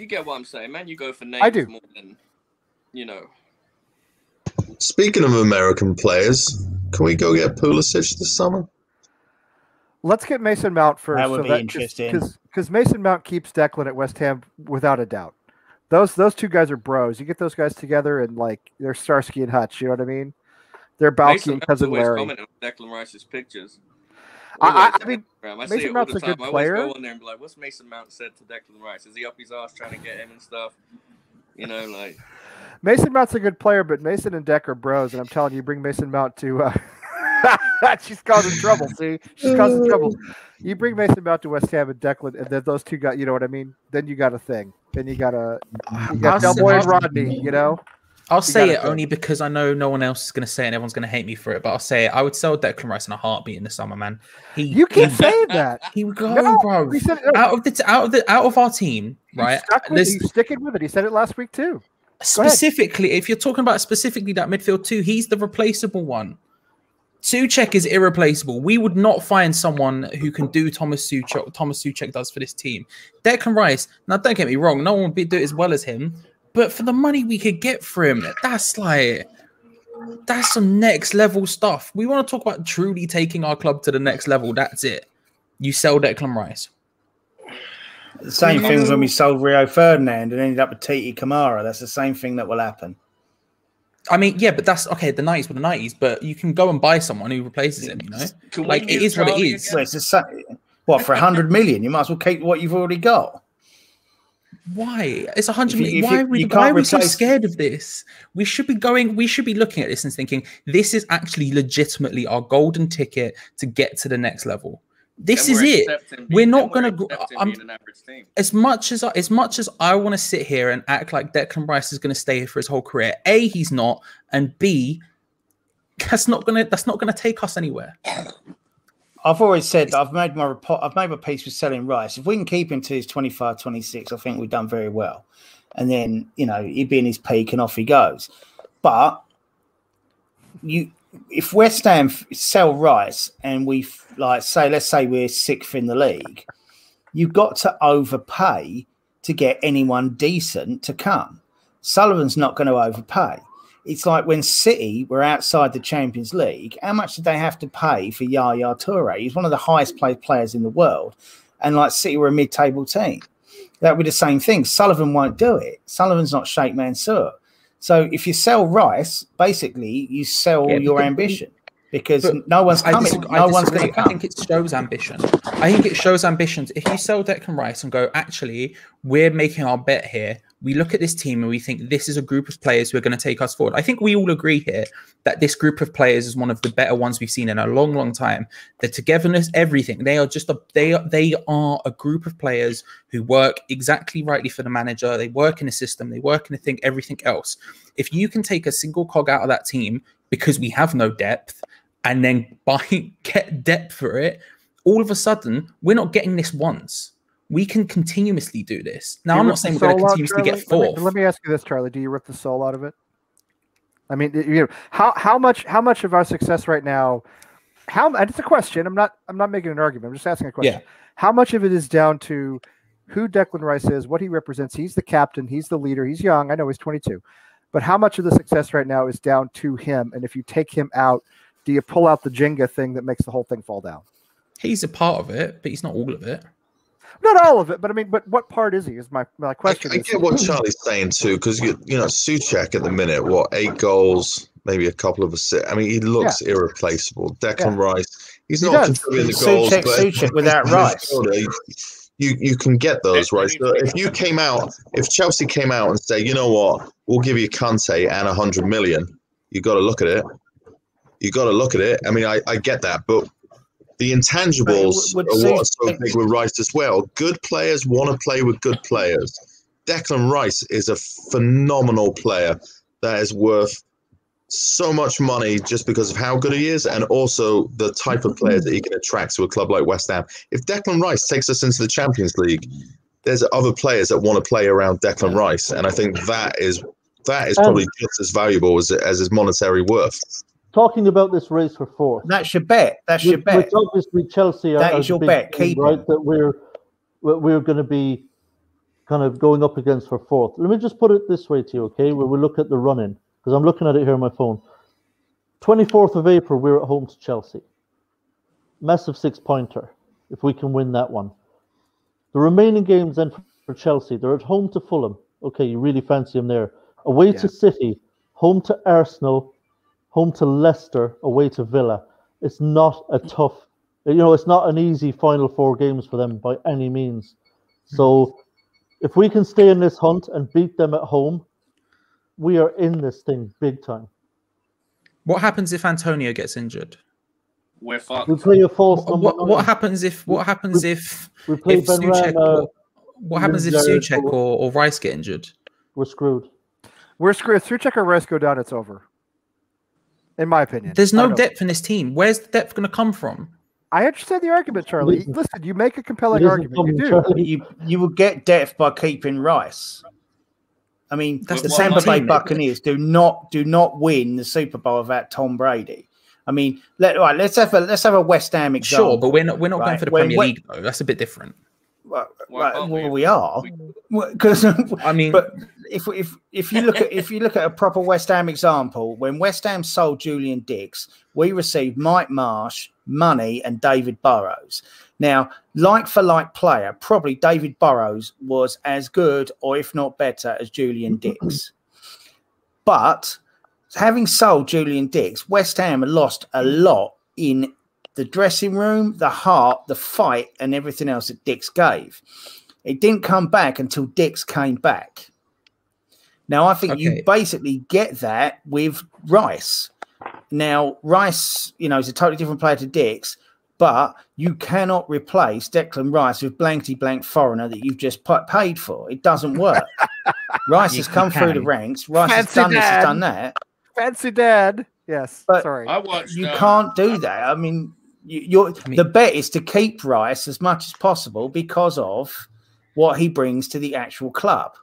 Speaker 3: get what I'm saying, man. You go for names more than,
Speaker 2: Speaking of American players, can we go get Pulisic this summer?
Speaker 1: Let's get Mason Mount first.
Speaker 5: That would be interesting.
Speaker 1: Because Mason Mount keeps Declan at West Ham without a doubt. Those two guys are bros. You get those guys together and they're Starsky and Hutch. You know what I mean? They're Balky and Cousin Larry.
Speaker 3: Commenting on Declan Rice's pictures.
Speaker 1: I mean,
Speaker 3: Mason Mount's a good player. I always go on there and be like, "What's Mason Mount said to Declan Rice? Is he up his ass trying to get him and stuff?"
Speaker 1: Mason Mount's a good player, but Mason and Deck are bros, and I'm telling you, bring Mason Mount to. She's causing trouble. See, she's causing trouble. You bring Mason Mount to West Ham and Declan, and then those two got, you know what I mean? Then you got a thing. Then you got Del Boy and Rodney.
Speaker 4: I'll say it only because I know no one else is going to say it and everyone's going to hate me for it. But I'll say it. I would sell Declan Rice in a heartbeat in the summer, man.
Speaker 1: You keep saying that.
Speaker 4: He would go, bro. Out of our team, right?
Speaker 1: He's sticking with it. He said it last week too.
Speaker 4: Specifically, if you're talking about specifically that midfield two, he's the replaceable one. Souček is irreplaceable. We would not find someone who can do Thomas Souček does for this team. Declan Rice, now don't get me wrong, no one would do it as well as him, but for the money we could get for him, that's some next level stuff. We want to talk about truly taking our club to the next level. That's it. You sell Declan Rice.
Speaker 5: The same thing as when we sold Rio Ferdinand and ended up with Titi Kamara. That's the same thing that will happen.
Speaker 4: I mean, yeah, but that's okay. The 90s were the 90s, but you can go and buy someone who replaces him. You know, like it is what it is.
Speaker 5: Well, it's what for 100 million? You might as well keep what you've already got.
Speaker 4: Why? It's 100 million. Why are we so scared of this? We should be looking at this and thinking, this is actually legitimately our golden ticket to get to the next level. This is it. We're not going to. As much as I want to sit here and act like Declan Rice is going to stay here for his whole career, A, he's not, and B, that's not going to take us anywhere.
Speaker 5: I've always said that I've made my peace with selling Rice. If we can keep him to his 25, 26, I think we've done very well. And then, you know, he'd be in his peak and off he goes. But if West Ham sell Rice and let's say we're 6th in the league, you've got to overpay to get anyone decent to come. Sullivan's not going to overpay. It's like when City were outside the Champions League, how much did they have to pay for Yaya Toure? He's one of the highest paid players in the world. And like City were a mid-table team. That would be the same thing. Sullivan won't do it. Sullivan's not Sheikh Mansour. So if you sell Rice, basically you sell your ambition because no one's coming. No one's going to come.
Speaker 4: I think it shows ambition. I think it shows ambitions. If you sell Declan Rice and go, actually, we're making our bet here. We look at this team and we think this is a group of players who are going to take us forward. I think we all agree here that this group of players is one of the better ones we've seen in a long, long time. The togetherness, everything. They are a group of players who work exactly rightly for the manager. They work in a system. They work in a thing, everything else. If you can take a single cog out of that team because we have no depth and then get depth for it, all of a sudden, we're not getting this once. We can continuously do this. Now, I'm not saying we're going to continuously get fourth.
Speaker 1: Let me ask you this, Charlie. Do you rip the soul out of it? I mean, you know, how much of our success right now? And it's a question. I'm not making an argument. I'm just asking a question. Yeah. How much of it is down to who Declan Rice is, what he represents? He's the captain. He's the leader. He's young. I know he's 22, but how much of the success right now is down to him? And if you take him out, do you pull out the Jenga thing that makes the whole thing fall down?
Speaker 4: He's a part of it, but he's not all of it.
Speaker 1: Not all of it, but I mean, but what part is he? Is my question.
Speaker 2: I get what Charlie's saying too, because you know Souček at the minute, 8 goals, maybe a couple of assists. I mean, he looks irreplaceable. Declan Rice, he's not contributing the goals, but
Speaker 5: Souček without Rice,
Speaker 2: you can get those right. So if Chelsea came out and say, you know what, we'll give you Kante and 100 million, you got to look at it. I mean, I get that, but the intangibles are what's so big with Rice as well. Good players want to play with good players. Declan Rice is a phenomenal player that is worth so much money just because of how good he is and also the type of players that he can attract to a club like West Ham. If Declan Rice takes us into the Champions League, there's other players that want to play around Declan Rice, and I think that is probably just as valuable as his monetary worth.
Speaker 6: Talking about this race for fourth.
Speaker 5: That's your bet.
Speaker 6: Which obviously Chelsea
Speaker 5: that is your bet. Keep
Speaker 6: right that we're going to be kind of going up against for fourth. Let me just put it this way to you, okay? Where we look at the run-in, because I'm looking at it here on my phone. 24th of April, we're at home to Chelsea. Massive 6-pointer, if we can win that one. The remaining games then for Chelsea, they're at home to Fulham. Okay, you really fancy them there. Away to City, home to Arsenal, home to Leicester, away to Villa. It's not a tough, it's not an easy final 4 games for them by any means. So if we can stay in this hunt and beat them at home, we are in this thing big time.
Speaker 4: What happens if Antonio gets injured?
Speaker 3: We're fucked.
Speaker 6: We play a false number.
Speaker 4: What happens if Souček or Rice get injured?
Speaker 6: We're screwed.
Speaker 1: If Souček or Rice go down, it's over. In my opinion.
Speaker 4: There's no depth in this team. Where's the depth going to come from?
Speaker 1: I understand the argument, Charlie. Listen, you make a compelling argument. You do.
Speaker 5: You will get depth by keeping Rice. I mean, the Tampa Bay Buccaneers do not win the Super Bowl without Tom Brady. I mean, let's have a West Ham example.
Speaker 4: Sure, but we're not going for the Premier League though. That's a bit different.
Speaker 5: Well, we are, because
Speaker 4: I mean,
Speaker 5: but if you look at a proper West Ham example, when West Ham sold Julian Dix, we received Mike Marsh, money, and David Burrows. Now, like for like player, probably David Burrows was as good, or if not better, as Julian Dix. But having sold Julian Dicks, West Ham had lost a lot in the dressing room, the heart, the fight, and everything else that Dicks gave. It didn't come back until Dicks came back. Now, I think you basically get that with Rice. Now, Rice, is a totally different player to Dicks, but you cannot replace Declan Rice with blankety-blank foreigner that you've just paid for. It doesn't work. Rice has come through the ranks. Rice has done this, has done that.
Speaker 1: Fancy dad. Yes,
Speaker 5: but
Speaker 1: sorry.
Speaker 5: You can't do that. I mean, the bet is to keep Rice as much as possible because of what he brings to the actual club.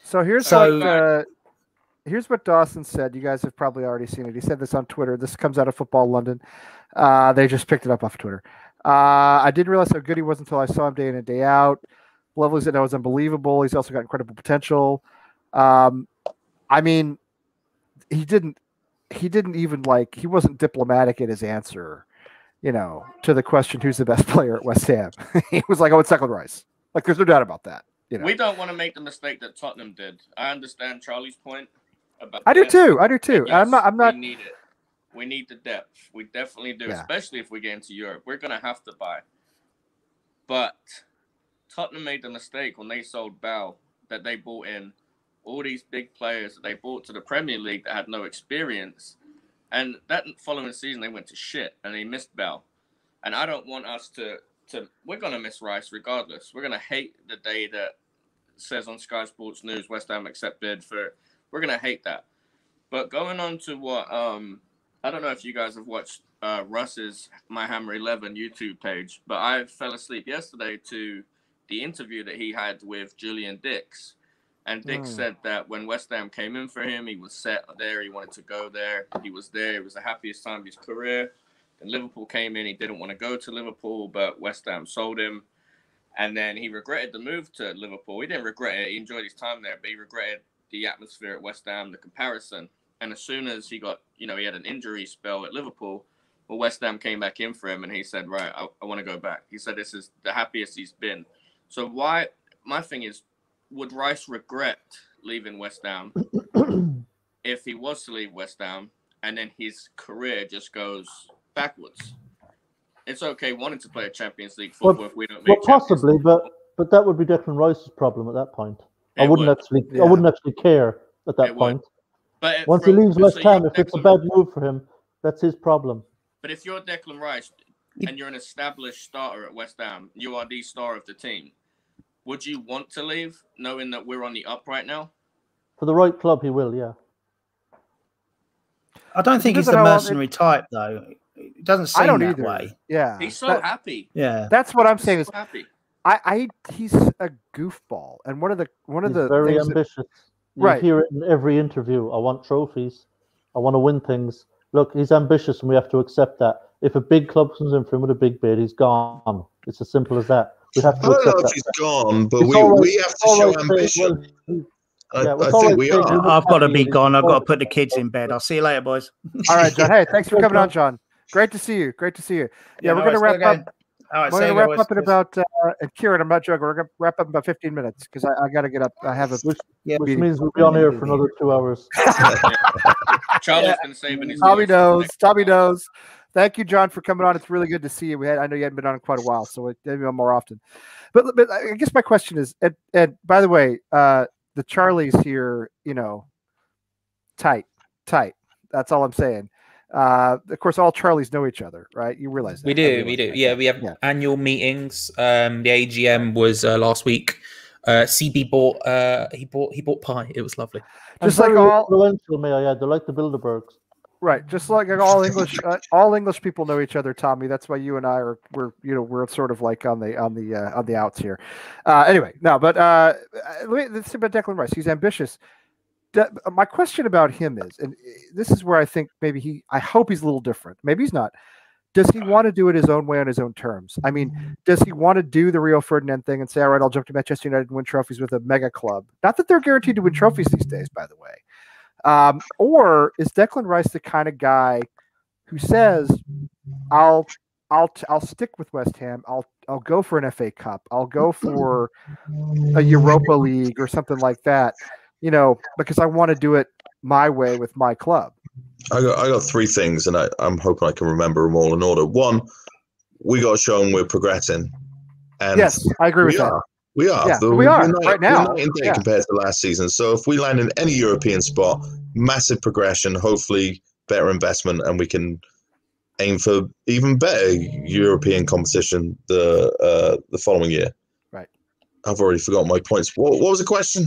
Speaker 1: So here's what Dawson said. You guys have probably already seen it. He said this on Twitter. This comes out of Football London. They just picked it up off Twitter. I didn't realize how good he was until I saw him day in and day out. Lovely said that was unbelievable. He's also got incredible potential. I mean, he didn't even he wasn't diplomatic in his answer, to the question, who's the best player at West Ham. He was like, oh, it's Declan Rice. Like, there's no doubt about that.
Speaker 3: We don't want to make the mistake that Tottenham did. I understand Charlie's point about
Speaker 1: I do too. Yes, I'm not.
Speaker 3: We need it. We need the depth. We definitely do, especially if we get into Europe. We're going to have to buy. But Tottenham made the mistake when they sold Bell that they brought in all these big players that they brought to the Premier League that had no experience. And that following season, they went to shit and they missed Bell. And I don't want us to we're going to miss Rice regardless. We're going to hate the day that says on Sky Sports News, West Ham accepted we're going to hate that. But going on to what, I don't know if you guys have watched Russ's My Hammer 11 YouTube page, but I fell asleep yesterday to the interview that he had with Julian Dicks. And Dicks said that when West Ham came in for him, he was set there. He wanted to go there. He was there. It was the happiest time of his career. Then Liverpool came in. He didn't want to go to Liverpool, but West Ham sold him. And then he regretted the move to Liverpool. He didn't regret it. He enjoyed his time there, but he regretted the atmosphere at West Ham, the comparison. And as soon as he got, he had an injury spell at Liverpool, well, West Ham came back in for him, and he said, right, I want to go back. He said this is the happiest he's been. So my thing is, would Rice regret leaving West Ham if he was to leave West Ham and then his career just goes backwards? It's okay wanting to play a Champions League football if we don't make
Speaker 6: possibly, but that would be Declan Rice's problem at that point. I wouldn't actually care at that point.
Speaker 3: But
Speaker 6: once he leaves West Ham, if it's a bad move for him, that's his problem.
Speaker 3: But if you're Declan Rice and you're an established starter at West Ham, you are the star of the team. Would you want to leave, knowing that we're on the up right now?
Speaker 6: For the right club, he will, yeah.
Speaker 5: I don't think he's the mercenary type, though. It doesn't seem that way.
Speaker 1: Yeah,
Speaker 3: he's so happy.
Speaker 5: Yeah,
Speaker 1: that's what I'm saying. Is
Speaker 3: happy.
Speaker 1: He's a goofball, and one of the
Speaker 6: very ambitious. You hear it in every interview. I want trophies. I want to win things. Look, he's ambitious, and we have to accept that. If a big club comes in for him with a big bid, he's gone. It's as simple as that. We have to accept that.
Speaker 2: He's gone, but we have to show ambition. I think we are.
Speaker 5: I've got to be gone. I've got to put the kids in bed. I'll see you later, boys.
Speaker 1: All right, John. Hey, thanks for coming on, John. Great to see you. Yeah, we're going to wrap up.
Speaker 5: Right,
Speaker 1: we're going to wrap up in about, and Kieran, I'm not joking, we're going to wrap up in about 15 minutes because I got to get up. I have a
Speaker 6: which means we'll be on air for another 2 hours.
Speaker 3: Charlie's been saving his
Speaker 1: Tommy knows. Thank you, John, for coming on. It's really good to see you. I know you hadn't been on in quite a while, so maybe on more often. But I guess my question is, and by the way, the Charlies here, tight. That's all I'm saying. Of course, all Charlies know each other, right? You realize that.
Speaker 4: We do. Yeah, we have annual meetings. The AGM was last week. CB bought he bought pie. It was lovely.
Speaker 6: Just like all influential, may I add, they're like the Bilderbergs.
Speaker 1: Right, just like all English people know each other, Tommy. That's why you and I we're sort of like on the outs here. Anyway, no, but let's see about Declan Rice. He's ambitious. My question about him is, and this is where I think maybe I hope he's a little different. Maybe he's not. Does he want to do it his own way on his own terms? I mean, does he want to do the Rio Ferdinand thing and say, all right, I'll jump to Manchester United and win trophies with a mega club? Not that they're guaranteed to win trophies these days, by the way. Or is Declan Rice the kind of guy who says, I'll stick with West Ham. I'll go for an FA Cup. I'll go for a Europa League or something like that, because I want to do it my way with my club.
Speaker 2: I got three things, and I'm hoping I can remember them all in order. One, we got to show them we're progressing. And
Speaker 1: yes, I agree with that.
Speaker 2: We are.
Speaker 1: Yeah, we are right now.
Speaker 2: We're night and day compared to last season. So if we land in any European spot, massive progression, hopefully better investment, and we can aim for even better European competition the following year.
Speaker 1: Right.
Speaker 2: I've already forgotten my points. What was the question?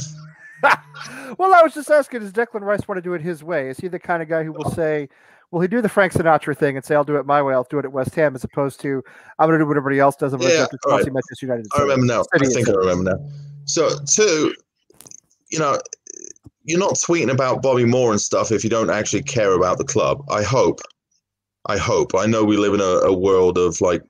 Speaker 1: Well, I was just asking, does Declan Rice want to do it his way? Is he the kind of guy who will say, will he do the Frank Sinatra thing and say, I'll do it my way, I'll do it at West Ham, as opposed to, I'm going to do what everybody else does, I'm going to jump to Chelsea, Manchester United.
Speaker 2: I remember now. I think I remember now. So, two, you know, you're not tweeting about Bobby Moore and stuff if you don't actually care about the club. I hope. I know we live in a world of like,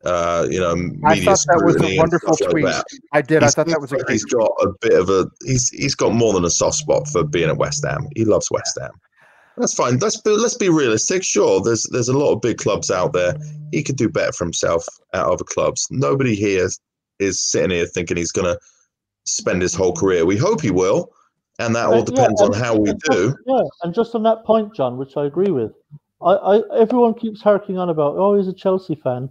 Speaker 2: you know, media
Speaker 1: I thought that was a wonderful tweet.
Speaker 2: Like
Speaker 1: I did. I thought that was a great.
Speaker 2: He's got a bit of a. He's got more than a soft spot for being at West Ham. He loves West Ham. That's fine. Let's be realistic. Sure, there's a lot of big clubs out there. He could do better for himself at other clubs. Nobody here is sitting here thinking he's going to spend his whole career. We hope he will, and that all depends on how we do.
Speaker 6: Yeah, and just on that point, John, which I agree with. Everyone keeps harking on about, oh, he's a Chelsea fan.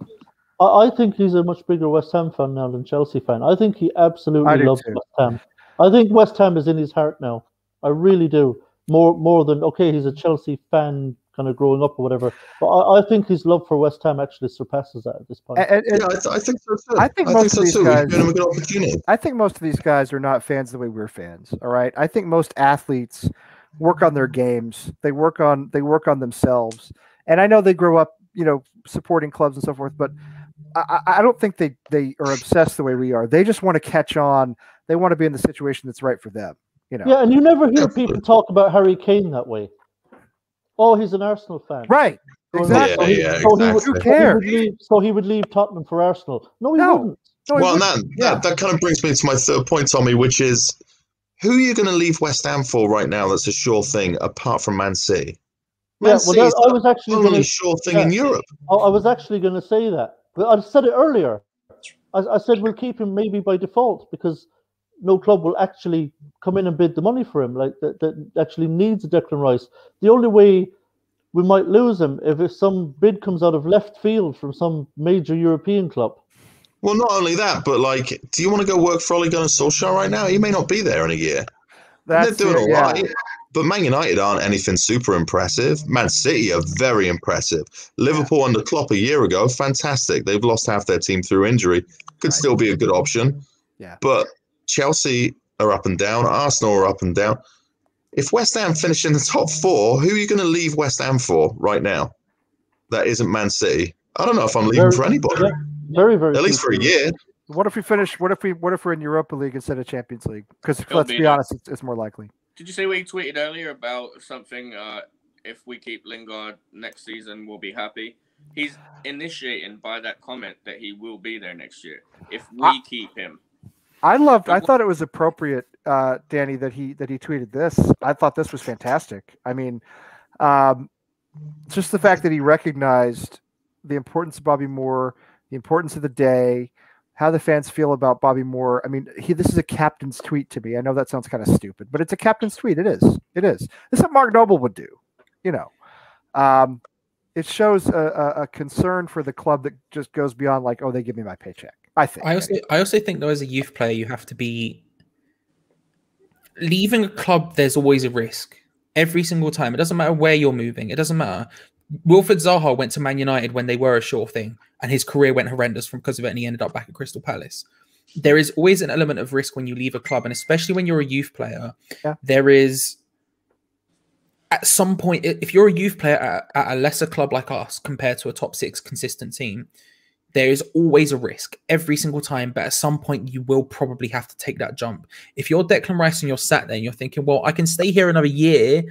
Speaker 6: I think he's a much bigger West Ham fan now than Chelsea fan. I think he absolutely loves West Ham. I think West Ham is in his heart now. I really do. More than, okay, he's a Chelsea fan kind of growing up or whatever. But I think his love for West Ham actually surpasses that at this point.
Speaker 2: I think so too.
Speaker 1: I think most of these guys,
Speaker 2: given him a good opportunity.
Speaker 1: I think most of these guys are not fans the way we're fans. All right. I think most athletes work on their games. They work on themselves. And I know they grow up, you know, supporting clubs and so forth, but I don't think they are obsessed the way we are. They just want to catch on. They want to be in the situation that's right for them. You know.
Speaker 6: Yeah, and you never hear people talk about Harry Kane that way. Oh, he's an Arsenal fan.
Speaker 1: Right. Exactly.
Speaker 6: Who cares? So he would leave Tottenham for Arsenal. No, he wouldn't.
Speaker 1: No,
Speaker 2: well, that kind of brings me to my third point, Tommy, which is, who are you going to leave West Ham for right now that's a sure thing apart from Man City?
Speaker 6: I was actually
Speaker 2: the only sure thing in Europe.
Speaker 6: I was actually going to say that. But I said it earlier. I said we'll keep him maybe by default because no club will actually come in and bid the money for him, like that actually needs a Declan Rice. The only way we might lose him if some bid comes out of left field from some major European club.
Speaker 2: Well, not only that, but like, do you want to go work for Ole Gunnar Solskjaer right now? He may not be there in a year. They're doing all right. But Man United aren't anything super impressive. Man City are very impressive. Liverpool under Klopp a year ago, fantastic. They've lost half their team through injury. Could still be a good option.
Speaker 1: Yeah.
Speaker 2: But Chelsea are up and down. Arsenal are up and down. If West Ham finish in the top four, who are you going to leave West Ham for right now? That isn't Man City. I don't know if I'm leaving for anybody.
Speaker 6: Very, very.
Speaker 2: At least for a year.
Speaker 1: What if we finish? What if we're in Europa League instead of Champions League? Because let's be honest, it's more likely.
Speaker 3: Did you see what he tweeted earlier about something? If we keep Lingard next season, we'll be happy. He's initiating by that comment that he will be there next year if we keep him.
Speaker 1: I thought it was appropriate, Danny, that he tweeted this. I thought this was fantastic. I mean, just the fact that he recognized the importance of Bobby Moore, the importance of the day, how the fans feel about Bobby Moore. I mean, this is a captain's tweet to me. I know that sounds kind of stupid, but it's a captain's tweet. It is. This is what Mark Noble would do. You know, it shows a concern for the club that just goes beyond like, oh, they give me my paycheck. I think.
Speaker 4: I also think though, as a youth player, you have to be leaving a club. There's always a risk every single time. It doesn't matter where you're moving. It doesn't matter. Wilfred Zaha went to Man United when they were a sure thing, and his career went horrendous because of it, and he ended up back at Crystal Palace. There is always an element of risk when you leave a club, and especially when you're a youth player, there is, at some point, if you're a youth player at a lesser club like us compared to a top six consistent team, there is always a risk every single time, but at some point you will probably have to take that jump. If you're Declan Rice and you're sat there and you're thinking, well, I can stay here another year,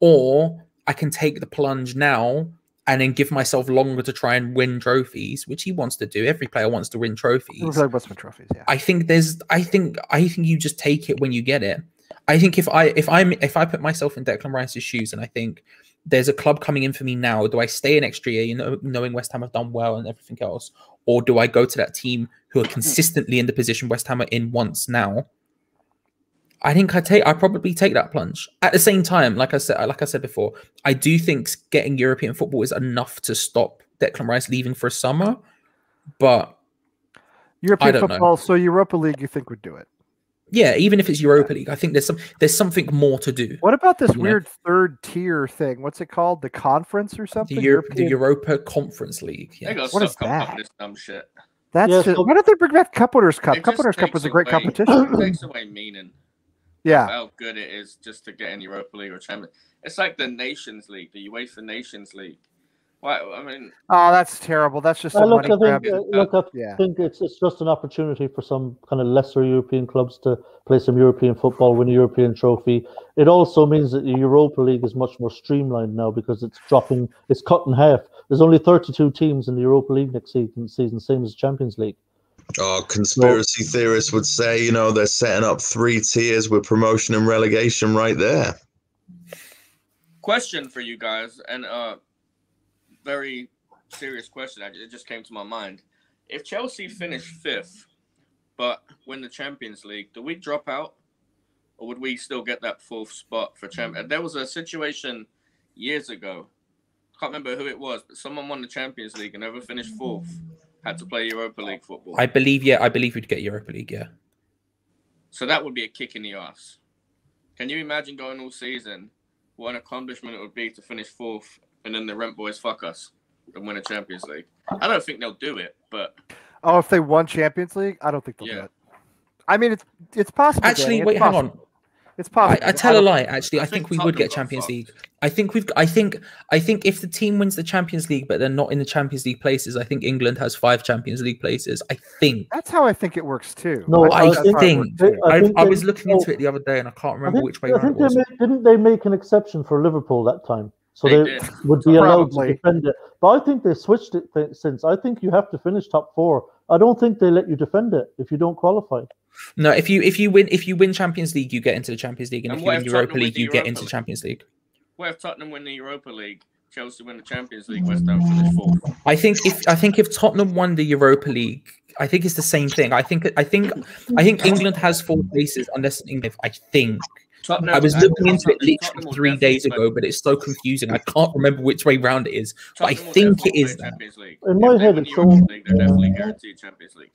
Speaker 4: or I can take the plunge now and then give myself longer to try and win trophies, which he wants to do. Every player wants to win trophies.
Speaker 1: Yeah.
Speaker 4: I think you just take it when you get it. I think if I put myself in Declan Rice's shoes and I think there's a club coming in for me now, do I stay an extra year, knowing West Ham have done well and everything else, or do I go to that team who are consistently in the position West Ham are in once now? I think I probably take that plunge. At the same time, like I said before, I do think getting European football is enough to stop Declan Rice leaving for a summer. But
Speaker 1: European football, so Europa League, you think would do it?
Speaker 4: Yeah, even if it's Europa League, I think there's something more to do.
Speaker 1: What about this weird third tier thing? What's it called? The conference or something?
Speaker 4: The Europa Conference League. Yeah.
Speaker 3: What is that? This dumb shit.
Speaker 1: That's why don't they bring back Cup Winners' Cup? Cup Winners' Cup was a great competition.
Speaker 3: It takes away meaning.
Speaker 1: Yeah.
Speaker 3: How good it is just to get in Europa League or Champions. It's like the Nations League, the UEFA Nations League. Why? I mean,
Speaker 1: oh, that's terrible. That's just a money grab.
Speaker 6: I think it's just an opportunity for some kind of lesser European clubs to play some European football, win a European trophy. It also means that the Europa League is much more streamlined now because it's cut in half. There's only 32 teams in the Europa League next season, same as the Champions League.
Speaker 2: Oh, conspiracy theorists would say, they're setting up 3 tiers with promotion and relegation right there.
Speaker 3: Question for you guys, and very serious question. It just came to my mind. If Chelsea finish 5th, but win the Champions League, do we drop out, or would we still get that 4th spot for Champions? There was a situation years ago. Can't remember who it was, but someone won the Champions League and never finished 4th. Had to play Europa League football.
Speaker 4: I believe we'd get Europa League. Yeah.
Speaker 3: So that would be a kick in the ass. Can you imagine going all season? What an accomplishment it would be to finish 4th, and then the rent boys fuck us and win a Champions League. I don't think they'll do it, but
Speaker 1: if they won Champions League, I don't think they'll do it. I mean, it's possible.
Speaker 4: Actually, wait, hang on.
Speaker 1: It's possible.
Speaker 4: I tell a lie. Actually, I think we would get Champions League. I think if the team wins the Champions League, but they're not in the Champions League places, I think England has 5 Champions League places. I think
Speaker 1: that's how I think it works too.
Speaker 4: No, I was looking into it the other day, and I can't remember which way around it was.
Speaker 6: Didn't they make an exception for Liverpool that time? So they would be allowed to defend it. But I think they switched it since. I think you have to finish top 4. I don't think they let you defend it if you don't qualify.
Speaker 4: No, if you win Champions League, you get into the Champions League, and if you win Europa League, you get into Champions League.
Speaker 3: What if Tottenham win the Europa League, Chelsea win the Champions League, West Ham finish 4th?
Speaker 4: I think if Tottenham won the Europa League, I think it's the same thing. I think England has 4 places unless England. I think. Tottenham, I was looking into it literally 3 days ago, but it's so confusing. I can't remember which way round it is. But I think it is that.
Speaker 6: In my head, it's so.
Speaker 3: They're definitely guaranteed Champions League.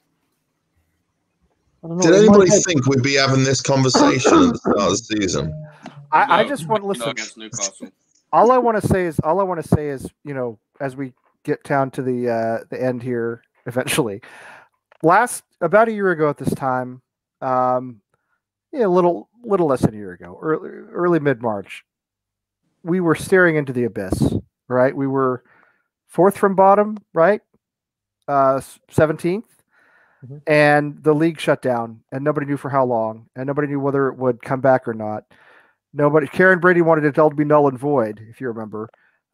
Speaker 2: Did anybody think we'd be having this conversation at the start of the season?
Speaker 1: I just want to listen.
Speaker 3: Against Newcastle.
Speaker 1: All I want to say is, as we get down to the end here eventually. About a year ago at this time, a little less than a year ago, early mid-March, we were staring into the abyss, right? We were 4th from bottom, right? 17th. And the league shut down, and nobody knew for how long, and nobody knew whether it would come back or not. Karen Brady wanted it all to be null and void, if you remember.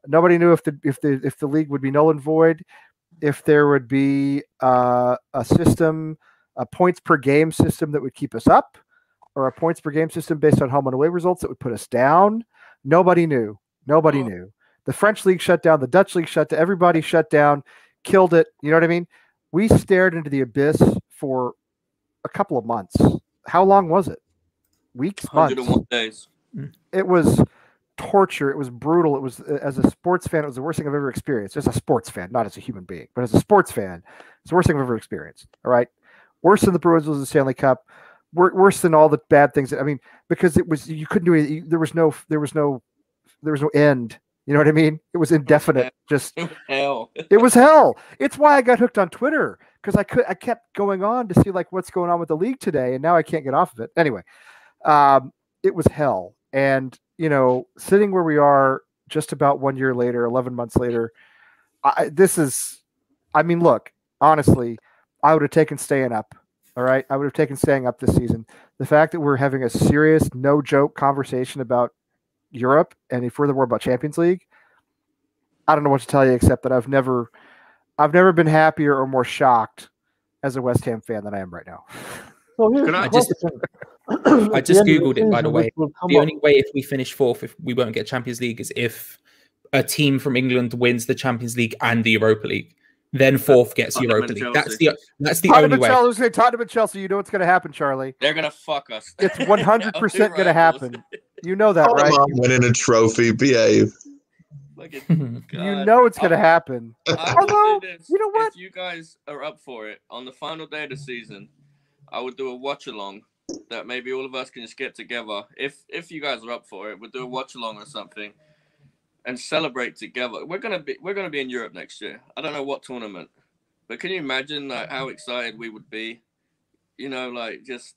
Speaker 1: Nobody knew if the league would be null and void, if there would be a system, a points per game system that would keep us up, or a points per game system based on home and away results that would put us down. Nobody knew. Nobody knew. The French league shut down. The Dutch league shut down. Everybody shut down, killed it. You know what I mean? We stared into the abyss for a couple of months. How long was it? Weeks, months.
Speaker 3: 101 days.
Speaker 1: It was torture. It was brutal. It was, as a sports fan, it was the worst thing I've ever experienced. As a sports fan, not as a human being, but as a sports fan, it's the worst thing I've ever experienced. All right, worse than the Bruins was the Stanley Cup. Worse than all the bad things. Because it was, you couldn't do it. There was no end. You know what I mean? It was indefinite. Just
Speaker 3: hell.
Speaker 1: It was hell. It's why I got hooked on Twitter, because I kept going on to see what's going on with the league today, and now I can't get off of it. Anyway, it was hell. And sitting where we are, just about 1 year later, 11 months later, look, honestly, I would have taken staying up. All right, I would have taken staying up this season. The fact that we're having a serious, no joke conversation about Europe and furthermore about Champions League, I don't know what to tell you except that I've never been happier or more shocked as a West Ham fan than I am right now.
Speaker 4: I just googled it, by the way. The only way if we finish 4th, if we won't get Champions League, is if a team from England wins the Champions League and the Europa League. then fourth gets
Speaker 3: Tottenham
Speaker 4: Europa
Speaker 3: and
Speaker 4: League.
Speaker 3: Chelsea.
Speaker 4: That's the
Speaker 1: Tottenham
Speaker 4: only
Speaker 1: and
Speaker 4: way.
Speaker 1: Chelsea, Tottenham and Chelsea, you know what's going to happen, Charlie.
Speaker 3: They're gonna fuck us.
Speaker 1: It's 100% going to happen. You know that, right?
Speaker 2: I'm winning a trophy. Behave.
Speaker 3: Fucking
Speaker 1: You
Speaker 3: God.
Speaker 1: know it's going to happen.
Speaker 3: I
Speaker 1: Although,
Speaker 3: would do this.
Speaker 1: you know what?
Speaker 3: If you guys are up for it, on the final day of the season, I would do a watch along that maybe all of us can just get together. If you guys are up for it, we'll do a watch along or something and celebrate together. We're gonna be in Europe next year. I don't know what tournament, but can you imagine like how excited we would be? You know, like just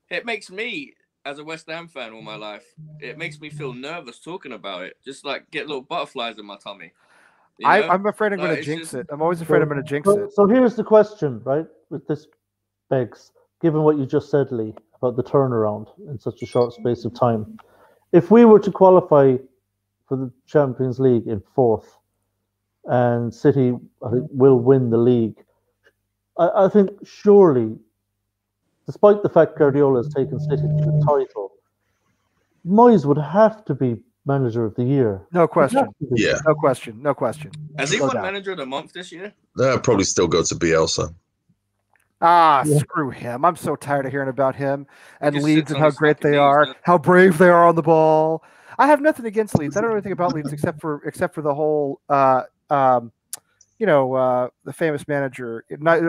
Speaker 3: it makes me as a West Ham fan all my life, it makes me feel nervous talking about it. Just like get little butterflies in my tummy. You know?
Speaker 1: I'm afraid I'm going to
Speaker 3: it's
Speaker 1: jinx
Speaker 3: just-
Speaker 1: it. I'm always afraid I'm going to jinx
Speaker 6: So,
Speaker 1: it.
Speaker 6: so here's the question, right? With this begs, given what you just said, Lee, about the turnaround in such a short space of time, if we were to qualify for the Champions League in fourth, and City, I think, will win the league, I think surely, despite the fact Guardiola has taken City to the title, Moyes would have to be manager of the year.
Speaker 1: No question.
Speaker 2: Yeah.
Speaker 1: No question. No question.
Speaker 3: Has he
Speaker 1: No
Speaker 3: won
Speaker 1: doubt.
Speaker 3: manager of the month this year?
Speaker 2: I'll probably still go to Bielsa.
Speaker 1: Ah,
Speaker 6: Yeah.
Speaker 1: screw him. I'm so tired of hearing about him and
Speaker 3: Just
Speaker 1: Leeds
Speaker 3: sits
Speaker 1: and
Speaker 3: on
Speaker 1: how
Speaker 3: his
Speaker 1: great
Speaker 3: fucking
Speaker 1: they
Speaker 3: knees,
Speaker 1: are,
Speaker 3: doesn't
Speaker 1: how brave they are on the ball. I have nothing against Leeds. I don't know anything about Leeds except for the whole the famous manager,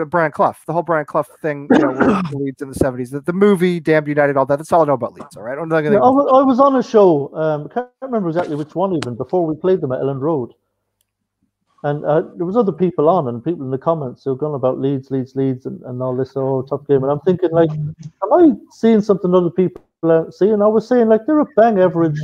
Speaker 1: Brian Clough, the whole Brian Clough thing, with Leeds in the 70s, the movie, Damned United, all that. That's all I know about Leeds, all right? I don't know anything
Speaker 6: Yeah, I
Speaker 1: else.
Speaker 6: was on a show, I can't remember exactly which one even, before we played them at Elland Road. And there was other people on, and people in the comments who were going about Leeds, and all this, tough game. And I'm thinking, like, am I seeing something other people aren't seeing? I was saying, like, they're a bang average.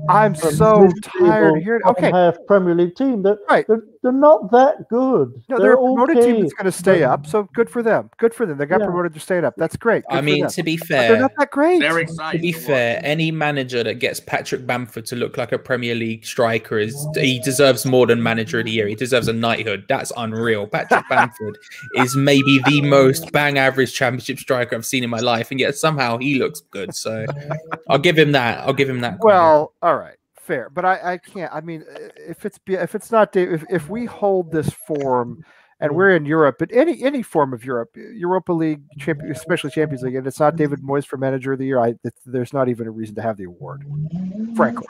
Speaker 1: I'm so tired of hearing. Okay,
Speaker 6: half Premier League team.
Speaker 1: Right.
Speaker 6: They're not that good.
Speaker 1: no, they're a promoted team
Speaker 6: okay,
Speaker 1: that's going to stay
Speaker 6: but-
Speaker 1: up, so good for them. Good for them. They got
Speaker 6: Yeah.
Speaker 1: promoted to stay up. That's great. Good
Speaker 4: I
Speaker 1: for
Speaker 4: mean,
Speaker 1: them.
Speaker 4: to be
Speaker 1: But they're not
Speaker 4: fair,
Speaker 1: that great.
Speaker 3: They're
Speaker 4: to
Speaker 3: exciting.
Speaker 4: be
Speaker 3: to watch.
Speaker 4: fair, any manager that gets Patrick Bamford to look like a Premier League striker he deserves more than manager of the year. He deserves a knighthood. That's unreal. Patrick Bamford is maybe the most bang average championship striker I've seen in my life, and yet somehow he looks good. So I'll give him that.
Speaker 1: Well, all right, fair, but I can't. I mean, if it's not if we hold this form and we're in Europe, but any form of Europe, Europa League, especially Champions League, and it's not David Moyes for Manager of the Year, there's not even a reason to have the award, frankly.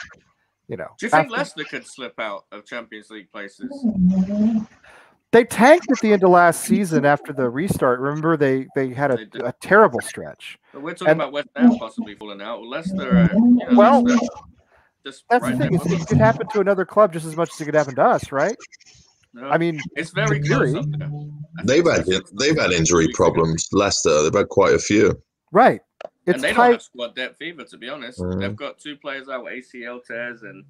Speaker 3: Do you think
Speaker 1: After-
Speaker 3: Leicester could slip out of Champions League places?
Speaker 1: they tanked at the end of last season after the restart? Remember, they had
Speaker 3: They did.
Speaker 1: a terrible stretch.
Speaker 3: But we're talking
Speaker 1: And-
Speaker 3: about West Ham possibly falling out. Leicester,
Speaker 1: Well,
Speaker 3: Leicester just
Speaker 1: That's
Speaker 3: right
Speaker 1: the thing.
Speaker 3: there with
Speaker 1: It
Speaker 3: us.
Speaker 1: could happen to another club just as much as it could happen to us, right?
Speaker 3: No,
Speaker 1: I mean,
Speaker 3: it's very
Speaker 1: in
Speaker 3: close
Speaker 1: theory.
Speaker 3: up there. I
Speaker 2: They've
Speaker 3: think
Speaker 2: had injury problems. Leicester, they've had quite a few.
Speaker 1: right. It's
Speaker 3: and they don't
Speaker 1: tight.
Speaker 3: have squad depth either, to be honest.
Speaker 2: Mhm.
Speaker 3: They've got 2 players out with ACL tears, and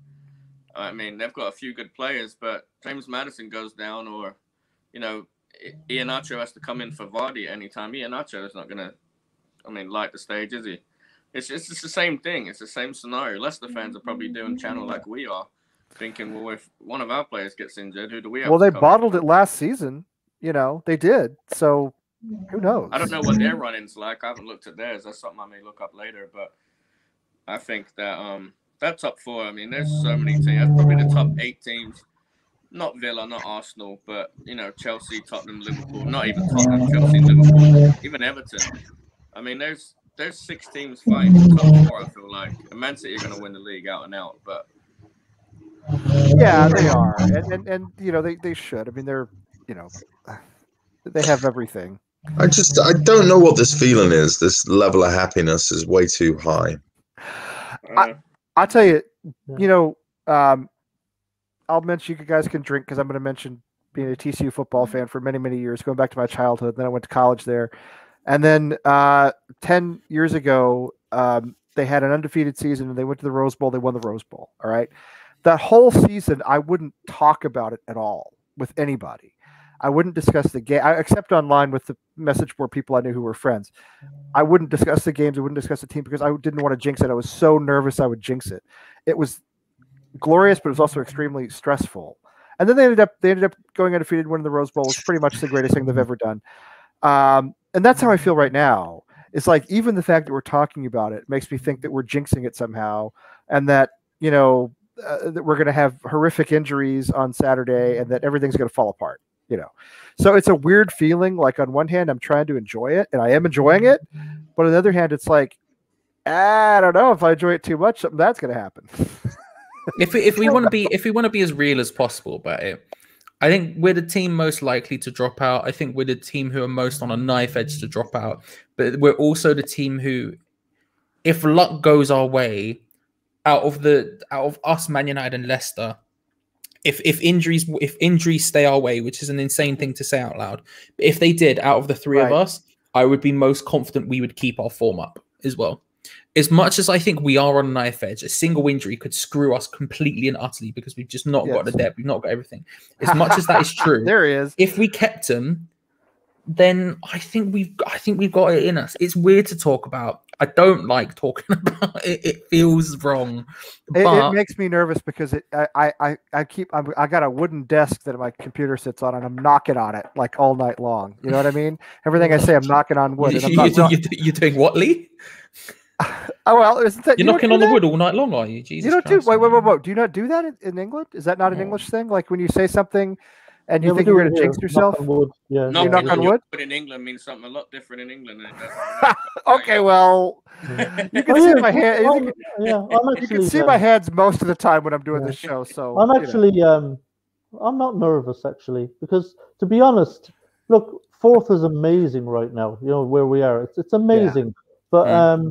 Speaker 3: I mean they've got a few good players, but James Maddison goes down, or Iheanacho has to come in for Vardy at any time. Iheanacho is not gonna, light the stage, is he? It's just the same thing. It's the same scenario. Leicester fans are probably doing channel like we are, thinking, well, if one of our players gets injured, who do we have?
Speaker 1: Well,
Speaker 3: to
Speaker 1: they
Speaker 3: cover?
Speaker 1: bottled it last season. They did. So who knows?
Speaker 3: I don't know what their run-ins like. I haven't looked at theirs. That's something I may look up later. But I think that that top 4. I mean, there's so many teams. That's probably the top 8 teams. Not Villa, not Arsenal, but Chelsea, Tottenham, Liverpool. Not even Tottenham, Chelsea, Liverpool, even Everton. I mean, there's 6 teams fighting for top 4. I feel like, and Man City are going to win the league out and out. But
Speaker 1: Yeah, they are, and they should. I mean, they're they have everything.
Speaker 2: I don't know what this feeling is. This level of happiness is way too high.
Speaker 1: I'll tell you, I'll mention you guys can drink because I'm going to mention being a TCU football fan for many, many years, going back to my childhood. Then I went to college there. And then 10 years ago, they had an undefeated season and they went to the Rose Bowl. They won the Rose Bowl. All right. That whole season, I wouldn't talk about it at all with anybody. I wouldn't discuss the game, except online with the message board people I knew who were friends. I wouldn't discuss the games. I wouldn't discuss the team because I didn't want to jinx it. I was so nervous I would jinx it. It was glorious, but it was also extremely stressful. And then they ended up going undefeated, winning the Rose Bowl. It was pretty much the greatest thing they've ever done. And that's how I feel right now. It's like even the fact that we're talking about it makes me think that we're jinxing it somehow, and that that we're going to have horrific injuries on Saturday, and that everything's going to fall apart. you know. So it's a weird feeling. Like on one hand, I'm trying to enjoy it, and I am enjoying it, but on the other hand, it's like, I don't know if I enjoy it too much, something that's going to happen.
Speaker 4: If we want to be as real as possible about it, I think we're the team most likely to drop out. I think we're the team who are most on a knife edge to drop out, but we're also the team who, if luck goes our way, out of us, Man United and Leicester, if injuries stay our way, which is an insane thing to say out loud, but if they did, out of the three of us, I would be most confident we would keep our form up as well. As much as I think we are on a knife edge, a single injury could screw us completely and utterly because we've just not got the depth, we've not got everything. As much as that is true,
Speaker 1: there he is.
Speaker 4: If we kept him, then I think we've got it in us. It's weird to talk about. I don't like talking about it. It feels wrong.
Speaker 1: It makes me nervous because I got a wooden desk that my computer sits on, and I'm knocking on it like all night long. You know what I mean? Everything I say, I'm knocking on wood. And
Speaker 4: you're doing what, Lee?
Speaker 1: Oh well, isn't that,
Speaker 4: you're knocking on the wood all night long, are you? Jesus,
Speaker 1: you don't
Speaker 4: Christ.
Speaker 1: wait. Do you not do that in England? Is that not an English thing? Like when you say something and you think you're going to jinx yourself?
Speaker 6: Yeah,
Speaker 3: knocking
Speaker 1: knock on wood
Speaker 3: in England means something a lot different in England. Than it does
Speaker 1: okay, well, you can see my hand. You can see my hands most of the time when I'm doing this show. So
Speaker 6: I'm actually, I'm not nervous actually, because to be honest, look, fourth is amazing right now. You know where we are. It's amazing, but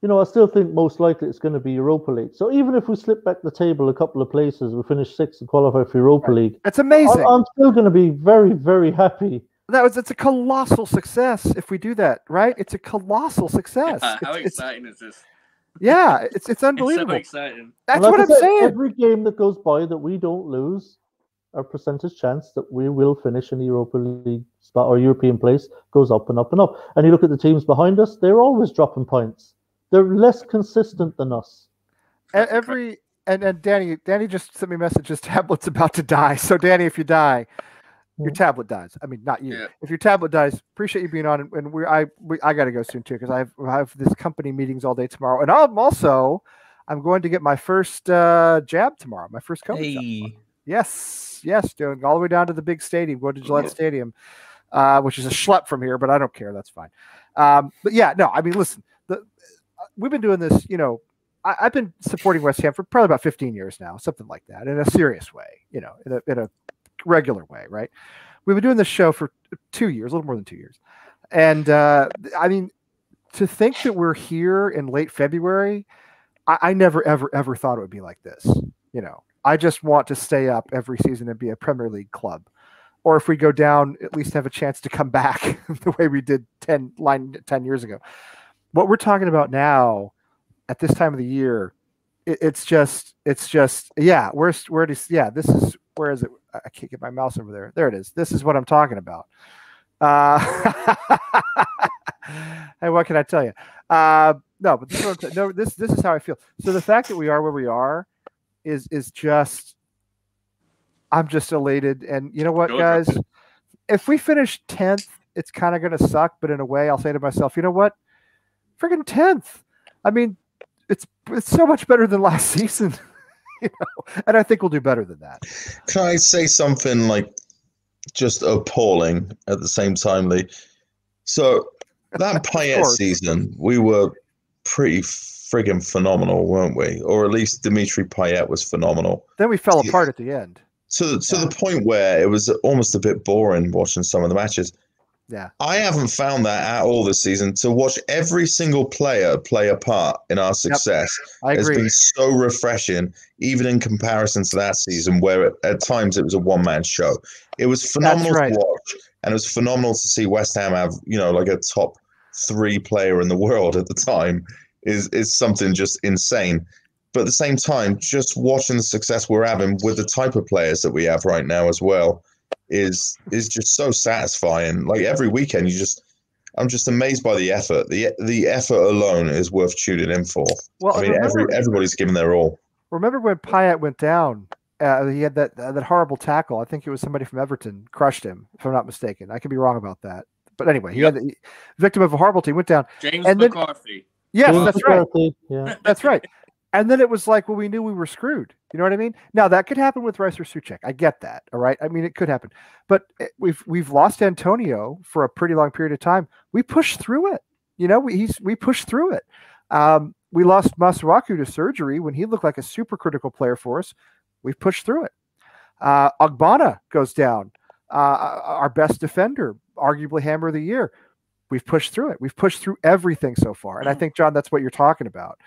Speaker 6: you know, I still think most likely it's going to be Europa League. So even if we slip back the table a couple of places, we finish sixth and qualify for Europa League.
Speaker 1: It's amazing.
Speaker 6: I'm still going to be very, very happy.
Speaker 1: It's a colossal success if we do that, right? It's a colossal success.
Speaker 3: How exciting is this?
Speaker 1: Yeah, it's unbelievable.
Speaker 3: It's so exciting.
Speaker 1: That's what I'm saying.
Speaker 6: Every game that goes by that we don't lose, our percentage chance that we will finish in the Europa League spot or European place goes up and up and up. And you look at the teams behind us; they're always dropping points. They're less consistent than us.
Speaker 1: And Danny just sent me a message. His tablet's about to die. So Danny, if you die, your tablet dies. I mean, not you. Yeah. If your tablet dies, appreciate you being on. And I got to go soon too because I have this company meetings all day tomorrow. And I'm going to get my first jab tomorrow. My first COVID jab. Yes, doing all the way down to the big stadium, going to Gillette Stadium, which is a schlep from here, but I don't care. That's fine. But yeah, no, I mean, listen. We've been doing this, you know, I've been supporting West Ham for probably about 15 years now, something like that, in a serious way, you know, in a regular way, right? We've been doing this show for 2 years, a little more than 2 years. And I mean, to think that we're here in late February, I never, ever thought it would be like this. You know, I just want to stay up every season and be a Premier League club. Or if we go down, at least have a chance to come back the way we did 10 years ago. What we're talking about now at this time of the year, it's just this is where is it? I can't get my mouse over there. There it is. This is what I'm talking about. Hey, what can I tell you? No, but this is how I feel. So the fact that we are where we are is just, I'm just elated. And you know what, guys? If we finish 10th, it's kind of going to suck. But in a way, I'll say to myself, you know what? Friggin' 10th. I mean, it's so much better than last season, you know. And I think we'll do better than that.
Speaker 2: Can I say something like just appalling at the same time, Lee? So that Payet season, we were pretty friggin' phenomenal, weren't we? Or at least Dimitri Payet was phenomenal.
Speaker 1: Then we fell apart at the end.
Speaker 2: To the point where it was almost a bit boring watching some of the matches.
Speaker 1: Yeah,
Speaker 2: I haven't found that at all this season. To watch every single player play a part in our success has been so refreshing, even in comparison to that season where at times it was a one-man show. It was phenomenal to watch, and it was phenomenal to see West Ham have, you know, like a top 3 player in the world at the time is something just insane. But at the same time, just watching the success we're having with the type of players that we have right now as well is just so satisfying. Like every weekend, I'm just amazed by the effort. The effort alone is worth tuning in for. Well, I mean, everybody's giving their all.
Speaker 1: Remember when Payet went down? He had that horrible tackle. I think it was somebody from Everton crushed him, if I'm not mistaken. I could be wrong about that. But anyway, he had the victim of a horrible team, went down.
Speaker 3: James McCarthy.
Speaker 1: Yes, that's right. Yeah. That's right. And then it was like, well, we knew we were screwed. You know what I mean? Now that could happen with Rice or Suchek. I get that. All right. I mean, it could happen, but we've lost Antonio for a pretty long period of time. We pushed through it. You know, we pushed through it. We lost Masuaku to surgery when he looked like a super critical player for us. We've pushed through it. Ogbonna goes down. Our best defender, arguably hammer of the year. We've pushed through it. We've pushed through everything so far. And I think, John, that's what you're talking about.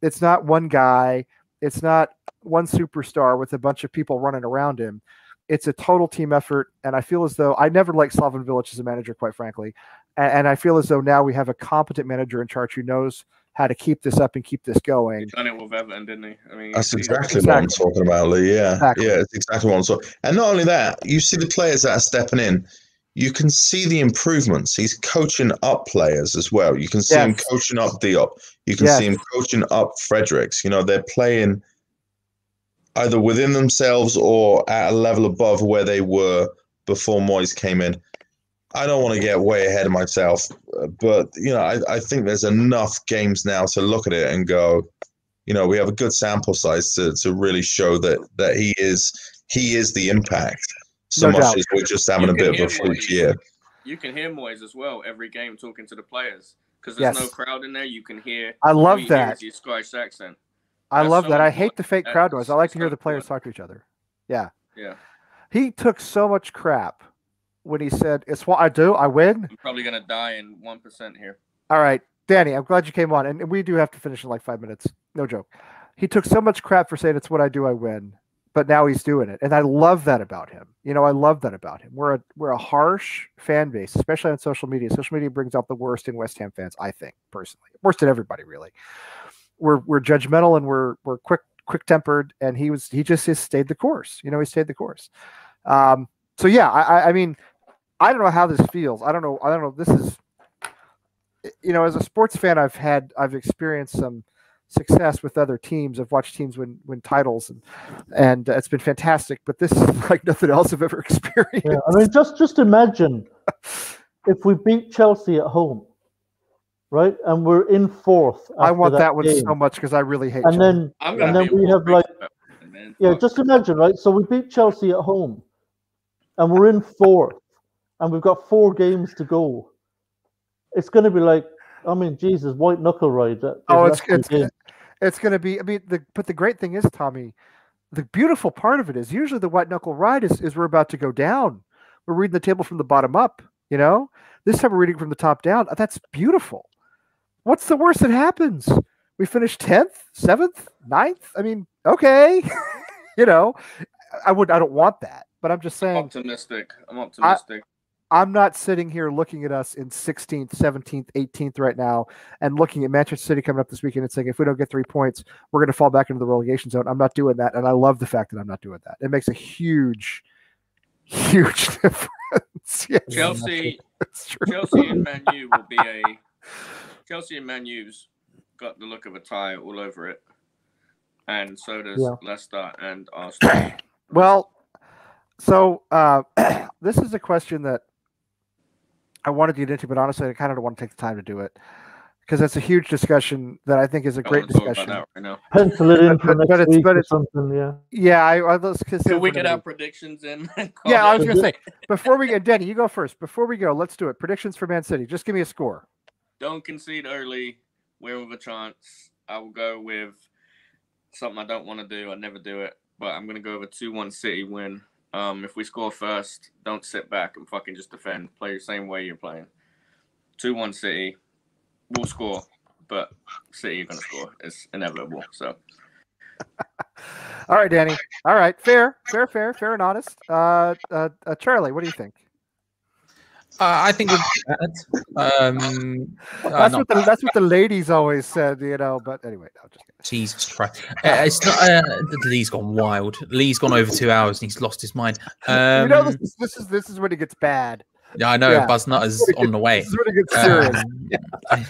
Speaker 1: It's not one guy. It's not one superstar with a bunch of people running around him. It's a total team effort. And I feel as though I never liked Slaven Bilic as a manager, quite frankly. And I feel as though now we have a competent manager in charge who knows how to keep this up and keep this going.
Speaker 3: He done it with Everton, didn't he? I mean,
Speaker 2: that's exactly what I'm talking about, Lee. Yeah,
Speaker 1: exactly.
Speaker 2: Yeah, it's exactly what I'm talking. And not only that, you see the players that are stepping in. You can see the improvements. He's coaching up players as well. You can see him coaching up Diop. You can see him coaching up Fredericks. You know, they're playing either within themselves or at a level above where they were before Moyes came in. I don't want to get way ahead of myself, but, you know, I think there's enough games now to look at it and go, you know, we have a good sample size to really show that he is the impact. So much as we're just having a bit of a freak year.
Speaker 3: You can hear Moyes as well every game talking to the players because there's no crowd in there. You can hear.
Speaker 1: I love that.
Speaker 3: His Scottish accent.
Speaker 1: I love that. I hate the fake crowd noise. I like to hear the players talk to each other. Yeah.
Speaker 3: Yeah.
Speaker 1: He took so much crap when he said, "It's what I do. I win."
Speaker 3: I'm probably gonna die in 1% here.
Speaker 1: All right, Danny. I'm glad you came on, and we do have to finish in like 5 minutes. No joke. He took so much crap for saying, "It's what I do. I win." But now he's doing it, and I love that about him. You know, I love that about him. We're a harsh fan base, especially on social media. Social media brings out the worst in West Ham fans, I think, personally. Worst in everybody, really. We're judgmental and we're quick tempered, and he just stayed the course. You know, he stayed the course. So yeah, I mean, I don't know how this feels. I don't know. This is, you know, as a sports fan, I've experienced some success with other teams. I've watched teams win titles, and it's been fantastic. But this is like nothing else I've ever experienced.
Speaker 6: Yeah, I mean, just imagine if we beat Chelsea at home, right, and we're in fourth.
Speaker 1: I want that one so much because I really hate.
Speaker 6: And
Speaker 1: Chelsea.
Speaker 6: then we have like, just imagine, right? So we beat Chelsea at home, and we're in fourth, and we've got 4 games to go. It's going to be like, I mean, Jesus, white knuckle ride.
Speaker 1: It's going to be. I mean, but the great thing is, Tommy, the beautiful part of it is usually the white knuckle ride is we're about to go down. We're reading the table from the bottom up. You know, this time we're reading from the top down. That's beautiful. What's the worst that happens? We finish 10th, 7th, 9th. I mean, okay, you know, I don't want that, but I'm just saying.
Speaker 3: I'm optimistic.
Speaker 1: I'm not sitting here looking at us in 16th, 17th, 18th right now and looking at Manchester City coming up this weekend and saying, if we don't get 3 points, we're going to fall back into the relegation zone. I'm not doing that. And I love the fact that I'm not doing that. It makes a huge, huge difference. Yes.
Speaker 3: Chelsea and Man U will be Chelsea and Man U's got the look of a tie all over it. And so does Leicester and Arsenal.
Speaker 1: Well, so this is a question that I wanted to get into, but honestly, I kind of don't want to take the time to do it because it's a huge discussion that I think is a great discussion.
Speaker 6: Pencil it in for next week or something, yeah.
Speaker 1: Yeah,
Speaker 3: so we could have predictions in.
Speaker 1: Yeah, I was going to say, before we get, Denny, you go first. Before we go, let's do it. Predictions for Man City. Just give me a score.
Speaker 3: Don't concede early. We're with a chance. I will go with something I don't want to do. I never do it, but I'm going to go with a 2-1 City win. If we score first, don't sit back and fucking just defend. Play the same way you're playing. 2-1 City. We'll score, but City are going to score. It's inevitable. So.
Speaker 1: All right, Danny. All right. Fair and honest. Charlie, what do you think?
Speaker 4: I think
Speaker 1: that's what the ladies always said, you know. But anyway, no, just kidding.
Speaker 4: Jesus Christ, it's not. Lee's gone wild. Lee's gone over 2 hours and he's lost his mind.
Speaker 1: You know, this is when it gets bad.
Speaker 4: Yeah, I know. Yeah. Buzz Nutter's on the way.
Speaker 1: This is when it gets serious.
Speaker 4: I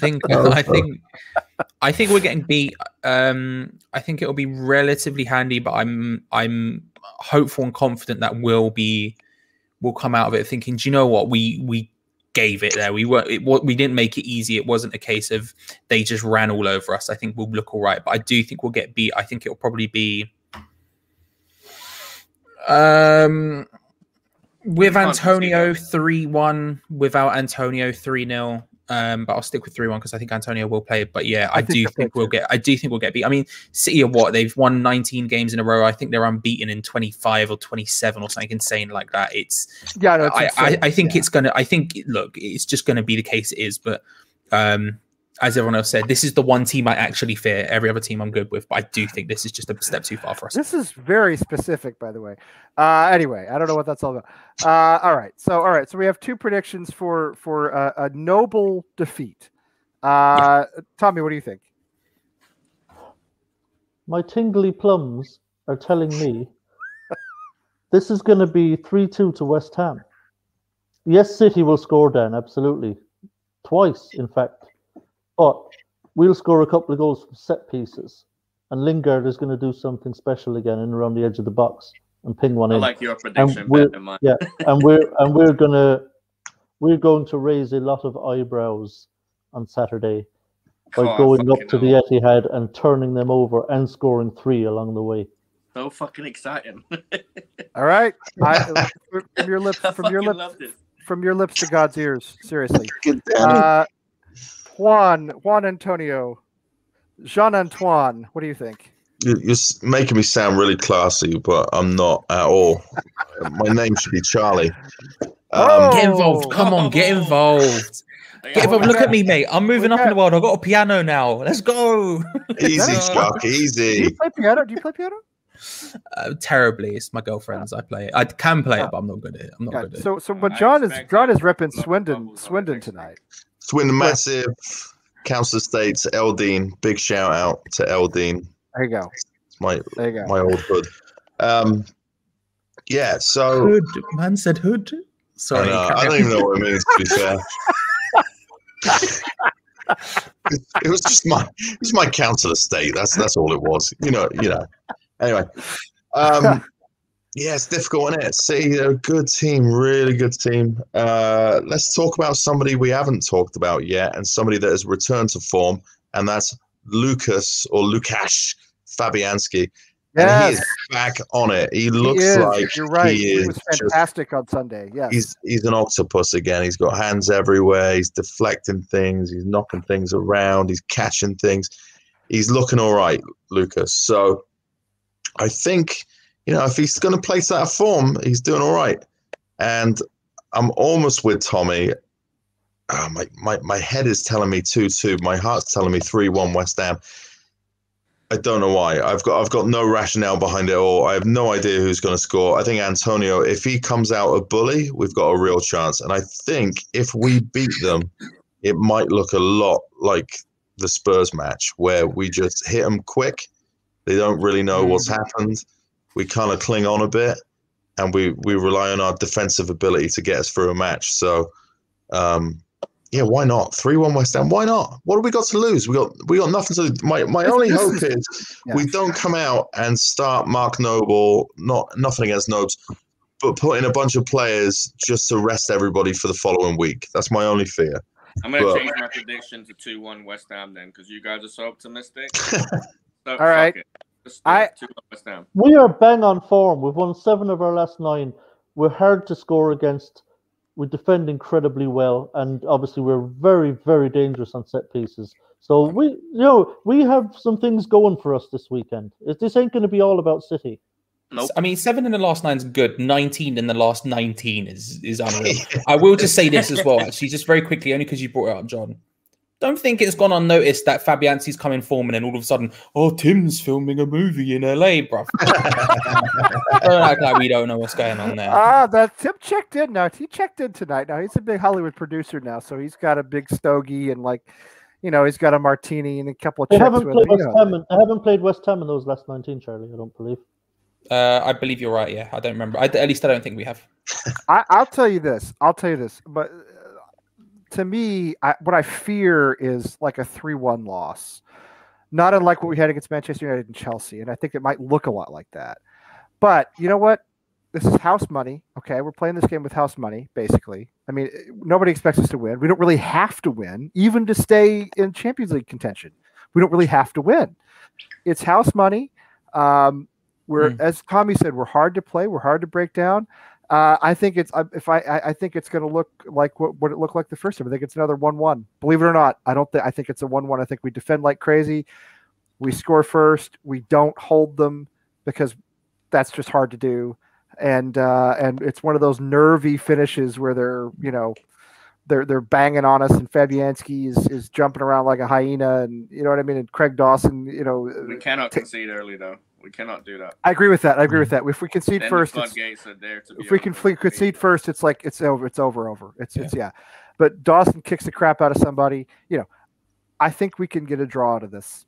Speaker 4: think we're getting beat. I think it'll be relatively handy, but I'm hopeful and confident that we'll come out of it thinking, do you know what, we gave it there. We didn't make it easy. It wasn't a case of they just ran all over us. I think we'll look all right, but I do think we'll get beat. I think it'll probably be with Antonio 3-1, without Antonio 3-0. But I'll stick with 3-1 because I think Antonio will play. But yeah, I do think we'll get beat. I mean, City are what? They've won 19 games in a row. I think they're unbeaten in 25 or 27 or something insane like that. It's I think it's gonna. I think look, it's just gonna be the case. It is, but as everyone else said, this is the one team I actually fear. Every other team I'm good with, but I do think this is just a step too far for us.
Speaker 1: This is very specific, by the way. Anyway, I don't know what that's all about. All right, so we have 2 predictions for a noble defeat. Tommy, what do you think?
Speaker 6: My tingly plums are telling me this is going to be 3-2 to West Ham. Yes, City will score, Dan, absolutely. Twice, in fact. But we'll score a couple of goals from set pieces. And Lingard is going to do something special again in around the edge of the box and ping one in.
Speaker 3: I like your prediction better than mine.
Speaker 6: Yeah, and we're going to raise a lot of eyebrows on Saturday by going up to the Etihad and turning them over and scoring 3 along the way.
Speaker 3: So fucking exciting.
Speaker 1: All right. From your lips to God's ears. Seriously. Juan Antonio, Jean-Antoine, what do you think?
Speaker 2: You're making me sound really classy, but I'm not at all. My name should be Charlie.
Speaker 4: Get involved. Come on, get involved. Get involved. Look at me, mate. I'm moving up in the world. I've got a piano now. Let's go.
Speaker 2: Easy, Chuck. Easy.
Speaker 1: Do you play piano?
Speaker 4: Terribly. It's my girlfriend's. I play it. I can play it, but I'm not good at it. I'm not good at it.
Speaker 1: So, but John is repping Swindon tonight.
Speaker 2: Swindon massive. Council Estates, Eldine. Big shout out to Eldine.
Speaker 1: There you go.
Speaker 2: It's my old hood. Yeah, so
Speaker 4: hood. Man said hood. Sorry.
Speaker 2: I don't even know what it means, to be fair. It was just my council estate. That's all it was. You know. Anyway. Yeah, it's difficult, isn't it? City, they're a good team, really good team. Let's talk about somebody we haven't talked about yet, and somebody that has returned to form, and that's Lukasz Fabianski.
Speaker 1: Yes.
Speaker 2: And he is back on it. He looks like
Speaker 1: you're right.
Speaker 2: He
Speaker 1: was fantastic on Sunday. Yeah,
Speaker 2: he's an octopus again. He's got hands everywhere. He's deflecting things. He's knocking things around. He's catching things. He's looking all right, Lukasz. So I think, if he's going to place that form, he's doing all right. And I'm almost with Tommy. My head is telling me 2-2. My heart's telling me 3-1 West Ham. I don't know why. I've got no rationale behind it all. I have no idea who's going to score. I think Antonio, if he comes out a bully, we've got a real chance. And I think if we beat them, it might look a lot like the Spurs match where we just hit them quick. They don't really know what's happened. We kind of cling on a bit, and we rely on our defensive ability to get us through a match. So, yeah, why not? 3-1 West Ham. Why not? What have we got to lose? We got nothing to lose. My only hope is we don't come out and start Mark Noble. Nothing against Nobes, but put in a bunch of players just to rest everybody for the following week. That's my only fear.
Speaker 3: I'm going to change my prediction to 2-1 West Ham then, because you guys are so optimistic.
Speaker 1: All right.
Speaker 6: We are bang on form. We've won 7 of our last 9. We're hard to score against. We defend incredibly well, and obviously we're very, very dangerous on set pieces. So we have some things going for us this weekend. This ain't going to be all about City.
Speaker 4: Nope. I mean, 7 in the last 9 is good. 19 in the last 19 is unreal. I will just say this as well, actually, just very quickly, only because you brought it up, John. Don't think it's gone unnoticed that Fabianski's come in form and then all of a sudden, Tim's filming a movie in LA, bro. Don't act like we don't know what's going on there.
Speaker 1: That Tim checked in now. He checked in tonight. Now he's a big Hollywood producer now, so he's got a big stogie and he's got a martini and a couple of. They haven't
Speaker 6: played West Ham in those last 19, Charlie. I don't believe.
Speaker 4: I believe you're right. Yeah, I don't remember. At least I don't think we have.
Speaker 1: I'll tell you this. But. To me, what I fear is like a 3-1 loss, not unlike what we had against Manchester United and Chelsea, and I think it might look a lot like that. But you know what? This is house money. Okay, we're playing this game with house money, basically. I mean, nobody expects us to win. We don't really have to win, even to stay in Champions League contention. We don't really have to win. It's house money. As Tommy said, we're hard to play. We're hard to break down. I think it's I think it's going to look like what it looked like the first time. I think it's another 1-1. Believe it or not, I think it's a 1-1. I think we defend like crazy. We score first. We don't hold them because that's just hard to do. And it's one of those nervy finishes where they're banging on us, and Fabianski is jumping around like a hyena, and you know what I mean. And Craig Dawson,
Speaker 3: we cannot concede early though. We cannot do that.
Speaker 1: I agree with that. If we concede
Speaker 3: then
Speaker 1: first,
Speaker 3: if we
Speaker 1: concede first, it's like it's over. It's over. It's yeah. But Dawson kicks the crap out of somebody. I think we can get a draw out of this.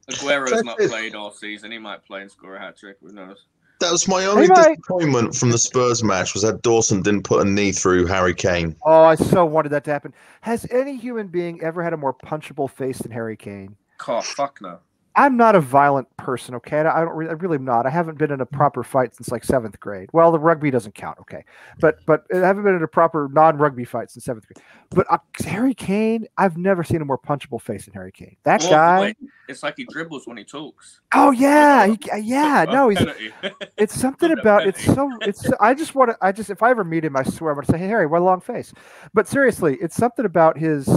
Speaker 3: Aguero's not played all season. He might play and score a hat trick. Who knows?
Speaker 2: That was my only disappointment from the Spurs match, was that Dawson didn't put a knee through Harry Kane.
Speaker 1: Oh, I so wanted that to happen. Has any human being ever had a more punchable face than Harry Kane?
Speaker 3: Oh, fuck no.
Speaker 1: I'm not a violent person, okay? I really am not. I haven't been in a proper fight since like 7th grade. Well, the rugby doesn't count, okay? But I haven't been in a proper non-rugby fight since 7th grade. But Harry Kane, I've never seen a more punchable face than Harry Kane. That guy,
Speaker 3: it's like he dribbles when he talks.
Speaker 1: Oh yeah, it's something about if I ever meet him, I swear I'm gonna say, "Hey Harry, what a long face." But seriously, it's something about his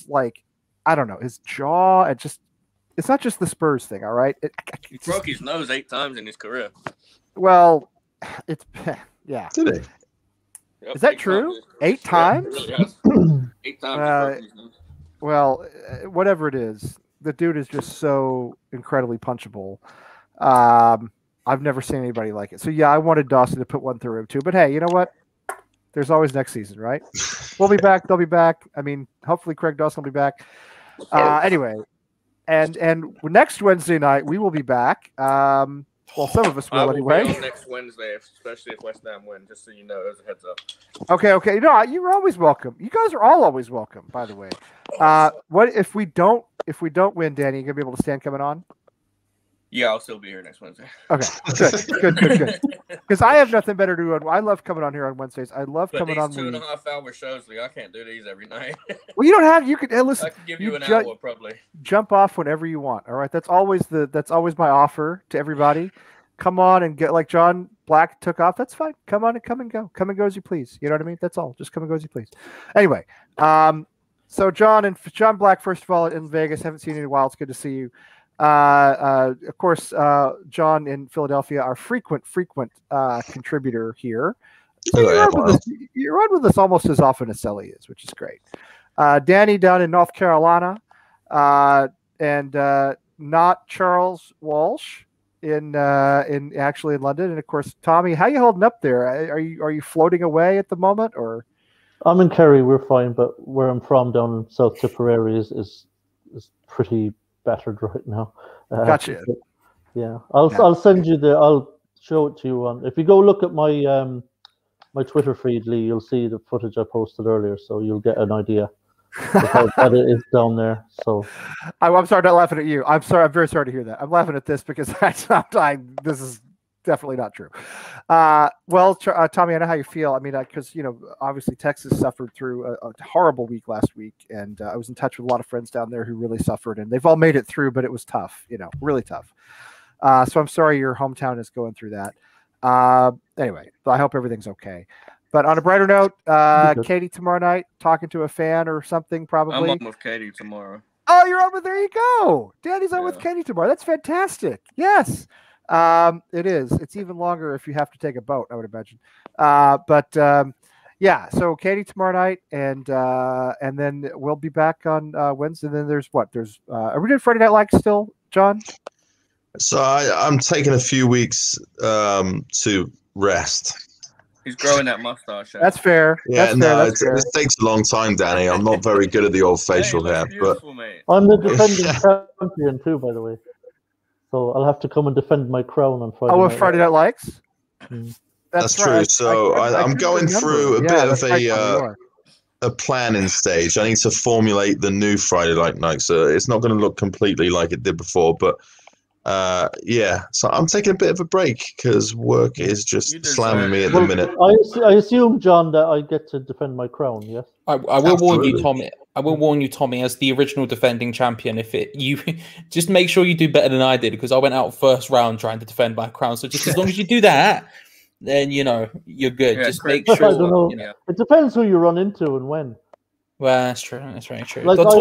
Speaker 1: like, I don't know, his jaw and just. It's not just the Spurs thing, all right?
Speaker 3: He broke his nose 8 times in his career.
Speaker 1: Well, it's yeah.
Speaker 2: Did he?
Speaker 3: Yep,
Speaker 1: is that true? 8 times?
Speaker 3: Yeah, it really 8 times.
Speaker 1: Well, whatever it is, the dude is just so incredibly punchable. I've never seen anybody like it. So yeah, I wanted Dawson to put one through him too. But hey, you know what? There's always next season, right? We'll be back. They'll be back. I mean, hopefully Craig Dawson will be back. Anyway. And next Wednesday night we will be back. Well, some of us will anyway.
Speaker 3: Be on next Wednesday, especially if West Ham win. Just so you know, as a heads up.
Speaker 1: Okay. No, you're always welcome. You guys are all always welcome. By the way, what if we don't win, Danny? You gonna be able to stand coming on?
Speaker 3: Yeah, I'll still be here next Wednesday.
Speaker 1: Okay, good. Because I have nothing better to do. I love coming on here on Wednesdays. I love coming on.
Speaker 3: 2.5 hour shows, I can't do these every night.
Speaker 1: Well, you don't have. You could listen.
Speaker 3: I can give you an hour probably.
Speaker 1: Jump off whenever you want. All right, that's always my offer to everybody. Come on and get like John Black took off. That's fine. Come on and come and go. Come and go as you please. You know what I mean? That's all. Just come and go as you please. Anyway, so John Black, first of all, in Vegas. Haven't seen you in a while. It's good to see you. Of course, John in Philadelphia, our frequent contributor here. You're on with us almost as often as Sully is, which is great. Danny down in North Carolina, and not Charles Walsh in actually in London, and of course Tommy. How you holding up there? Are you floating away at the moment, or?
Speaker 6: I'm in Kerry. We're fine, but where I'm from down in South Tipperary is pretty battered right now.
Speaker 1: Gotcha.
Speaker 6: Yeah, I'll send you I'll show it to you if you go look at my my Twitter feed, Lee. You'll see the footage I posted earlier, so you'll get an idea of how bad it is down there. So
Speaker 1: I'm sorry, not laughing at you. I'm sorry. I'm very sorry to hear that. I'm laughing at this because this is definitely not true. Well, Tommy, I know how you feel. I mean, because obviously Texas suffered through a horrible week last week, and I was in touch with a lot of friends down there who really suffered, and they've all made it through, but it was tough, really tough. So I'm sorry your hometown is going through that. Anyway, I hope everything's okay. But on a brighter note, Katie tomorrow night talking to a fan or something, probably.
Speaker 3: I'm on with Katie tomorrow.
Speaker 1: Oh, you're on with. There you go. Danny's on with Katie tomorrow. That's fantastic. Yes. It is. It's even longer if you have to take a boat, I would imagine. Yeah. So Katie tomorrow night, and then we'll be back on Wednesday. And then there's are we doing Friday Night Lights still, John?
Speaker 2: So I'm taking a few weeks to rest.
Speaker 3: He's growing that mustache.
Speaker 1: That's fair.
Speaker 2: Yeah, it takes a long time, Danny. I'm not very good at the old facial hair, but
Speaker 6: I'm the defending champion too, by the way. So I'll have to come and defend my crown on Friday.
Speaker 1: Oh, Friday Night Lights.
Speaker 2: That's true. Right. So I'm going through a bit of a planning stage. I need to formulate the new Friday Night. So it's not going to look completely like it did before, but Yeah, so I'm taking a bit of a break because work is just
Speaker 3: You deserve
Speaker 2: slamming me
Speaker 3: it.
Speaker 2: at the minute.
Speaker 6: I assume, John, that I get to defend my crown. Yes.
Speaker 4: I will warn you,
Speaker 2: Absolutely.
Speaker 4: Tommy. I will warn you, Tommy, as the original defending champion. If you just make sure you do better than I did, because I went out first round trying to defend my crown. So just as long as you do that, then you're good.
Speaker 3: Yeah,
Speaker 4: just
Speaker 3: great.
Speaker 4: make sure.
Speaker 6: I don't know.
Speaker 3: Yeah.
Speaker 6: It depends who you run into and when.
Speaker 4: Well, that's true. That's very true.
Speaker 6: Like
Speaker 4: the
Speaker 6: I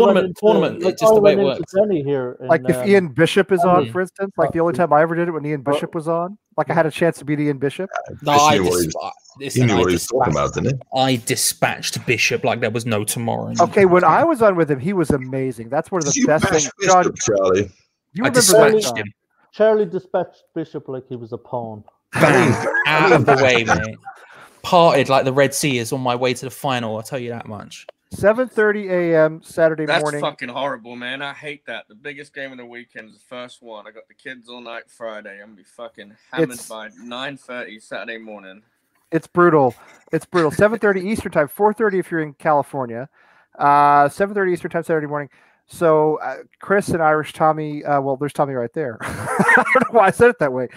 Speaker 4: tournament,
Speaker 6: like
Speaker 4: it's just
Speaker 6: I
Speaker 4: the way it
Speaker 6: ran into
Speaker 4: works.
Speaker 6: Jenny here.
Speaker 1: Like if Ian Bishop is on, for instance, like the only
Speaker 6: Oh.
Speaker 1: time I ever did it when Ian Bishop was on, like I had a chance to beat Ian Bishop.
Speaker 4: No,
Speaker 2: He
Speaker 4: I
Speaker 2: knew what he
Speaker 4: listen,
Speaker 2: knew
Speaker 4: I
Speaker 2: what he was talking
Speaker 4: dispatched-
Speaker 2: about, didn't he?
Speaker 4: I dispatched Bishop like there was no tomorrow.
Speaker 1: Okay, when I was on with him, he was amazing. That's one of
Speaker 2: Did
Speaker 1: the
Speaker 2: you
Speaker 1: best
Speaker 2: bash
Speaker 1: things. John,
Speaker 2: Bishop, Charlie?
Speaker 1: you
Speaker 4: I
Speaker 1: remember that?
Speaker 4: dispatched
Speaker 1: John?
Speaker 4: him.
Speaker 6: Charlie dispatched Bishop like he was a pawn.
Speaker 4: Bam, out of the way, mate. Parted like the Red Sea is on my way to the final. I'll tell you that much.
Speaker 1: 7:30 a.m. Saturday
Speaker 3: That's
Speaker 1: morning.
Speaker 3: fucking horrible, man. I hate that. The biggest game of the weekend is the first one. I got the kids all night Friday. I'm gonna be fucking hammered
Speaker 1: It's-
Speaker 3: by 9:30 Saturday morning.
Speaker 1: It's brutal. It's brutal. 7:30 Eastern time, 4:30 if you're in California. 7:30 Eastern time Saturday morning. So Chris and Irish Tommy, well, there's Tommy right there. I don't know why I said it that way.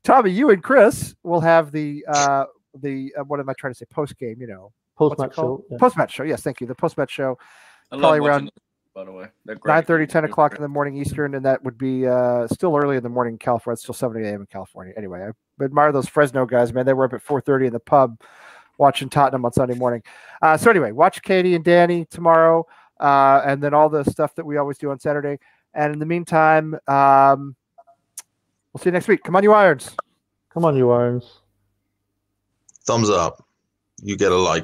Speaker 1: Tommy, you and Chris will have the what am I trying to say? Post game,
Speaker 6: Post
Speaker 1: what's it
Speaker 6: match
Speaker 1: called?
Speaker 6: show. Yeah.
Speaker 1: Post match show. Yes, thank you. The post match show.
Speaker 3: I
Speaker 1: Probably
Speaker 3: love watching
Speaker 1: around
Speaker 3: those, by the way. They're great.
Speaker 1: 9:30, 10 o'clock in the morning Eastern, and that would be still early in the morning in California. It's still 7 a.m. in California. Anyway, I admire those Fresno guys, man. They were up at 4:30 in the pub watching Tottenham on Sunday morning. So anyway, watch Katie and Danny tomorrow, and then all the stuff that we always do on Saturday. And in the meantime, we'll see you next week. Come on, you Irons.
Speaker 6: Come on, you Irons.
Speaker 2: Thumbs up. You get a like.